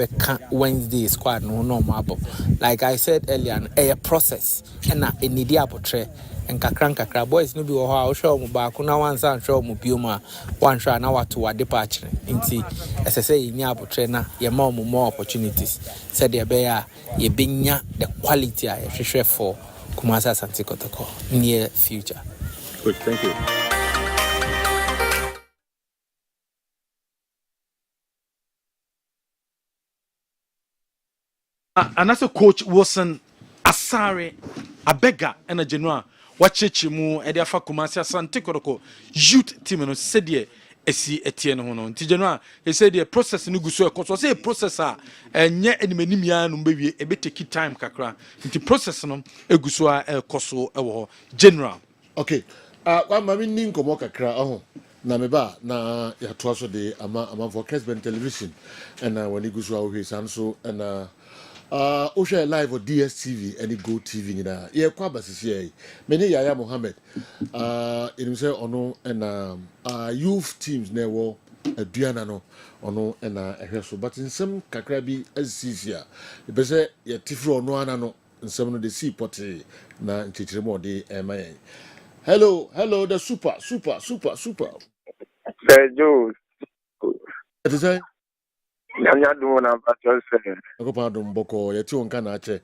Wednesday squad no marble like I said earlier a process and a media portrait and kakra boys no be how show mu ba kuna one san show mu bioma one show na what to departure nti as I say nya portrait na ye more opportunities said there be ye benya the quality I hwehwe for Kumasi Asante Kotoko near future. Good, thank you. And as a coach Wilson Asare Abega and a Genoa wachechi mu e dia fa Kumasi Asante Kotoko youth team no said ye esi Etienne ho no nti Genoa he said the process no guso e koso say process a enye animanim ya no mbewie e be take time kakra nti process no eguso a koso e wo general. Okay, kwa mami ni nkomo kakra na meba na ya toaso de ama for Kessben television and when iguso a san so and share live on DSTV and Go TV na ye kwa basisi ye many Yaya Mohammed in say ono and youth teams na wo aduana no ono and ehweso but in some kakra bi asisia e be say ye tifro ono ana no nsem no de see pote na nchichiremo de emaye. Hello, the super. Sergio. It is a Nyanya do na patrol say. Ako pa dum boko yeti wonka na ache.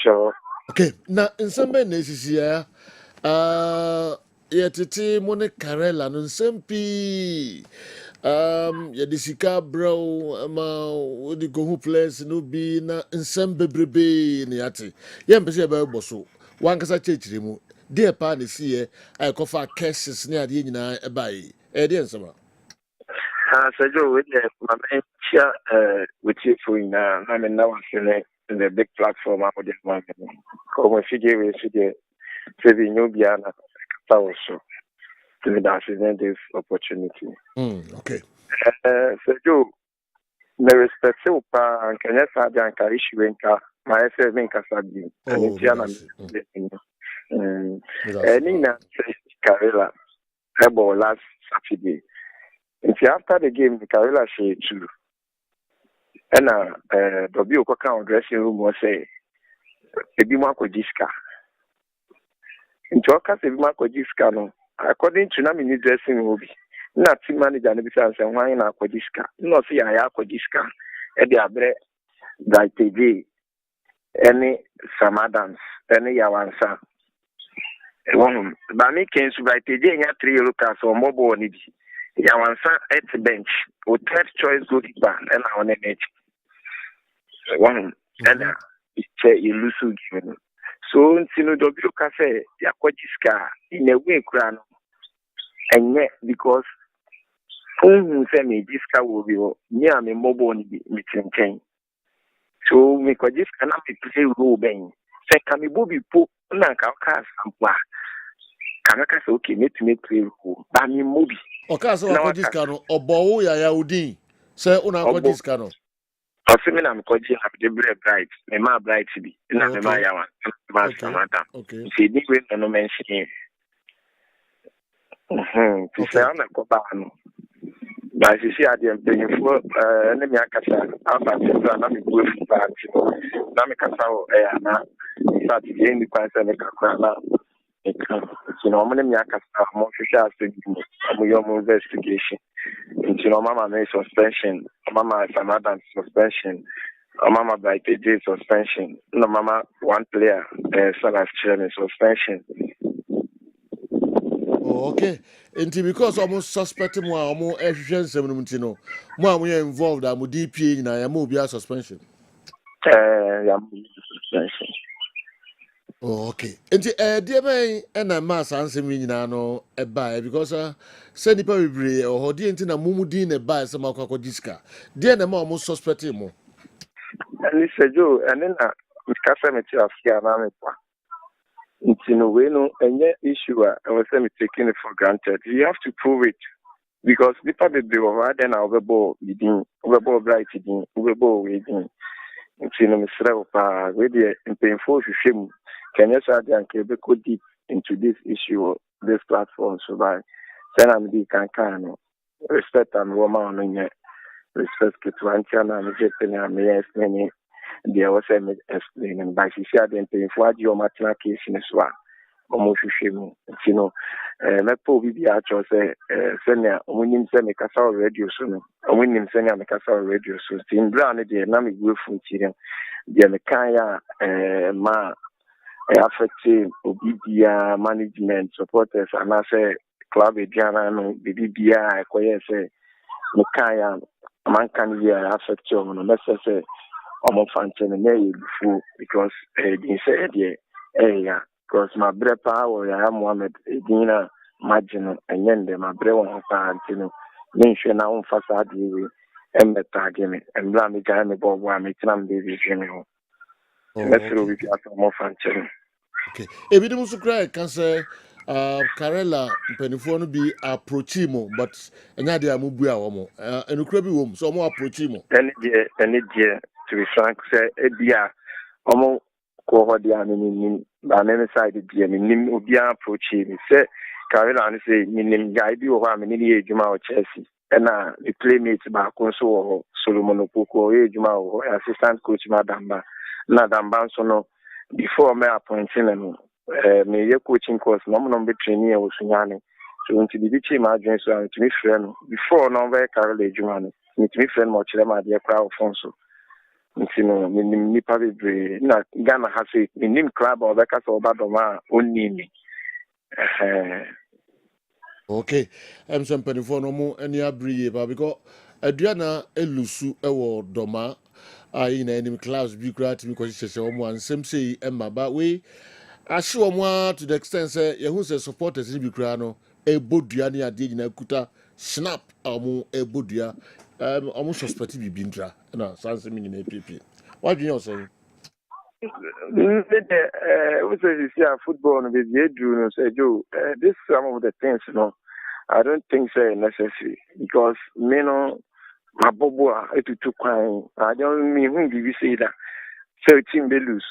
Sure. Okay, na nsembe na esisi ya yetete mo ne Karela no nsempi yedisika bro ma wodi go hu place no bi na nsembe brebe ne yate yempese e ba boso wankasa chechire mu de pa ne siye ai kofa cases ne ade nyina e bai e de nsema Sergio, with my share with you for now. I mean, now I'm in the big platform. I'm with my come figure with the new Biana also to the this opportunity. Okay. Sergio, the respect you and can you say that I issue in car my FM Kasabi and Indiana. Nina Karela about last Saturday. After the game, Karela she too. And W Okoka dressing room was say, Ebimako Jiska. In Chokas, Ebimako Jiska, no, according to Namini dressing room, not team manager and besides and wine Aquadiska. No, see, I Aquadiska, Eddie Abre, Daite, any Sam Adams, any Yawansa. One, Bami came to Daite, and 3 Lucas or mobile need. Yawansa at the bench with third choice goalkeeper and our edge. One and you lose given. So Sino W Cafe, Yakojiska in a way crown and yet because whom semi Jiska will be near me mobile meeting chain. So me ko just cannot be play role ben. Say can me bobi po na ka ka sampa. Can ka say okay me to make play role. Ba me mobi. Okay, so what this can obo ya udin. Say una ko this can. Osimi na me ko ji na be bright. Me ma bright bi. Na me ma ya wan. Ma samata. Okay. See ni we no mention. Say ana ko ba no. Ba si si ade mpanyefo ne me akasa aba se na me go fu ba ti na me kasa o na sa ti ye ni kwan se me kakra na you know me me akasa mo hwehwe asem mo yo mo investigation you know mama me suspension mama Samadan suspension mama by PJ suspension no mama one player Salas chairman suspension. Oh, okay. Until because almost suspect more almost efficient no more we are involved I'm DPA na ya mo bia suspension. Yeah, suspension. Oh, okay. Until dear me and a mass answer me no a buy because send the baby or dear until a mumudin a buy some alcohol disca. Dear the more almost suspect more. And he said, Joe, and then Casamity of Sianami. You know, we know any issue, I was taking it for granted. You have to prove it because the people be over then I'll be bored, over bright, over waiting. You know, Mr. With the painful shame, can you say and go deep into this issue, this platform, so by then I'm the can respect and woman respect to Antiana and Japan and me explaining. There was explaining by she said then paying for your maternal case in Swa. Almost shame, you know. Mepo Bibi Acho say, Senya, winning Semi Casa radio soon, and winning Senya Mecasa radio soon. In Brown, the Nami Wolf from Chilean, the Mekaya, Ma, affecting Obibia management supporters, and I say, Club Diana, Bibia, Koye say, Mekaya, man can hear affect you on a message. Almost fancy before because they said yeah because my bread power I am Mohammed Edina Margin and then my bread on Fantino mention now on facade and the target and Rami Gami Bob Wami Tram Baby Jimmy. Let's with you more fancy. Okay. If you don't cry, can say Karela Penifone be approach him, but another Mubia Omo and Ukrabi womb, so more approach him. Any dear to be frank, say Edia Omo Kohodian in side the Nim Ubia approach him. Say Karela and say Nim Gaibi or Hamini Juma or Chelsea. And the playmates back also Solomon Opoko, Juma or assistant coach Madamba Nadamba Sono before my appointing and me coaching course, no training was Sunyani. So into the team margin so to me friend before no very Carol Jumani. Me to me friend much them idea crowd Fonso. You know, me probably na Ghana has it me name club or because of Badoma only me. Okay. I'm some penifone no more any abri because Adriana Elusu ewo doma in any class be great because she said one same say Emma but we assure more to the extent say you say supporters in Bikrano a bodua ni ade na kuta snap amu e bodua amu suspect bi bindra na sanse mi na PP what do you say We say football no be do no say Joe this some of the things you know I don't think say necessary because me no my bobo etutu kwan I don't mean who give you say that so team they lose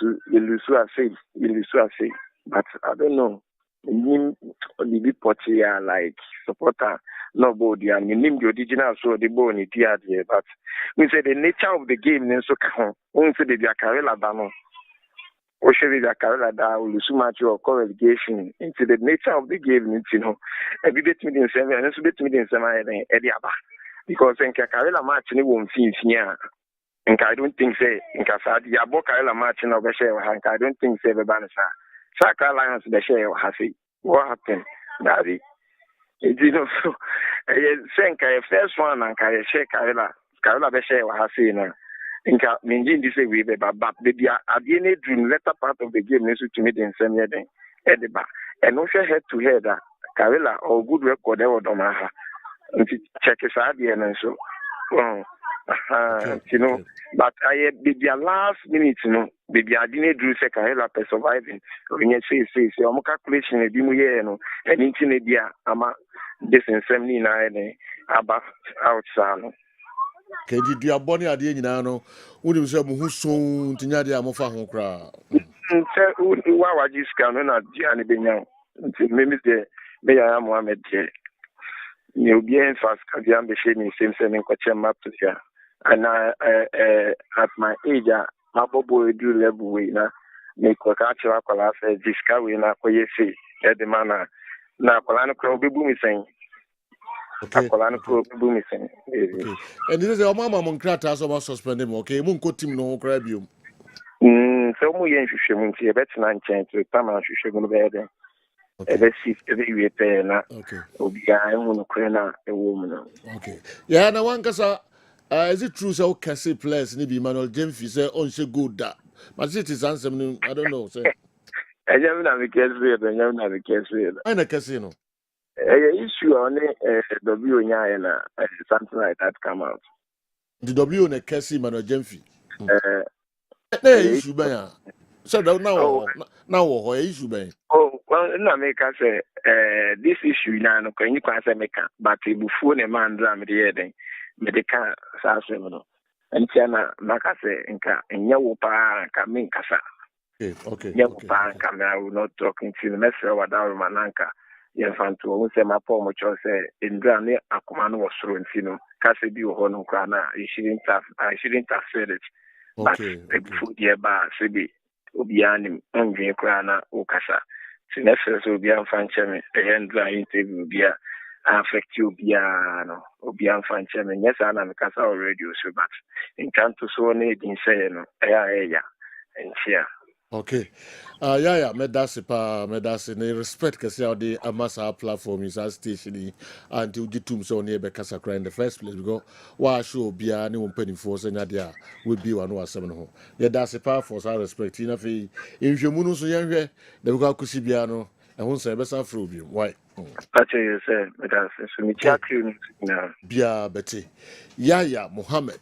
I say but I don't know him the big party like supporter nobody and name the original so the bone it here but we say the nature of the game then so can we say the Carela Dano or should be the Carela da will so much or relegation into the nature of the game you know every bit meeting 7 and so bit meeting 7 because in Carela match ni won't see here. And I don't think say in Casadi Aboka match in over share I don't think say the banner. Saka Lions the share has it. What happened? Daddy. It did not so think I first one and I share Carla the share has seen in Minjin this way but the DNA dream latter part of the game needs to meet in same year then at the back. And also head to head Carla or good record or Domaha. Check his idea and so You know, but I be the last minute, you know, baby, I didn't do second hell up surviving. When you say, I'm calculation, a demo year, you know, and into India, I'm a distance 79 about outside. Kedi dua bɔne adeɛ nyinaa no wonim sɛ mo ho so ntinya deɛ a mofa ho koraa sɛ wa wagye sika no na dua ne bɛnya nti meme deɛ meyɛ Mohammed deɛ ne obiaa mfa sika dua mbɛhyɛ ne nsɛm sɛ menkɔkyɛ mma to sia ana at my age a mabɔbɔ ɛduru level wei na mekɔka kyerɛ akwalaa sɛ gye sika wei na akɔyɛ sei ɛde ma na akwalaa no koraa wobɛbu me sɛn akwalaa no koraa wobɛbu me sɛn ɛnti sɛ ɔma ama mo nkrataa sɛ ɔma suspende mo okay monkɔ tim no ho koraa biom sɛ ɔmo yɛ nhwehwɛmu nti yɛbɛtena nkyɛn to tama nhwehwɛmu no bɛyɛ dɛn ɛbɛsi ɛbɛwie pɛɛ na obiara ɛhu nokorɛ no a ɛwɔ mu no yɛa na wankasa is it true sɛ wokɛse players ne bi Emmanuel Jemfi sɛ ɔnhyɛ goal da but it is answer no I don't know sɛ ɛnyɛ me na mekɛsee no ɛnyɛ me na mekɛsee no ɛna kɛse no ɛyɛ issue a ɔne W nyaeɛ na something like that come out the W na kɛse Emmanuel Jemfi na issue bɛn a sɛ na wɔ hɔ issue bɛn well na meka sɛ this issue na no kwanyi kwan sɛ meka but ebufuo ne man dra me de yɛ den me de ka saa asɛm no ntia na maka sɛ nka nyɛ wo paa nka me nkasa nyɛ wo paa nka me I will not talk until the message wadawo mananka yɛmfa nto wo sɛ mapɔ mo kyerɛ sɛ ndra ne akoma no wɔ soro nti no kasa bi wɔ hɔ no nkora na I shouldn't have said it but ebufuo deɛ ba sɛ bi obiara nim ndwen koraa na wokasa si na fɛ sɛ obiara mfa nkyɛ me ɛyɛ ndra interview obiara affect obiara no obiara mfa nkyɛ me nyɛ saa na mekasa wɔ radio so but nkanto so ne ɛdin sɛeɛ no ɛyɛ a ɛyɛ ntia okay yeah medase ne respect kɛse a wode ama saa platform yi saa station yi anti wogye tom sɛ wone yɛbɛkasa kora in the first place because woahyɛ obiara ne wo mpanimfoɔ sɛ nyadeɛ a wobie wa no wasɛm no ho yɛdase paa for saa respect yi na afei nhwɛmu no nso yɛnhwɛ da bɛkɔ akɔsi biara no ɛho nsɛ yɛbɛsa frɛ obiom why Pache sɛ medase so mekyia crew no biara bɛte Yaya Mohammed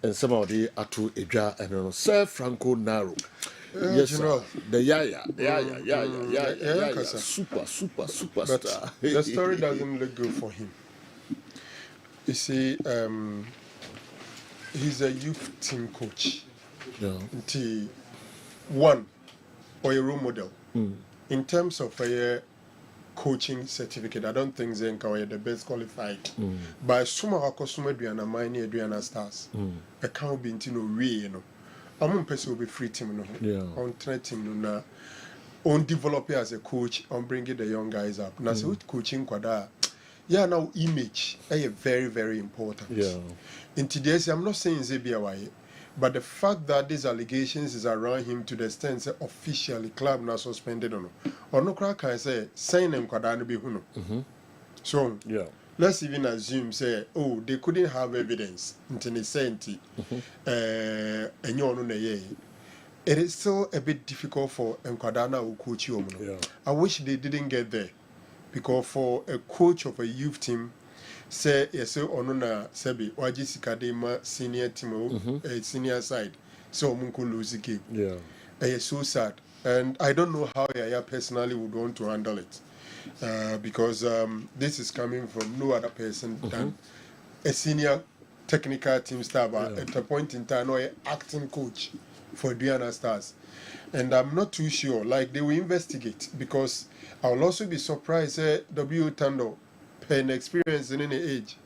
nsɛm a wode ato edwa ɛno no Sir Franco Naro yes, sir. The Yaya, superstar. The story doesn't look good for him. You see, he's a youth team coach. One, or a role model. In terms of a coaching certificate, I don't think Zenka are the best qualified. But some of our customers do an amine, do stars. A can't be into no way, you know. I'm person will be free team on train team no on develop as a coach on bringing the young guys up. Now so with coaching kwada now image is very very important. In today's I'm not saying Zebiawai, but the fact that these allegations is around him to the extent that officially club now suspended or no crack can say sign them kwada no be huno. So let's even assume say they couldn't have evidence until they sent it. It is still a bit difficult for Nkwadana who coach you. I wish they didn't get there because for a coach of a youth team, say yes, Onuna Sebi Wajisikadema senior team, senior side, so Munku lose the game. It's so sad, and I don't know how Yaya personally would want to handle it. Because this is coming from no other person than a senior technical team star, but at a point in time, or an acting coach for Diana Stars. And I'm not too sure, like they will investigate because I will also be surprised W. Tando, pen experience in any age,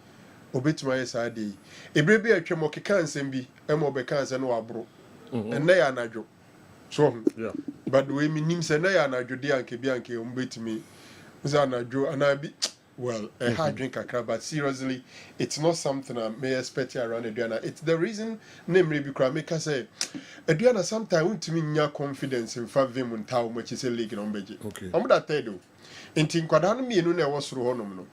obit my SID. A baby a Chemoki can be, Emobekans and Wabro, and they are Najo. So, but the way me names and they are Najo Dianke Bianke, umbit me. And I be well, a hard drink a crab, but seriously, it's not something I may expect around Adriana. It's the reason, namely, because I say, Adriana sometimes to me your confidence in Favim and Tau, which is a league on budget. I'm that they do. In Tinkwadana, me no was through Honomo.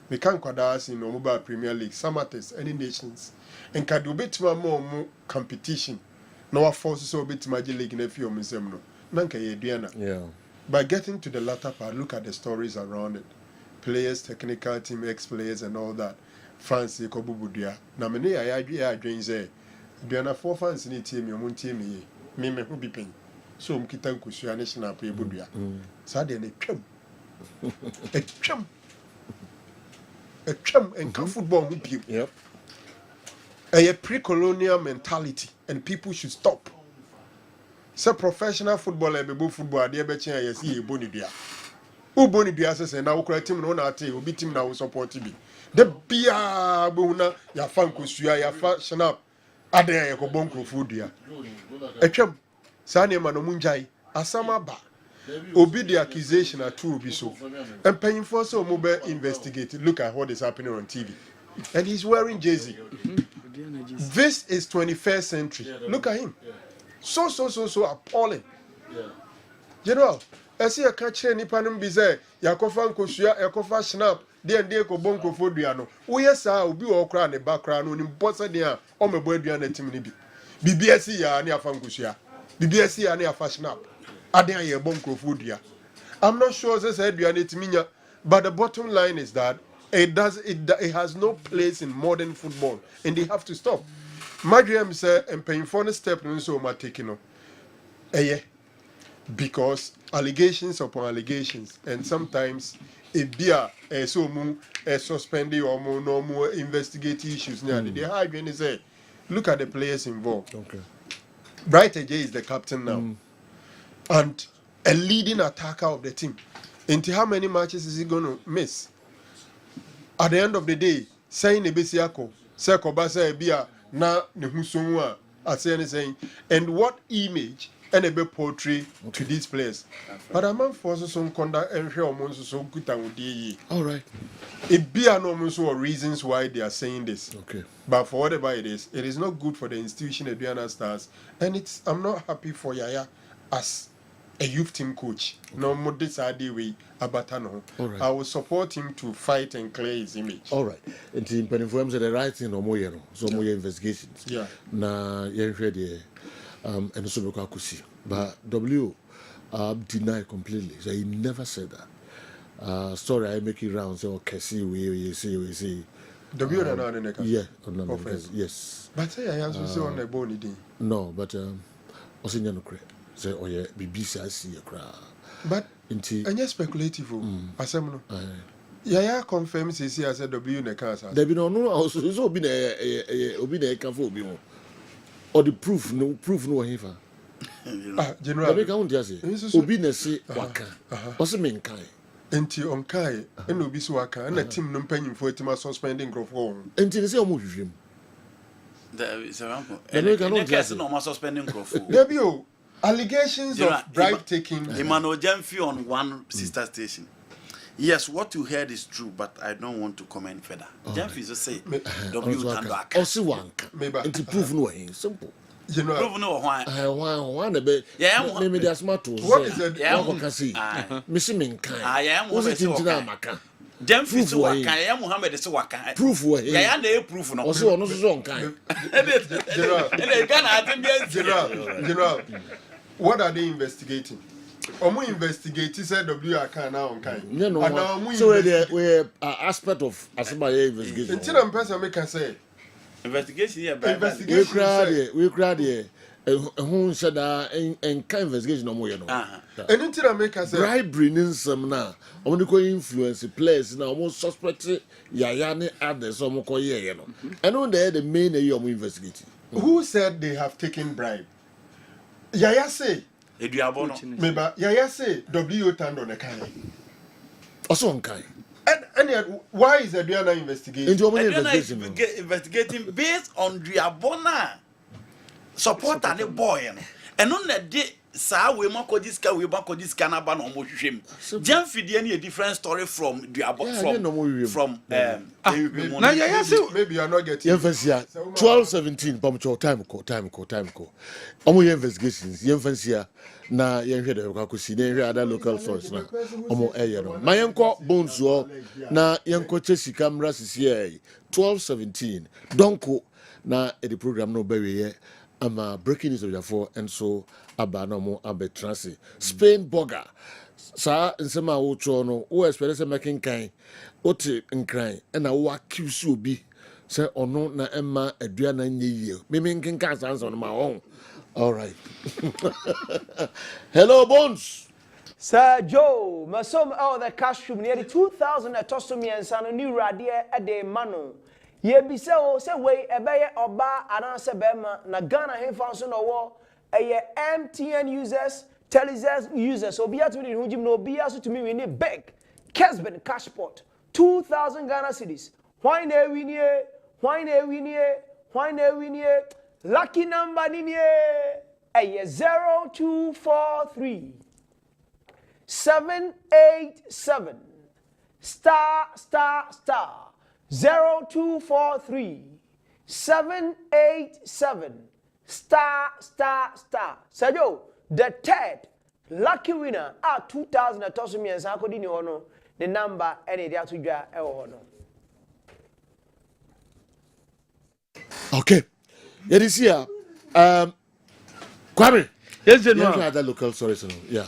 We can't quadas in mobile Premier League, Samates, any nations, and can do bit more competition. No forces so bit Magic League in a few Mizemno. Nanka Adriana. By getting to the latter part, look at the stories around it. Players, technical team, ex-players and all that. fancy Kobubudria. Namene, I agree, I drink there. Diana 4 fans in it, me, me, who be paying. So, Mkitan Kusia National Pay Budia. Saturday, a chum and football who people. Yep. A pre-colonial mentality, and people should stop. So professional footballer, be football, they be change. I see a bonidia. Who bonidia says, and now create team no na te, will be team now support me. The bia buna ya fan kusuya ya fashion up. Ade ya ko bonko foodia. Etwam sane ma no munjai asama ba. Obi the accusation are true be so. And paying for so mobile investigate. Look at what is happening on TV. And he's wearing jersey. This is 21st century. Look at him. So appalling. General, I see a catch any panum bize, Yakofan Kosia, Yakofa Snap, dear Bonko Fodiano. Oh, yes, I will be all crown a background on Bossa dia, or my boy Diana Timinibi. BBSC, Ania Fankusia, BBSC, Ania Fashnap, Adia Bonko Fodia. I'm not sure as I said, Diana Timinia, but the bottom line is that it has no place in modern football, and they have to stop. Madriam said, and paying for the step, no so much taking on. Because allegations upon allegations, and sometimes it be a suspended or no more investigative issues. Now, the high is say, look at the players involved. Okay. Bright AJ is the captain now, and a leading attacker of the team. Into how many matches is he going to miss? At the end of the day, saying the Besiako, Seko Basa Bia, na Nehusumwa, as saying, and what image and a portray to these players. But a man forces some conduct and show months so good and would all right. It be enormous reasons why they are saying this. Okay. But for whatever it is not good for the institution of Diana Stars. And I'm not happy for Yaya as a youth team coach. No more decided way abatano. Right. I will support him to fight and clear his image. All right. And team Penny the right thing or more, so more investigations. Yeah. Na ready. And so we could see. But W denied completely. So he never said that. Story I make it round. So Kessben, we see. W don't know the yeah, no, yes. But say I also say on the bony day. No, but also no credit. Say oh yeah, BBC I see a crowd. But and you speculative. Asemno. Yaya confirms he see as a W ne cancer. There be no also it's obi na can for obi. Or the proof no here. General. The can just say obi na say waka. Also mean kai. Enti on kai and obi so waka and a team no panyim for team suspending growth. Enti say omo hwehwem. There is a ramp. And case no suspending growth. Debio allegations of bribe taking. Emmanuel Jamfi on one sister station. Yes, what you heard is true, but I don't want to comment further. Jamfi just say W Tando also one. Enti proof no simple. You know, proof no why. One be. Yeah, maybe they are smart tools. What is it? Yeah, what can see? Missing min kind. I am was it in Maka. Jamfi so waka. I am Muhammad so waka. Proof where? Yeah, they proof no. Also no so kind. General, what are they investigating? Omo investigate said W can now on kind. No. So we aspect of Asaba investigation. Until I'm person make say investigation here. We cried here. Who said that and kind investigation no more. And until I make say bribery in some now. Only go influence players now. Almost suspect Yayane others. Some call ye. And on there the main you are investigating. Who said they have taken bribe? Yaya say. Maybe Yaya say W Tando ne kai. Also on kai. And why is Adriana investigating? Investigating based on Diabona support and the boy. And on that day, sir, we mako this can ban on Moshim. Jamfi any a different story from Diabona from now Yaya say maybe you are not getting 12-17 time ko. Omo investigations yemfansia na yenhwe de kwa kusi na yenhwe other local source na omo eye no mayenko bones wo na yenko chesi camera sisi 12-17 donko na the program no bewe ama breaking news of your four and so aba no mo abetrase Spain burger sa nsema wo cho no wo experience making kan ote nkran na wo accuse obi say ono na emma aduana nye yie me nkenka sanso no ma on all right hello Bones Sir Joe, masom the cash room near the 2000 atosomi and san new radio at the mano. Ye be so say way a bayer or bar and answer bema na Ghana him found so no war a MTN users, Telizers users. So be at me who no be also to me we need big Kessben cash pot 2000 Ghana cedis. Why ne win ye? Why ne win ye? Why ne win ye? Lucky number in ye a 0243 787 star 0243 787 star. Sajo, the third lucky winner at 2000 atosomi and sakodi ni ono the number any dia to dwa e ono. Okay. It is here. Kwame. Yes, you know other local stories. Yeah.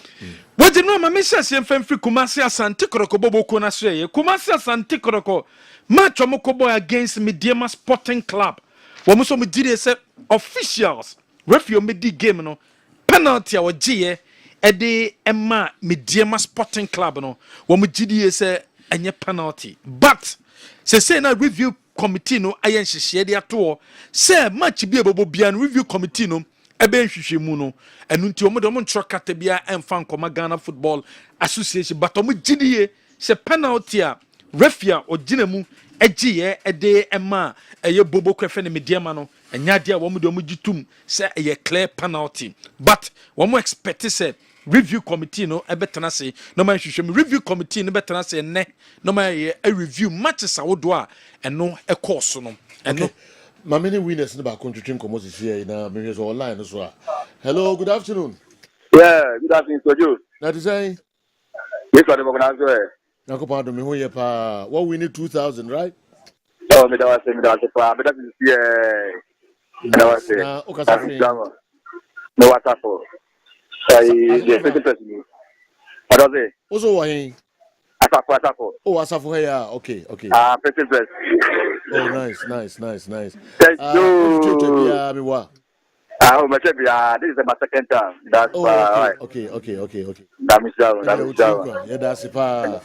What you know, my missus and Femfree Kumasi Asante Kroko Bobo Konaswe, Kumasi Asante Kroko, match Omokobo against Mediema Sporting Club. Wamuso Mujiri said officials, referee medi game no penalty or G Ede Emma Mediema Sporting Club no Wamujiri said any penalty. But say na review committee no ayen hihye de ato say match bi ebobo bia review committee no ebe nhwehwe mu no enu nti omo de omo ntro kata bia emfa nkoma Ghana Football Association but omo gidie se penalty a referee ogina mu egiye ede ema eye bobo kwefe ne Mediema no enya de a omo de omo gitum se eye clear penalty but omo expect say review committee no ebetena se no man hwehwe review committee no betena se ne no man a review matches awodo a eno e course no eno my many winners in the back country commosis here na me so online as well. Hello, good afternoon. Yeah, good afternoon to you. That is saying yes what am I going Nakopado me ho ye pa what we need 2000 right? Oh me da was pa me that is yeah na okasa no WhatsApp the person person what was it also why Asafo Asafo here okay person person oh nice thank you oh my this is my second time that's okay that yeah that's pa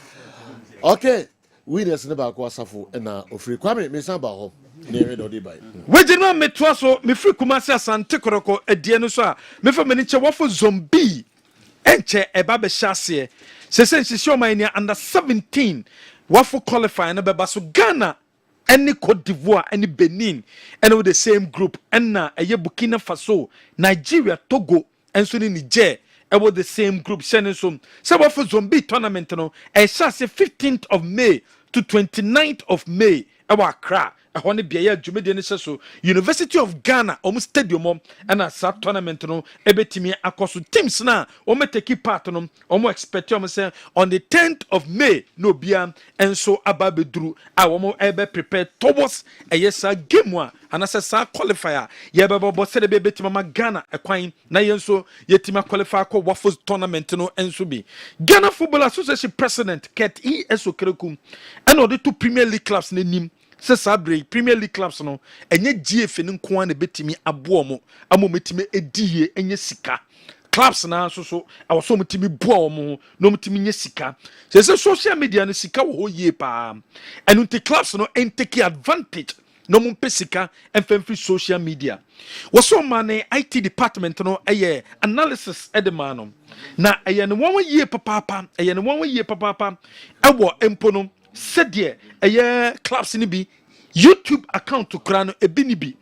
okay winners ne ba ko Asafo na ofiri Kwame me san ba ho ne we do dey by we dey no me to so me free Kumasi Asante Kroko adie no so a me fa mani che wofo zombie enche eba be hyase se sisi man ni under 17 wafo qualify na beba so Ghana any Cote d'Ivoire any Benin and with the same group and na eye Burkina Faso Nigeria Togo and so ni Niger with the same group sending some so wafo zombie tournament no e hyase 15th of May to 29th of May ewa Accra ehone bia adwumede ne so University of Ghana stadium and a sub tournament no ebetimi akoso teams na take part no expect say on the 10th of May no bia enso ababeduru a ebe prepare towards a game one and as a qualifier ye bebo se de betima ma Ghana ekwan na yenso yetima qualify ko waffles tournament no enso bi Ghana Football Association president Ket ESO Kerekum and the two Premier League clubs ne nim se sabre Premier League clubs no enye GF ne nko an betimi abo mo amometimi edie enye sika clubs na so awoso mutimi bo mo no mutimi nye sika se social media no sika wo ye pa enunte clubs no take advantage no mun pesika free social media waso mane IT department no analysis edemano na ne won ye papa ewo empo no sedie clubs ni bi YouTube account to kra no ebi ni bi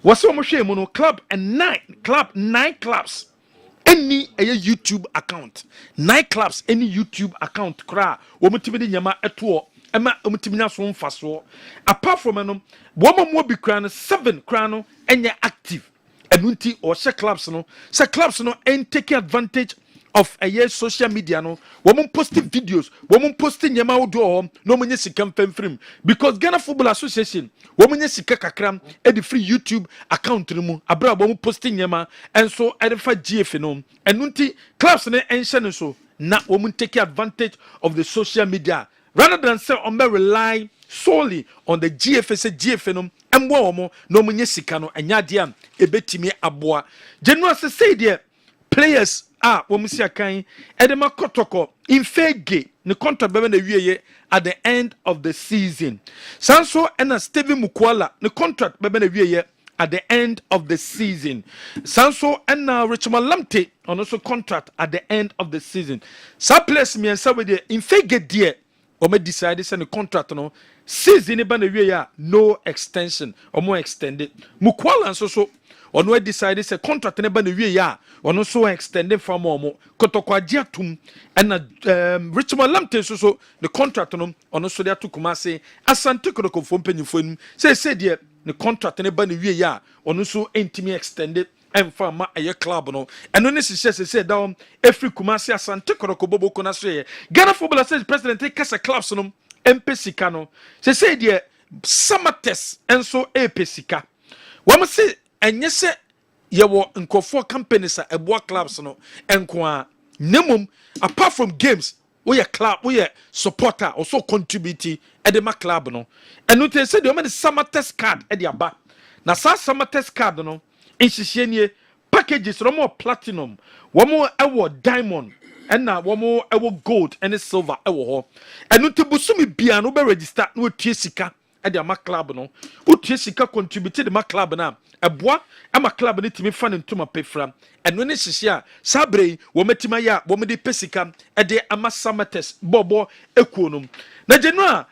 waso mo hwe mu no club 9 clubs any YouTube account 9 clubs any YouTube account kra wo mutimi de nyama eto ema mutimi na so mfaso apart from no wo mo bi kra no 7 kra no enye active enunti or she clubs no take advantage of social media no women posting videos women posting nyama wodo no munye sika mfemfrim because Ghana Football Association women sika kakram e the free YouTube account mu abra women posting nyama and so edifa GF no enunti clubs no enhye no so na women take advantage of the social media rather than say on be rely solely on the GFA no embo omo no munye sika no enya de am ebetimi aboa general say there players womusi akan edema kotoko in fege ne contract bebe na wieye at the end of the season sanso ena Steven Mukwala ne contract bebe na wieye at the end of the season sanso ena Richmond Lamte on also contract at the end of the season sa place me ensa we in fege there Ome decide say the contract no season e ba na wieye no extension or more extended Mukwala nso so ono decide say contract ne ba na wieye ono so extended from omo kotokwaji atum na Richmond Lamte so the contract no ono so dia tukuma say asante kodokofo mpanyifo num say de the contract ne ba na wieye ono so entimi extended emfa ma aye club no eno ne sise say down every kumasi asante kodokobobo kona so ye Ghana Football Association president kasa clubs no empesika no say de samates enso epesika wam say enye se yewo nkofo companies a eboa clubs no enko a nemum apart from games we a club we a supporter also contribute edema club no eno te say de o me samates card e de aba na sa samates card no inhihie packages no more platinum womo ewo diamond na womo ewo gold and silver ewo ho eno te busumi bia no be register no tue sika e de ama club no utue sika contribute de ma club na eboa ama club ne timi fa ne ntoma pefra eno ne hihie a sabre wo metima ya wo me de pesika e de ama samates bobo ekuo no na general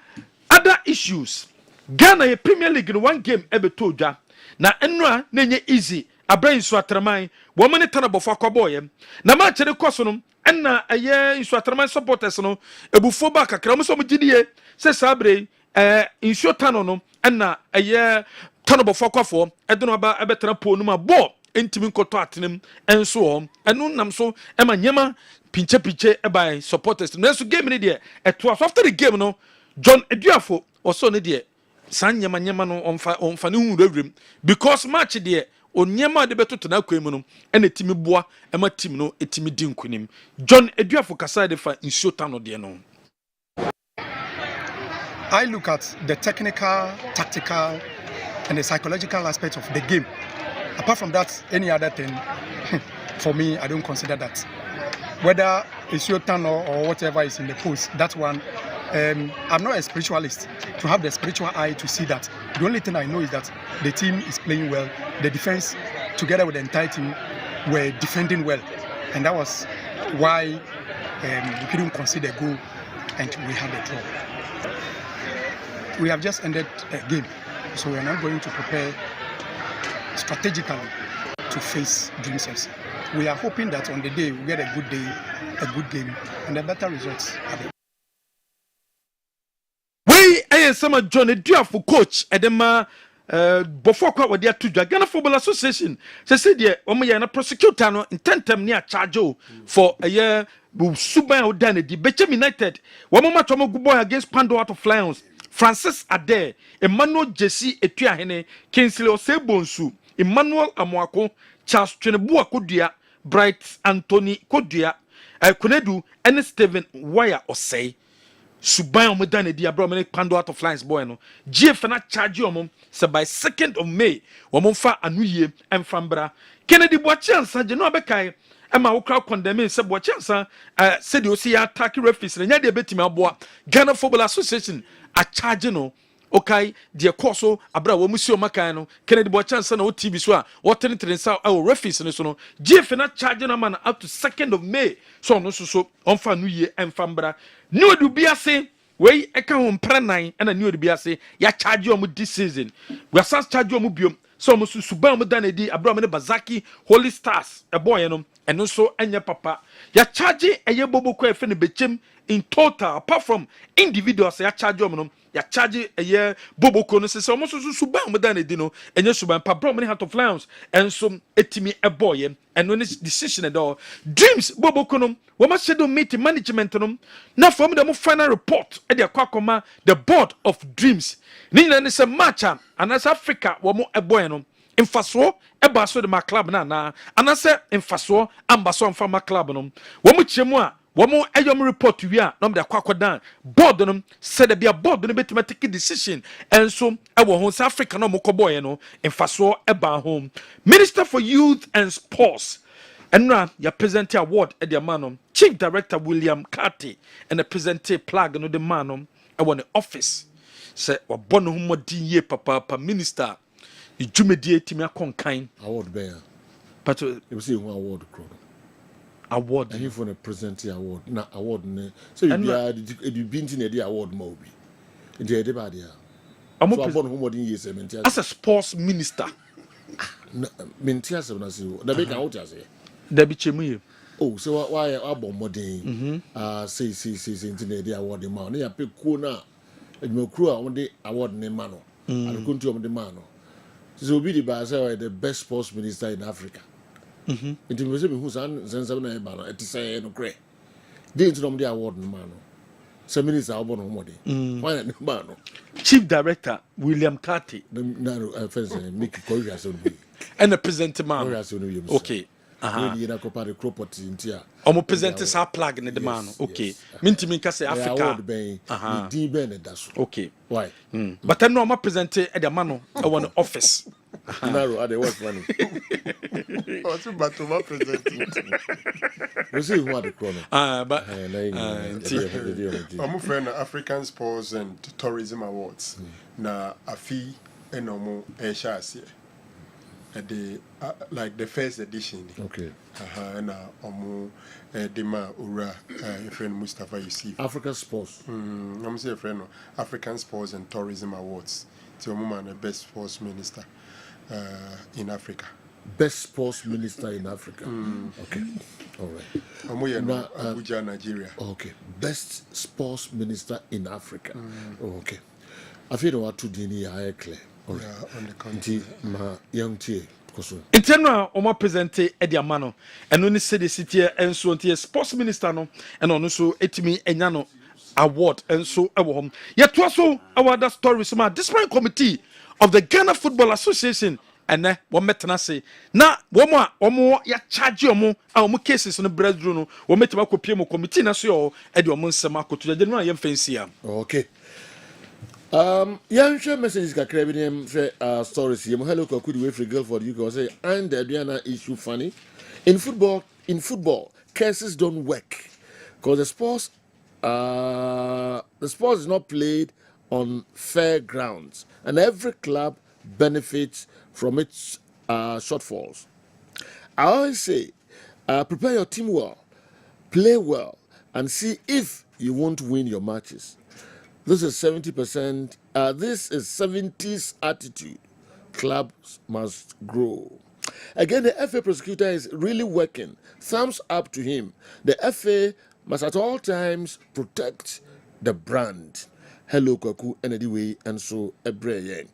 other issues Ghana ye Premier League no one game ebeto dwa na enra na nye easy abran so atraman wo mane tana bofo akoboye na ma kire koso no enna eye so atraman supporters no ebufo ba kakra mo so mo gidie se sabre insho tano no enna eye tana bofo akofo edono ba ebetara po no ma bo entimi nkoto atenem enso ho enu nam so ema nyema pinche by supporters no so game ni de eto after the game no John Eduafo also ne de sanyema no onfa ne hu rewrem because match de onyema de betoto na kwemu no ena timi boa ema team no etimi di nkunim John Eduafo kasa de fa insiota no de no. I look at the technical, tactical and the psychological aspects of the game. Apart from that, any other thing for me I don't consider that. Whether it's your turn or whatever is in the post, that one I'm not a spiritualist to have the spiritual eye to see that. The only thing I know is that the team is playing well. The defense, together with the entire team, were defending well. And that was why we couldn't concede a goal and we had a draw. We have just ended a game, so we are now going to prepare strategically to face Dreams FC. We are hoping that on the day we get a good day, a good game, and a better results at the Sama John Eduafo coach edema before kwa wadi atudwa Ghana Football Association say de omo ye na prosecutor no intentem ne a charge for a year suban odan di Bechem United womo match omo boy against Pando out of Lions Francis Ade Emmanuel Jesse Etuahene Kingsley Osebonsu Emmanuel Amoako Charles Twenebu Akodua Bright Anthony Kodua Kunedu and Steven Wire Osei Suban omedane di abro me Pando out of Lions boy no GF na charge omom say by 2nd of May womom fa anuye emfambra Kennedy Boachansa je no abekai ema wo crowd condemn say Boachansa said you see attack referees nya de betimi aboa Ghana Football Association a charge no okay de course abra wo musi o makan no Kennedy Boachansa na o TV so a wo tenetrensa referees no so no GF na charge no man up to 2nd of May so no so onfa anuye emfambra New do be a say, we eka home pranan and a new be a say, ya charge you this season. We are such charge you mubium, so much suban mudanedi, Abraham Bazaki, Holy Stars, a boy and also anya papa. Ya charge a ye bobo kwe fene bechem in total, apart from individuals, ya charge you ya charge a year bobo kono says almost suban mudanedi no, and your suban pabro many heart of lions, and some etimi a boy, and when it's decision at all. Dreams bobo kono. We must schedule meeting management now from the final report at the Kwakoma, the board of Dreams. Nina is a matcha and as Africa wamo a bueno. In Faso, a basso de my club na and I said in Faso, ambassador from my club no. Womuchemwa, Womo ayom report we are no de kwakwa down board them said there be a board no betima take decision and so e wo ho South Africa no moko boy no emfaso eba home. Minister for Youth and Sports and now you present award at the man Chief Director William Carty and the present plug no the man e won the office say wa bono ho modin ye papa minister you jumedie timi akonkan award bear but you see one award crown award and for the present award na award ne so you be binti na the award ma obi nti e de ba dia so abon ho modin yes mentia as a sports minister mentia se na se da be kan out ase da bi chemu ye oh so why abon modin say nti na the award ma na ya pe ko na edwakru a won de award ne ma no akontu om de ma no so obi di ba say the best sports minister in Africa. Nti me se be hu san na e ba no eti say no kre dey nti no de award no ma no se minister obo no mo de why na ba no Chief Director William Carty na first make corridor so be and the present man okay we na copa the property nti a omo present sa plug in the man okay minti min ka say Africa award ben di ben na da so okay why but then no ma present e the man no e won office Naro are the work money. What's about to my presenting? We see who are the chrono. But I'm a friend of African Sports and Tourism Awards. Na afi enomo eshasi at the like the first edition. Okay. Na omo dema ura friend Mustafa Yusuf. African Sports. I'm say friend of African Sports and Tourism Awards. It's a woman the best sports minister. In Africa. Best sports minister in Africa. Okay. All right. Abuja, Nigeria. Okay. Best sports minister in Africa. Okay. I feel what to dini I clear. All right. On the country. Ma young tea. Internal omo present e dia mano eno ni se de city en so ntie sports minister no eno no so etimi enya no award en so e wo hom ye to so award stories ma discipline committee of the Ghana Football Association and one metana say na womo ya charge omo omo cases no breadthrough no wo metima kopie mo committee na so yo e de omo nsema akoto je no yem fancy am okay yan share messages ka krebi dem stories yem hello ko could we free girl for you go say and the Adriana issue funny in football cases don't work because the sports is not played on fair grounds, and every club benefits from its shortfalls. I always say, prepare your team well, play well, and see if you won't win your matches. This is 70%. This is 70s attitude. Clubs must grow. Again, the FA prosecutor is really working. Thumbs up to him. The FA must at all times protect the brand. Hello, Kwaku, anyway, and so Ebreye.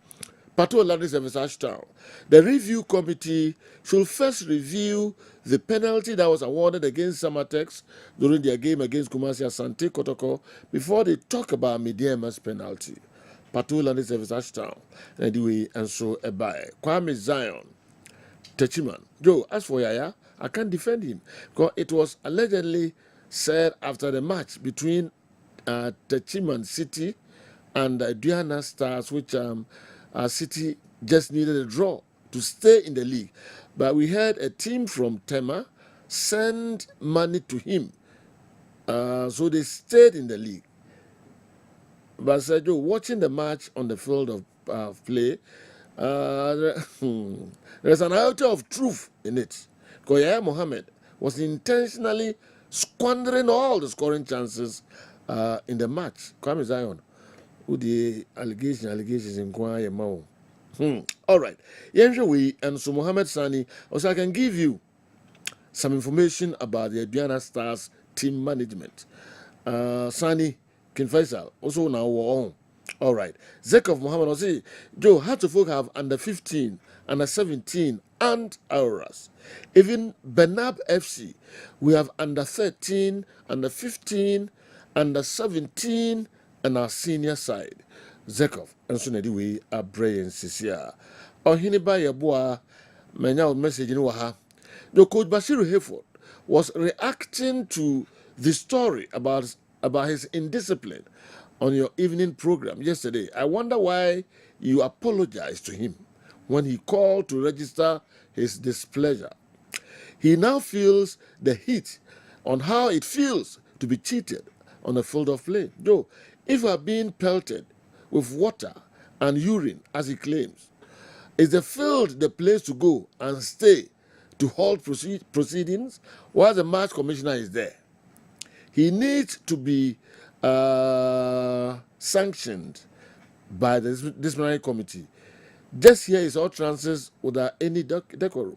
Pato Landry Service Ashtown. The review committee should first review the penalty that was awarded against Samatex during their game against Kumasi Asante Kotoko before they talk about Midiama's penalty. Pato Landry Service Ashtown. Anyway, and so Ebaye. Kwame Zion. Techiman. Joe, as for Yaya, I can't defend him because it was allegedly said after the match between Techiman City and Diana Stars, which City just needed a draw to stay in the league. But we heard a team from Tema send money to him, so they stayed in the league. But Sergio, watching the match on the field of play, there's an iota of truth in it. Koyaya Mohammed was intentionally squandering all the scoring chances in the match. Kwame Zion, who the allegations in Kwame Mao. All right. Yenjewe and so Mohammed Sani, also I can give you some information about the Diana Stars team management. Sani Kinfaisal, also now on. All right. Zekov Mohammed Osi, Joe, how to folk have under 15, under 17, and Auras. Even Benab FC, we have under 13, under 15, under 17, and our senior side. Zekov, and so anyway, our brain Sisia. On Hiniba Yabua, Menya message in Waha. The coach Basiru Hayford was reacting to the story about his indiscipline on your evening program yesterday. I wonder why you apologized to him when he called to register his displeasure. He now feels the heat on how it feels to be cheated on a field of play. Though, if you are being pelted with water and urine, as he claims, is the field the place to go and stay to halt proceedings while the match commissioner is there? He needs to be sanctioned by the disciplinary committee. Just here is all transfers without any decorum.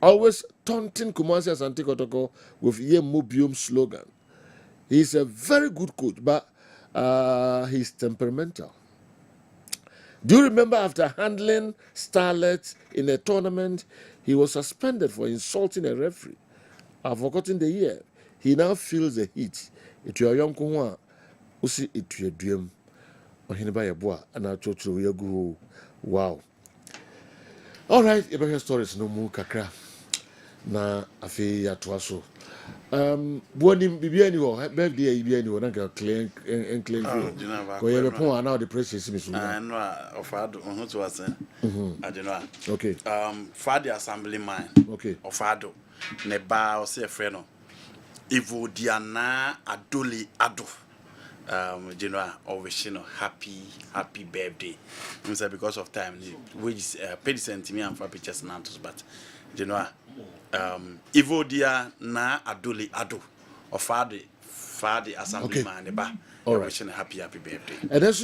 Always taunting Kumasi Asante Kotoko with Ye Mobium slogan. He's a very good coach, but he's temperamental. Do you remember after handling Starlet in a tournament, he was suspended for insulting a referee? I've forgotten the year. He now feels the heat. It's your young Kunwa, Usi it your dream. Or Hiniba Yabua, and I told you, wow. All right, you better stories no more kakra. Na afi ya twaso. Buonim bibi ani wo birthday bibi ani wo na ka claim free. Ko ye be pon ana the precious mi so. No ofado on to was adeno. Okay. For the assembly man. Okay. Ofado ne ba o se frɛ no. Ivo Diana Adoli Ado. General always happy birthday. Because of time, which is paid sent me and for pictures and but General Ivo Diana Adoli Ado of Father Assembly man the ba. All right. Happy birthday. And that's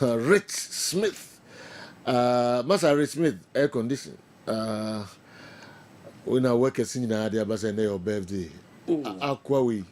Rich Smith. Master Rich Smith air condition. When I work at Senior Adia Basan your birthday. Aquawi.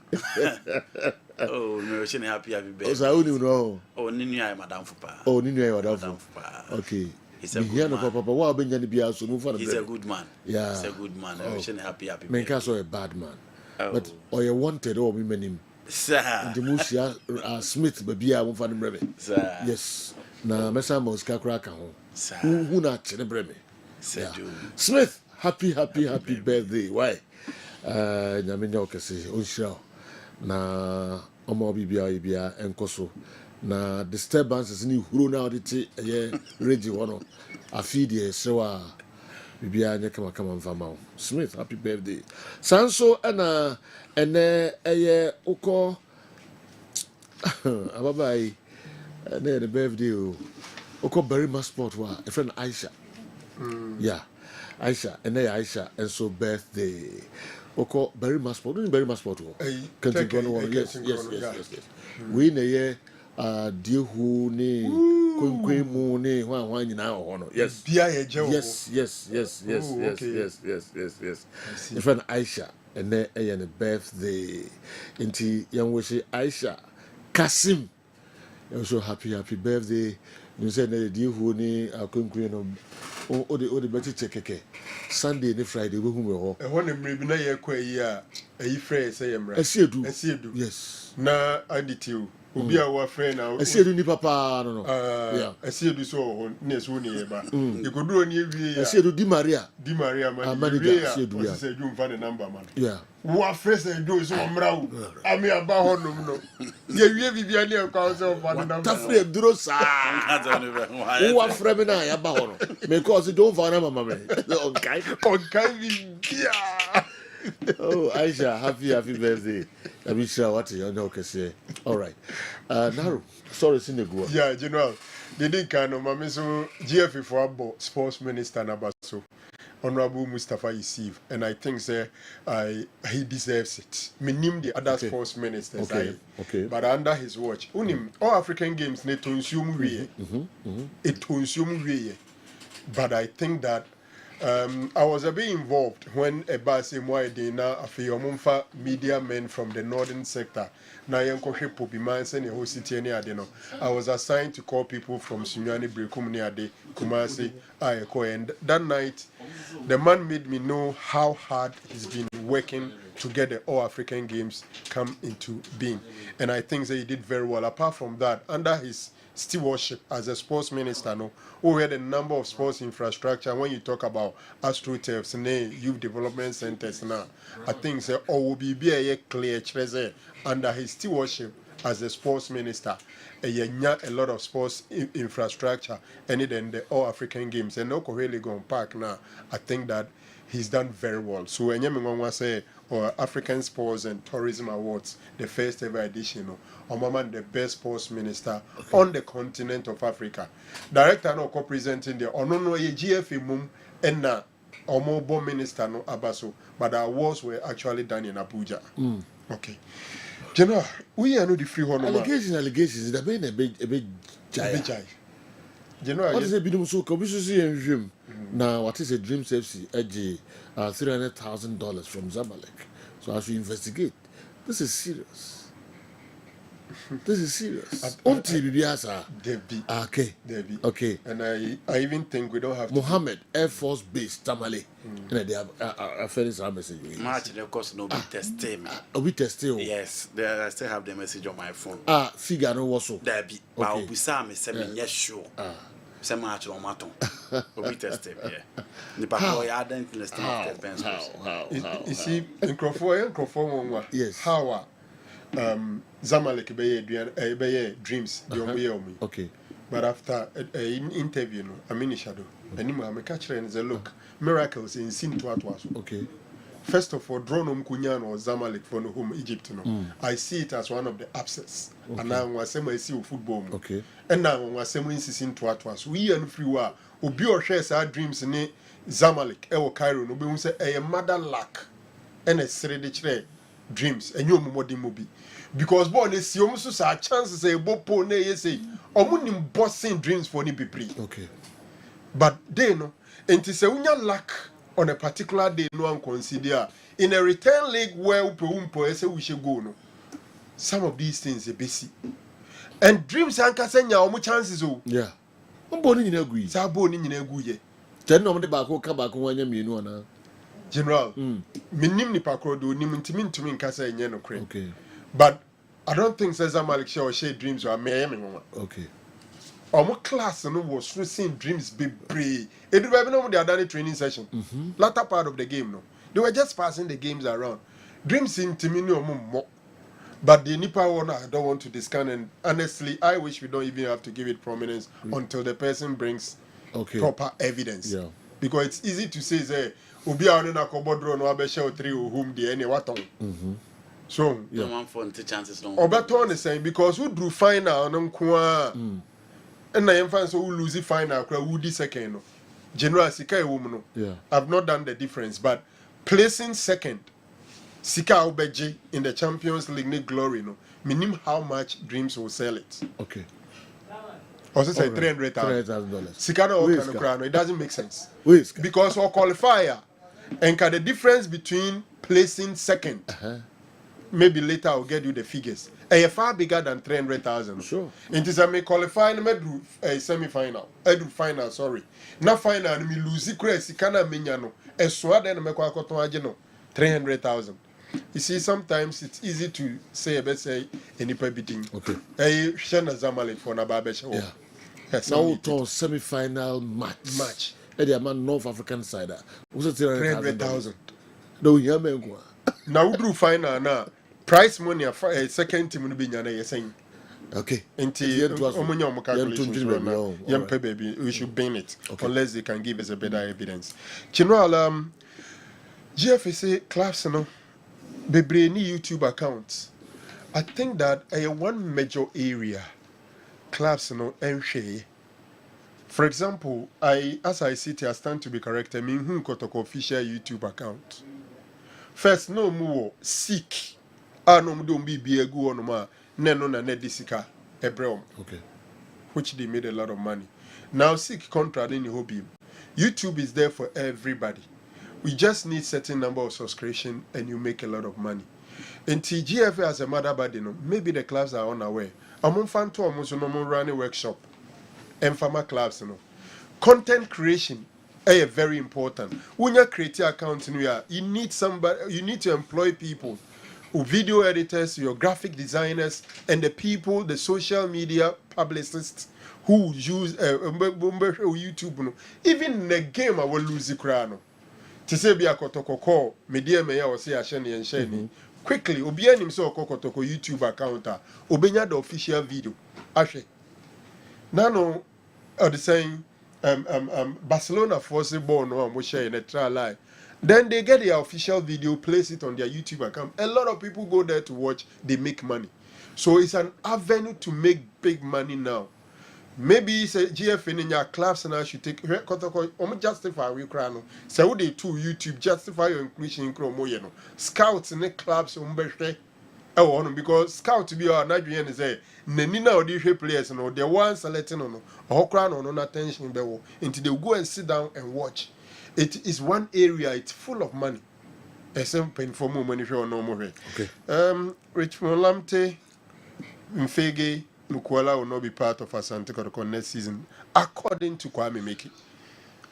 Oh, no, she happy birthday. Oh, so I know. Oh, Ninu Madame Fupa. Oh, Ninu Madame Fupa. Okay. He's a good man. Papa, what been He's a good man. Yeah. He's a good man. I wish happy birthday. Men so a bad man. But or you wanted or women him. Sir. The Musia Smith baby I won't find him. Sir. Yes. Na mesa moska kraka ho. Sir. Who na chene breme. Sir. Smith, happy birthday. Why? Nyamenya okese onhira na omo bibia enkoso na disturbances ni huro na odite ye ready wono afi de sewa bibia nya kama mfama. Smith, happy birthday. Sanso na ene eye uko ababai na the birthday uko Berima Sport wa a friend Aisha. Yeah. Aisha, and Aisha, and so birthday. Oko Berima Sport, Berima Sport. Yes. We ne dear who ne Queen Moon, one now. Yes. Yes. The friend Aisha, and then a birthday. Inti young wish Aisha Kasim. Also happy birthday. You said the dear who ne Queen. O the better check Sunday and Friday we who e won mrebi na ye kwa yi a ayi frɛ say emra Esiedu yes na additive obi a wa frɛ na Esiedu ni papa no yeah Esiedu so ho na so ni e ba e goduro ni ewie ya Esiedu Di Maria man manager Esiedu ya say you mfa the number man yeah wa frɛ say do so mra wo ami aba ho nom no ye wie bibia ni e kwa so mfa the number tafre duro sa wa frɛ me na ya ba ho no because don't find mama me on kai bibia. Oh, Aisha, happy birthday. Let me share what you know. All right. Naru, sorry, Sinegua. Yeah, General. They didn't kind of mama so GFA for sports minister Nabaso, Honorable Mustafa Yusuf, and I think he deserves it. Minim the other sports ministers, okay. But under his watch, unim all African games need to consume it consume we. But I think that. I was a bit involved when Ebasi Mwaidina, a few media men from the northern sector, Nayanko Popiman, and the whole city near Adeno. I was assigned to call people from Sunyani Brekum near de Kumasi, Ayako. And that night, the man made me know how hard he's been working to get the All African Games come into being. And I think that he did very well. Apart from that, under his stewardship as a sports minister, no, who had a number of sports infrastructure. When you talk about AstroTurfs, youth development centers now, I think say will be a clear treasure under his stewardship as a sports minister. A lot of sports infrastructure, and then the All African Games, and no really going park now. I think that he's done very well. So when you say or African Sports and Tourism Awards, the first ever edition, Omaman the best sports minister on the continent of Africa. Director no co-presenting the Onono GFA mum and na Omobo minister no Abaso, but the awards were actually done in Abuja. Okay. General, we are not the free honor. Allegations, they've been a big giant. What is a bit so commission and dream? Now, what is a Dreams FC edgy $300,000 from Zamalek? So I should investigate. This is serious. This is serious. Until the answer, okay. Okay. And I even think we don't have Mohammed Air Force Base Tamale. And they have a fairly message. Match, of course, no be testing me. We testing. Yes, I still have the message on my phone. Figure no was so. There be. But we saw me say yes sure. Some match on maton. We tested. Yeah. The boy I don't listen to Kessben. You see, in Crawford, yes. How Zamalek be dreams okay. But after an interview, no, I mean shadow. Anymore, I'm a catcher and say, look, miracles in sin to us. Okay. First of all, Dronom Kunyan or Zamalek for home Egypt. No, I see it as one of the abscess. Okay. And now I see football. Okay. And now I say we insist to us. We and free war. Obi or shares our dreams in Zamalek, Ewo Cairo, no be say a mother lack and a seredic dreams and you modi mobi. Because born is you almost a chances say bopo ne say omunim bossing dreams for ni be pre. Okay. But they no and say unya lack on a particular day no one consider in a return league where we should go no. Some of these things are basic. And dreams and kasenya omu chances oh. Yeah. Mboni nyina gu yi. Sa boni nyina gu ye. Tell no de ba ko ka ba ko wanya mienu ana. General, minim ni pakro do nim ntimi nkasa enye no kre. Okay. But I don't think says Zamalek share dreams or me. Okay. Our class no was seeing dreams be brave. It was no they had done a training session. Latter part of the game no. They were just passing the games around. Dreams in Timini more. But the Nipa one I don't want to discount, and honestly I wish we don't even have to give it prominence until the person brings proper evidence. Yeah. Because it's easy to say Ubi na kobodro no abesha 3 whom the any waton. So no one for chances no. Obaton is saying because who drew final no kwa and na yemfa so who lose final kra who di second no. General Sika e woman no. Yeah. I've not done the difference but placing second Sika Obeji in the Champions League glory no. Minim how much dreams will sell it. Okay. Also say $300,000. Sika no it doesn't make sense. Because our qualifier and the difference between placing second maybe later I'll get you the figures. Far bigger than 300,000. Sure. It is a me qualify a semi-final. I do final, sorry. Now final me lose it crazy kana minyano. A swada me kwa koton ajeno 300,000. You see, sometimes it's easy to say a say any bidding. Okay. Shana Zamalek for Nababesha. Yeah. Now to semi-final match. The man North African side. Was it 300,000? No, yeah, man. Now we do final now. Price money a second team will be saying. Okay. Baby, we should ban it unless they can give us a better evidence. General, GFSA clubs no bebre ni YouTube accounts. I think that one major area clubs no enhwe. For example, as I sit here, I stand to be corrected. I mean, who official YouTube account. First, no more seek. No don't be a good on ma. No na nedisika ebreum. Okay. Which they made a lot of money. Now seek contract in hobby. YouTube is there for everybody. We just need certain number of subscription and you make a lot of money. In TGFA as a mother body, maybe the clubs are unaware. I'm fan to almost no more running workshop. And pharma clubs, content creation is very important. When you create your account, you need somebody. You need to employ people, video editors, your graphic designers, and the people, the social media publicists who use YouTube. No. Even in the game, I will lose the crown. To say be a kotoko, media may I say a shiny and shiny. Quickly, Obian himself kokotoko YouTube account. Obenya the official video. Ashe. Nano are the same. Barcelona force the ball no and we share in a trial line. Then they get their official video, place it on their YouTube account. A lot of people go there to watch, they make money. So it's an avenue to make big money now. Maybe it's a GFN in your clubs and I should take justify we crown. So they too YouTube justify your inclusion in Chromo. Scouts in the clubs because scout to be our Nigerian is a Nenina or the players no the ones selecting on or crown on attention until they go and sit down and watch. It is one area, it's full of money. Paying for more money for no more. Okay. Richmond Lamte, Mfege, Mukwala will not be part of Asante Kotoko next season, according to Kwame Meki.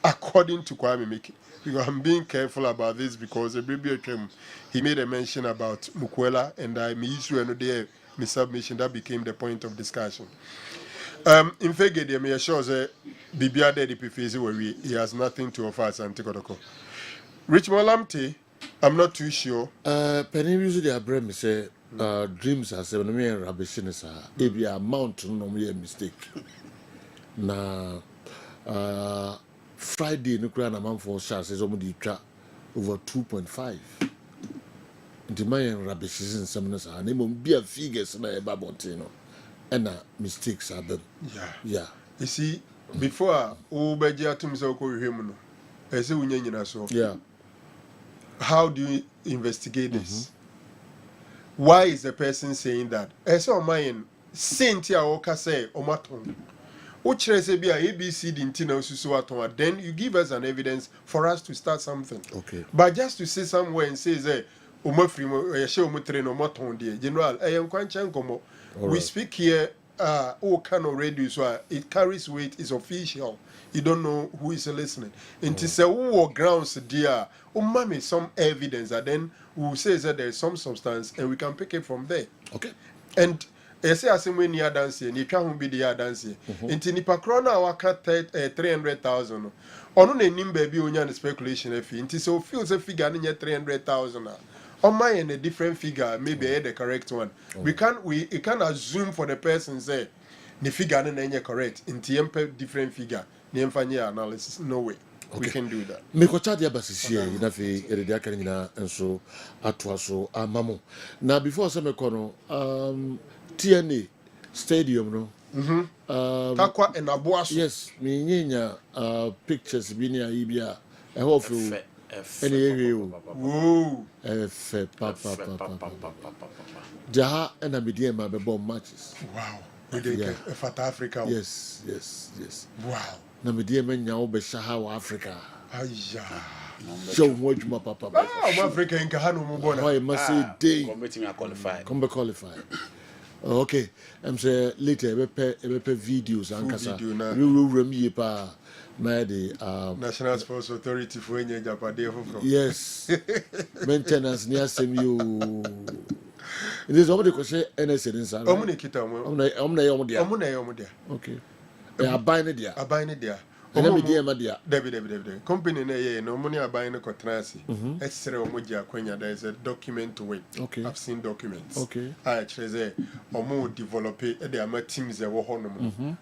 According to Kwame Meki. Because I'm being careful about this because he made a mention about Mukwala and I issue another submission that became the point of discussion. In fact, they may assure that Bibia Daddy Pifisi where he has nothing to offer Asante Kotoko. Richmond Lamte, I'm not too sure. Penny usually I bring me say dreams are 7 million rubbish in a amount no me mistake. Na Friday no crown amount for shots is almost over 2.5. The man rubbish is in some and they won't be a figures na babontino. And mistakes are done. Yeah. You see, before Ubeja to Mr. Him, I say we so. Yeah. How do you investigate this? Why is the person saying that? I saw mine Saintia Oka say Omaton. Which say be a ABC Dintina Susuaton, then you give us an evidence for us to start something. Okay. But just to say somewhere and say that General, I am quite chankomo. We speak here kind of radio, so it carries weight, it's official. You don't know who is listening. And to say who grounds dear, mommy some evidence, and then we'll say that there is some substance and we can pick it from there. Okay. And I say as when you are dancing, you can't be the dancing. Into Nipa Crona, our cat 300,000. On a name baby on speculation fee. Into so feels a figure in 300,000. On my and a different figure, maybe the correct one. We can assume for the person say the figure and correct. Into different figure. Analysis. No way. We can do that. Mekochadia basisia inafi eredia kanina enso atwaso amamo. Na before some kono TNA stadium no. Kakwa and Abuaso. Yes, me nyenya pictures binia ibia. I hope you any area. Woo. Papa. Jaha and Abidema be bomb matches. Wow. We Fat Africa. Yes. Wow. Na media men nya obe shaha Africa. Aya. Show watch my papa. Africa in Kahano Mubona. Why must say day. Committing a qualified. Come be qualified. Okay. I'm say later we pay videos and kasa. We will remi pa na the National Sports Authority for any Japade. Yes. Maintenance near semi. It is already question NSA inside. Omuna. Okay. They are buying it there. And let me dear my dear. David. Company no money are buying a contrasi. There is a document to wait. Okay. I've seen documents. Okay. I actually say Omo develop it. There are teams that were honor.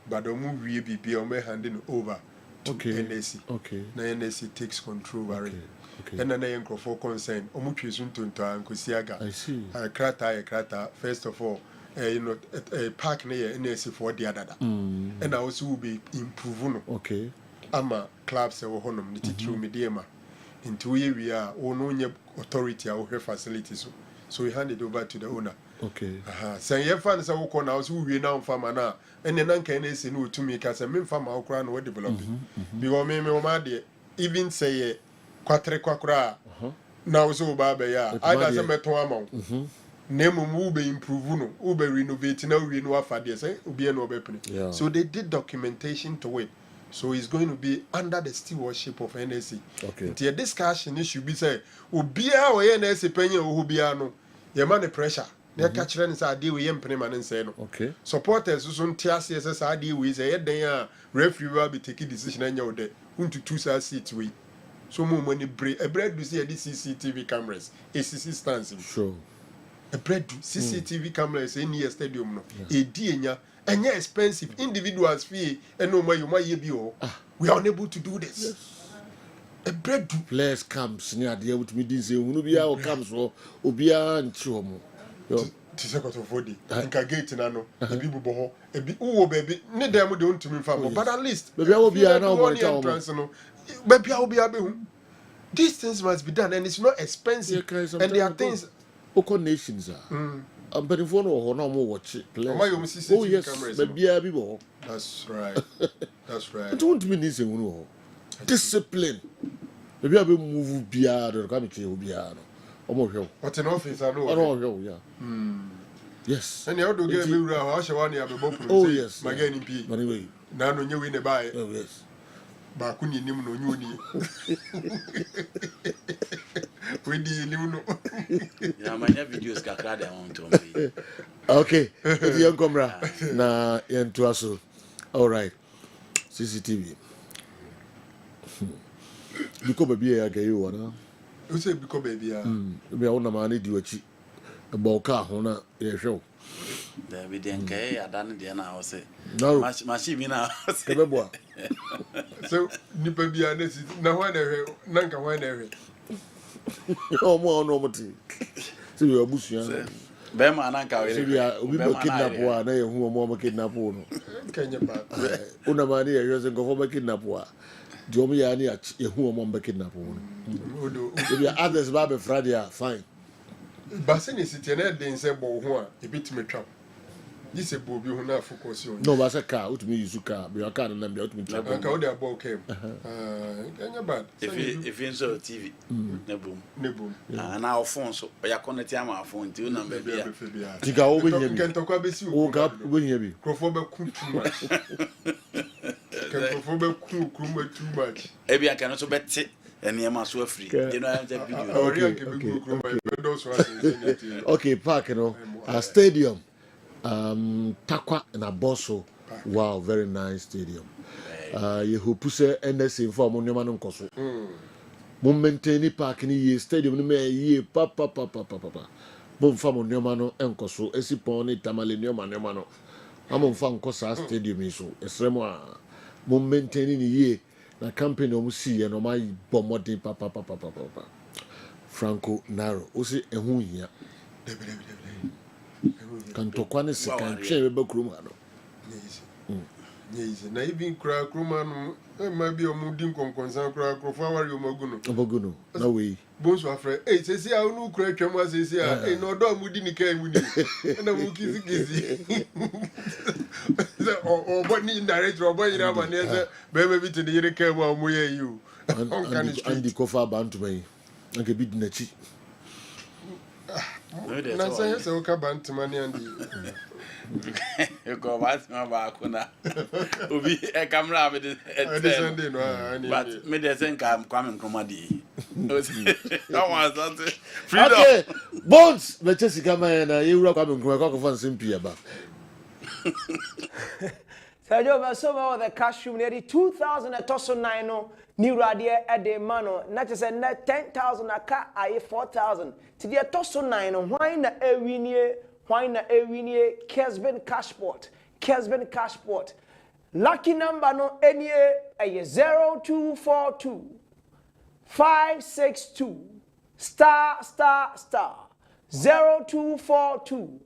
But Omo be handing over to NSC. Okay. Now NSC takes control over it. Okay. And then I for concern. Omo choosing to Ankusiaga. I see. Krata. First of all. A park near NSC for the other. And I also will be improving. Okay. I'm a club say honum niti through mediama. Into we are own authority or her facilities. So we hand it over to the owner. Okay. Say your fans are working now, who we now farmer now. And then I can say no to me because I mean farmer or crown or developing. Because me even say quatre quacra. Now so baba ya. I doesn't matter amount. Name will be improving, will be renovating, now we know for this, So they did documentation to it. So it's going to be under the stewardship of NSC. Okay. The discussion should be said, Ubia or NSC penny or Hubiano, your money pressure. na catch ren say ade we yempene ma ne say no okay supporters so ntiase say ade we say yeden a referee will be taking decision anya wo de untutu sa seat we so mo money bread do see the CCTV cameras ACC stands sure a bread CCTV cameras in near stadium no e di enya enya expensive individuals fee and no you my bi o we are unable to do this. Yes. A bread players camps near the with me this unu bia o camps so obia nchi homo yo tiseko to fodi nka gate na no ebi bubo ho ebi wo baby ne dem de untumi fa but at least baby awo bia na o monitor no baby awo bia be hu these things must be done and it's not expensive and there are things oko nations are but if one or no more watch players oh yes baby abi bo that's right that's right don't mean this unu discipline baby abi move bia do come to bia no omo hwe what in office I know yeah yes and you do get me ura how she wan ya be bo oh yes magani pi anyway na no nye we ne bae oh yes ba ku ni nim no nyu ni we di nim no ya manya videos kakra da on to me okay if you come ra na yentu aso all right CCTV biko baby ya ga you na you say biko baby ya be a wona ma na di wachi ba ka ho na ye hwe da bi den kai ya dan de na o se no machi bi na ke be boa so nipa bia na si na ho na hwe na nka ho na hwe o mo no mo ti se yo abusuan be ma na nka we se bia obi be kidnap wa na ye hu mo kidnap no kenya ba una ma ni ye yo se go for kidnap wa Jomi ya ni ye hu mo kidnap no odo bia others ba be Friday fine base ni siti na den se bo ho a ebitime twam yi se bo bi ho na focus on no ba se car utumi use car be car na be utumi twam ka o de abo kem kenya bad if you so TV na boom na o phone so ya connect am a phone ti na be bia tiga o be nyami kentokwa be si o ga be nyami krofo be ku too much kentokwa be ku kuma too much e bia kan so beti eniema so free you know I have video okay park you know a stadium Takwa na Bosso wow very nice stadium you hope say NSA inform on nyama no nkoso mo maintain park ni ye stadium ni me ye pa mo mfa mo nyama no nkoso esipon ni tamale nyama no amo mfa nkosa stadium so esremo a mo maintain ni ye na campaign o musi no my bomodin pa Franco Naro o se ehun hia kan to kwane se kan twe be krum ha no yes na even kra kruma no ma bi o mu din konkonsan kra krofo awari o maguno na we bonso afre sesi a unu kra twam asesi a no do mu di ni kan mu ni na mu kisi o bo ni director o bo yira ma ne se be be bit ni yire kan mu ye you andi kofa bantu mai nke bi dinachi na say se o ka bantu mani andi e ko ma ba ko na obi e camera be de Sunday no ani but me de sen ka kwame nkromadi okay Bones Manchester kama na yewura kwame nkromadi ko fan simpi aba Sergio Basoma the cash room nearly 2000 at Tosso 9 no new radio at the mano not just a net 10,000 a car I 4,000 to the Tosso 9 why na ewinie Kessben cashport lucky number no any a 0242 562 star 0242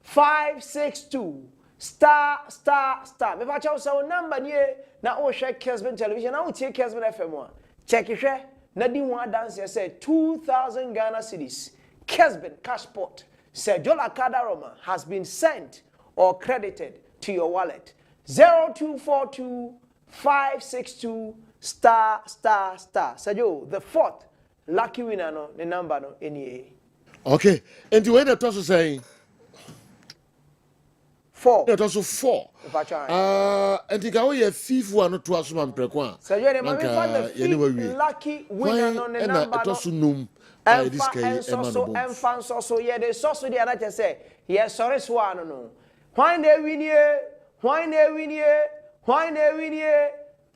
562 star. Me va chao so number nie na o share Kessben television na o tie Kessben FM a check it share na di one dance say 2,000 Ghana cedis Kessben cashport Sergio Laka has been sent or credited to your wallet 0242 562 star. Sergio the fourth lucky winner no the number no any okay and the way that also saying 4. That also 4. And the guy we fifth one to us man prekwa. So you remember the lucky winner on the number. It also num Emfa so ye de so so de na che say ye sorry so anu no why they win ye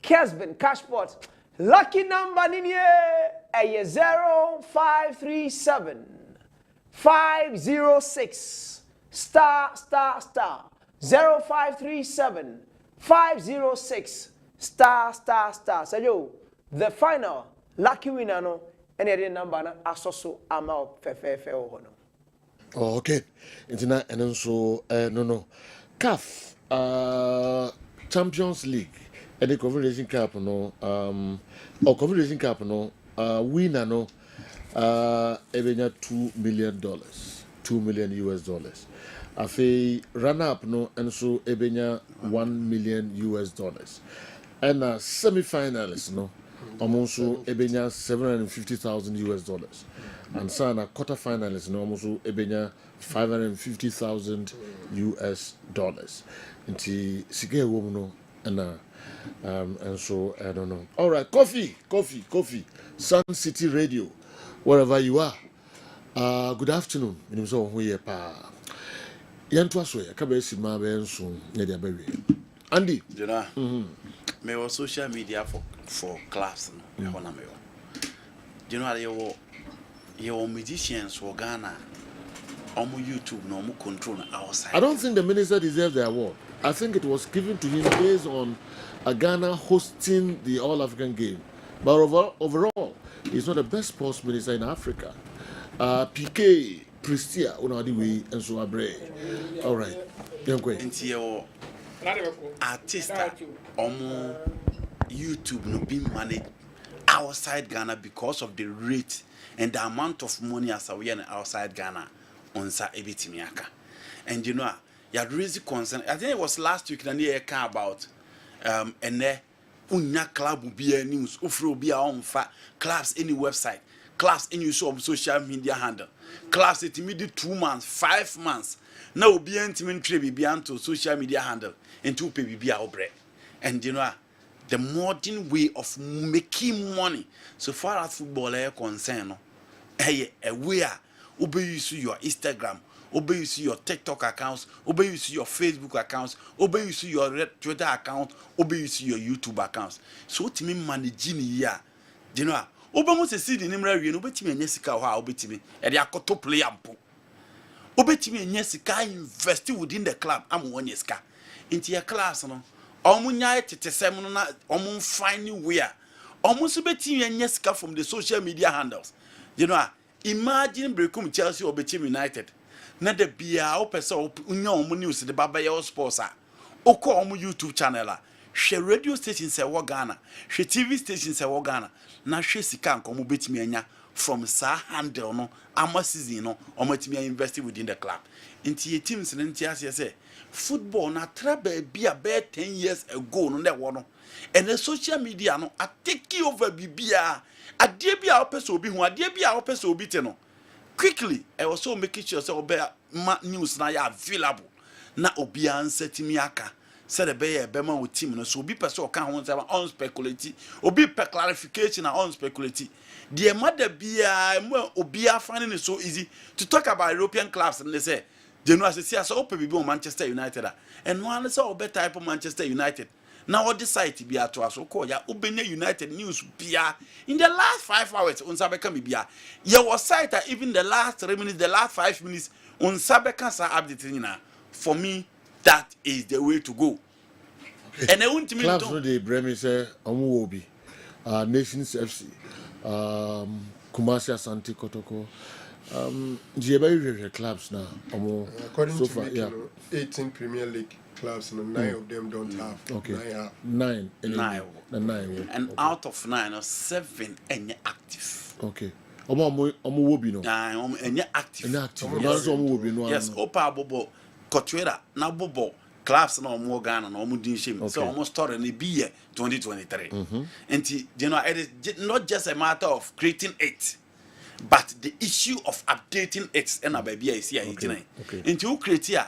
Kessben cashpot lucky number ni ye 0537 506 star 0537 506 star. So yo, the final lucky winner no any the number na asoso ama fe ho no. Oh, okay. Intina and so no. CAF Champions League and the Confederation Cup no Confederation Cup no winner no ebenya $2 million. $2 million US. Afi runner up no and so ebenya $1 million US. And semi-finalists no almost ebenya $750,000 US. And sana quarter-finalists no almost ebenya $550,000 US. Inti sige woman no and so I don't know. All right, coffee. Sun City Radio, wherever you are. Good afternoon. Minimum who ye pa. Yantu asoya kabesi ma be nso ne dia bawe. Andy, you know. Me was social media for class no. Me you know your musicians for Ghana on YouTube no more control outside. I don't think the minister deserves the award. I think it was given to him based on Ghana hosting the All-African game. But overall, he's not the best sports minister in Africa. PK, Pristia, Unadiwi, and so Abre. All right. Until artist on YouTube no being managed outside Ghana because of the rate and the amount of money as we are outside Ghana on sa ebitimiaka. And you know, you had really concern. I think it was last week that you came about and there unya club will be a news, ufro be on fa clubs any website, clubs any social media handle, clubs it immediate 2 months, 5 months. Now be intimate trade be to social media handle and to pay be our bread. And you know the modern way of making money so far as football is concerned, hey, where obey use your Instagram, obey use your TikTok accounts, obey use your Facebook accounts, obey use your Twitter account, obey use your YouTube accounts. So what me managing here, you know, obey must see the name right. You know, obey me nyesika how obey me, and they are top player ampo. Obey me nyesika invest within the club. I'm one yeska into your class, no. Omunya tetesem no na omun find where omuso beti nyesika from the social media handles. You know, imagine brekum Chelsea or Betim United. Na de bia o pese unya omu news de baba ye sports a. Oko omu YouTube channel a. Hwe radio station se wo Ghana, hwe TV station se wo Ghana. Na hwe sika nkomo betimi anya from sa handle no ama season no omatimi invest within the club. Inti teams no nti ase say football na trabe bia be 10 years ago no na wo and the social media no a take over bibia ade bia opese obi hu ade bia opese obi te no quickly I was so making sure say obe news na ya available na obi ansetimi aka say the be ma wo team no so obi pese o kan ho say on speculate obi pe clarification na on speculate the mother bia obi afani so easy to talk about European clubs and they say they know as say so open be Manchester United and one say obe type of Manchester United. Now what decide be at us call ya Ubenya United news bia in the last 5 hours on Sabeka bia. Ya was site even the last 3 minutes, the last 5 minutes on Sabeka sa updating. For me, that is the way to go. Okay. And I want to mean clubs no dey Bremi say Omuwobi, Nations FC, Kumasi Asante Kotoko. Clubs now. According so to far, me, 18 Premier League clubs, and 9 of them don't have. Okay. 9 9. And out of 9, 7 are active. Okay. Omo no. Active. Yes. Opa bobo Kotwera na bobo clubs na omo Ghana na omo din shame. So almost story na be 2023. And you know, it is not just a matter of creating it, but the issue of updating it and baby is here. And you create here,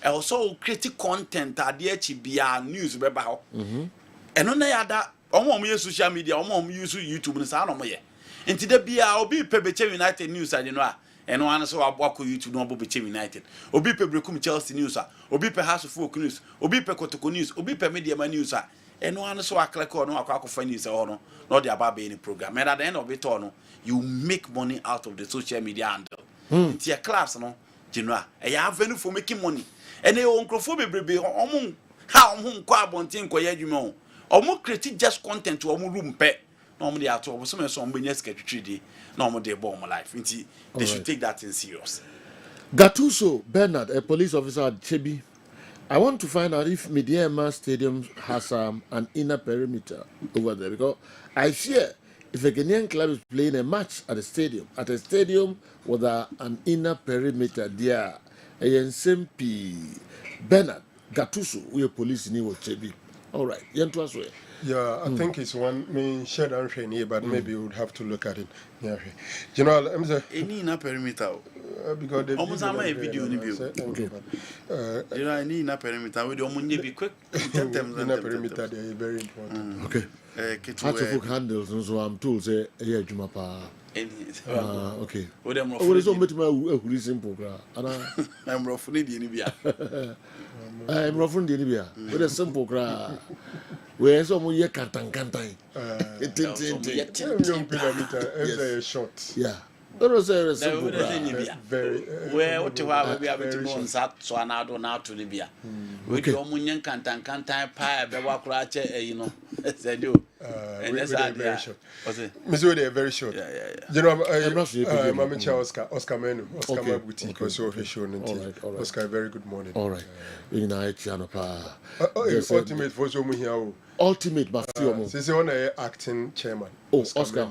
also create content at news beba. And on the other, use social media, use YouTube and so on. Into the bia obi pe Beche United news I know and one so abwako YouTube no Beche United. Obi pe Brekum Chelsea news obi pe House of Folk news, obi pe Kotoko news, obi pe Media Man news and one so click on no akwa find news or no not the about any program. And at the end of it all no, you make money out of the social media handle. It's your class no, General. I have venue for making money. And they won't be how kwa bontin ko yadwuma o create just content to room pet normally at all some business secretary normally they bomb life they should take that in serious. Gattuso Bernard, a police officer at Chebi. I want to find out if Midiama Stadium has an inner perimeter over there, because I fear if a Ghanaian club is playing a match at a stadium with an inner perimeter there, Bernard Gattuso, we are police in Chebi. All right, yeah, I think it's one main shed and train here, but maybe we would have to look at it. Yeah, you know, I'm saying any inner perimeter because the almost a video in the you know, any inner perimeter with your money be quick. Inner perimeter, they are very important. Okay. How to hook handles and so I'm told say yeah Jumapa. Okay. What is on my simple I'm rough in Libya. I'm rough in Libya. With a simple cry. Where some year cantan. Short. Yeah. That was a very where what you have we have to go on sat so now do now to Libya. With your munyan cantan pie be wakurache you know. Said you. And that's very short. Mister they are very short. Yeah. You know Mama Oscar Menu, Oscar Mabuti because of his show Oscar, very good morning. All right. In I channel ultimate for so here. Ultimate Mafiomo. Since on acting chairman. Oh, Oscar.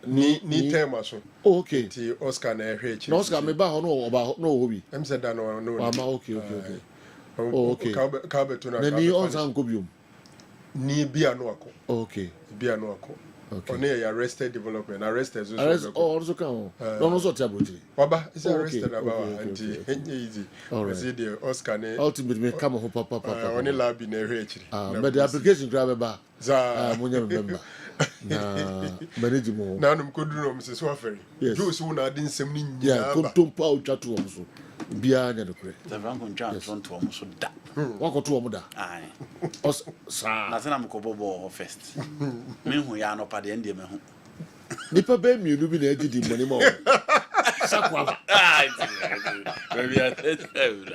Ni tema so. Oh, okay. Ti Oscar na ehwe. No Oscar me ba ho no about no obi. Em said that no. Mama okay. Oh, okay. Kabe to na. Na ni on san gobium. Ni bia no ako. Okay. Bia no ako. Okay. On here arrested development. Arrested also can. No so tiaboti. Baba is arrested about anti easy. All right. See the Oscar ne ultimate me come ho papa. Only lab na ehwe akiri. But the application grab ba. Za munya remember. Manage mo. Na num kodu no Mrs. Waferi. Those who na din sem ni nyina. Yeah, kontompa o twatu o so. Bia nya de kure. The Franco John front o so da. Wako to o da. Ai. Sa. Na tena mkobobo first. Me hu ya no pa de ndie me hu. Nipa be mienu bi na agidi money mo. Sakwaba. Baby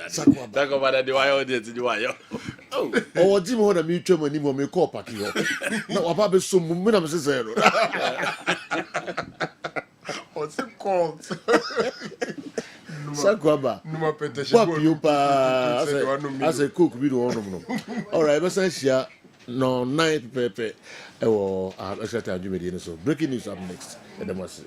Sakwaba. Talk about the why audience the why. Oh, Jim ho na mi twa mani mo me call party ho. Na wapa be so mu na me se zero. What's it called? Sakwaba. Numa petition. Papi pa as a cook bi do onom no. All right, be san shia no 9 pepe. E wo a shata adwumedi no so. Breaking news up next. Edemasi.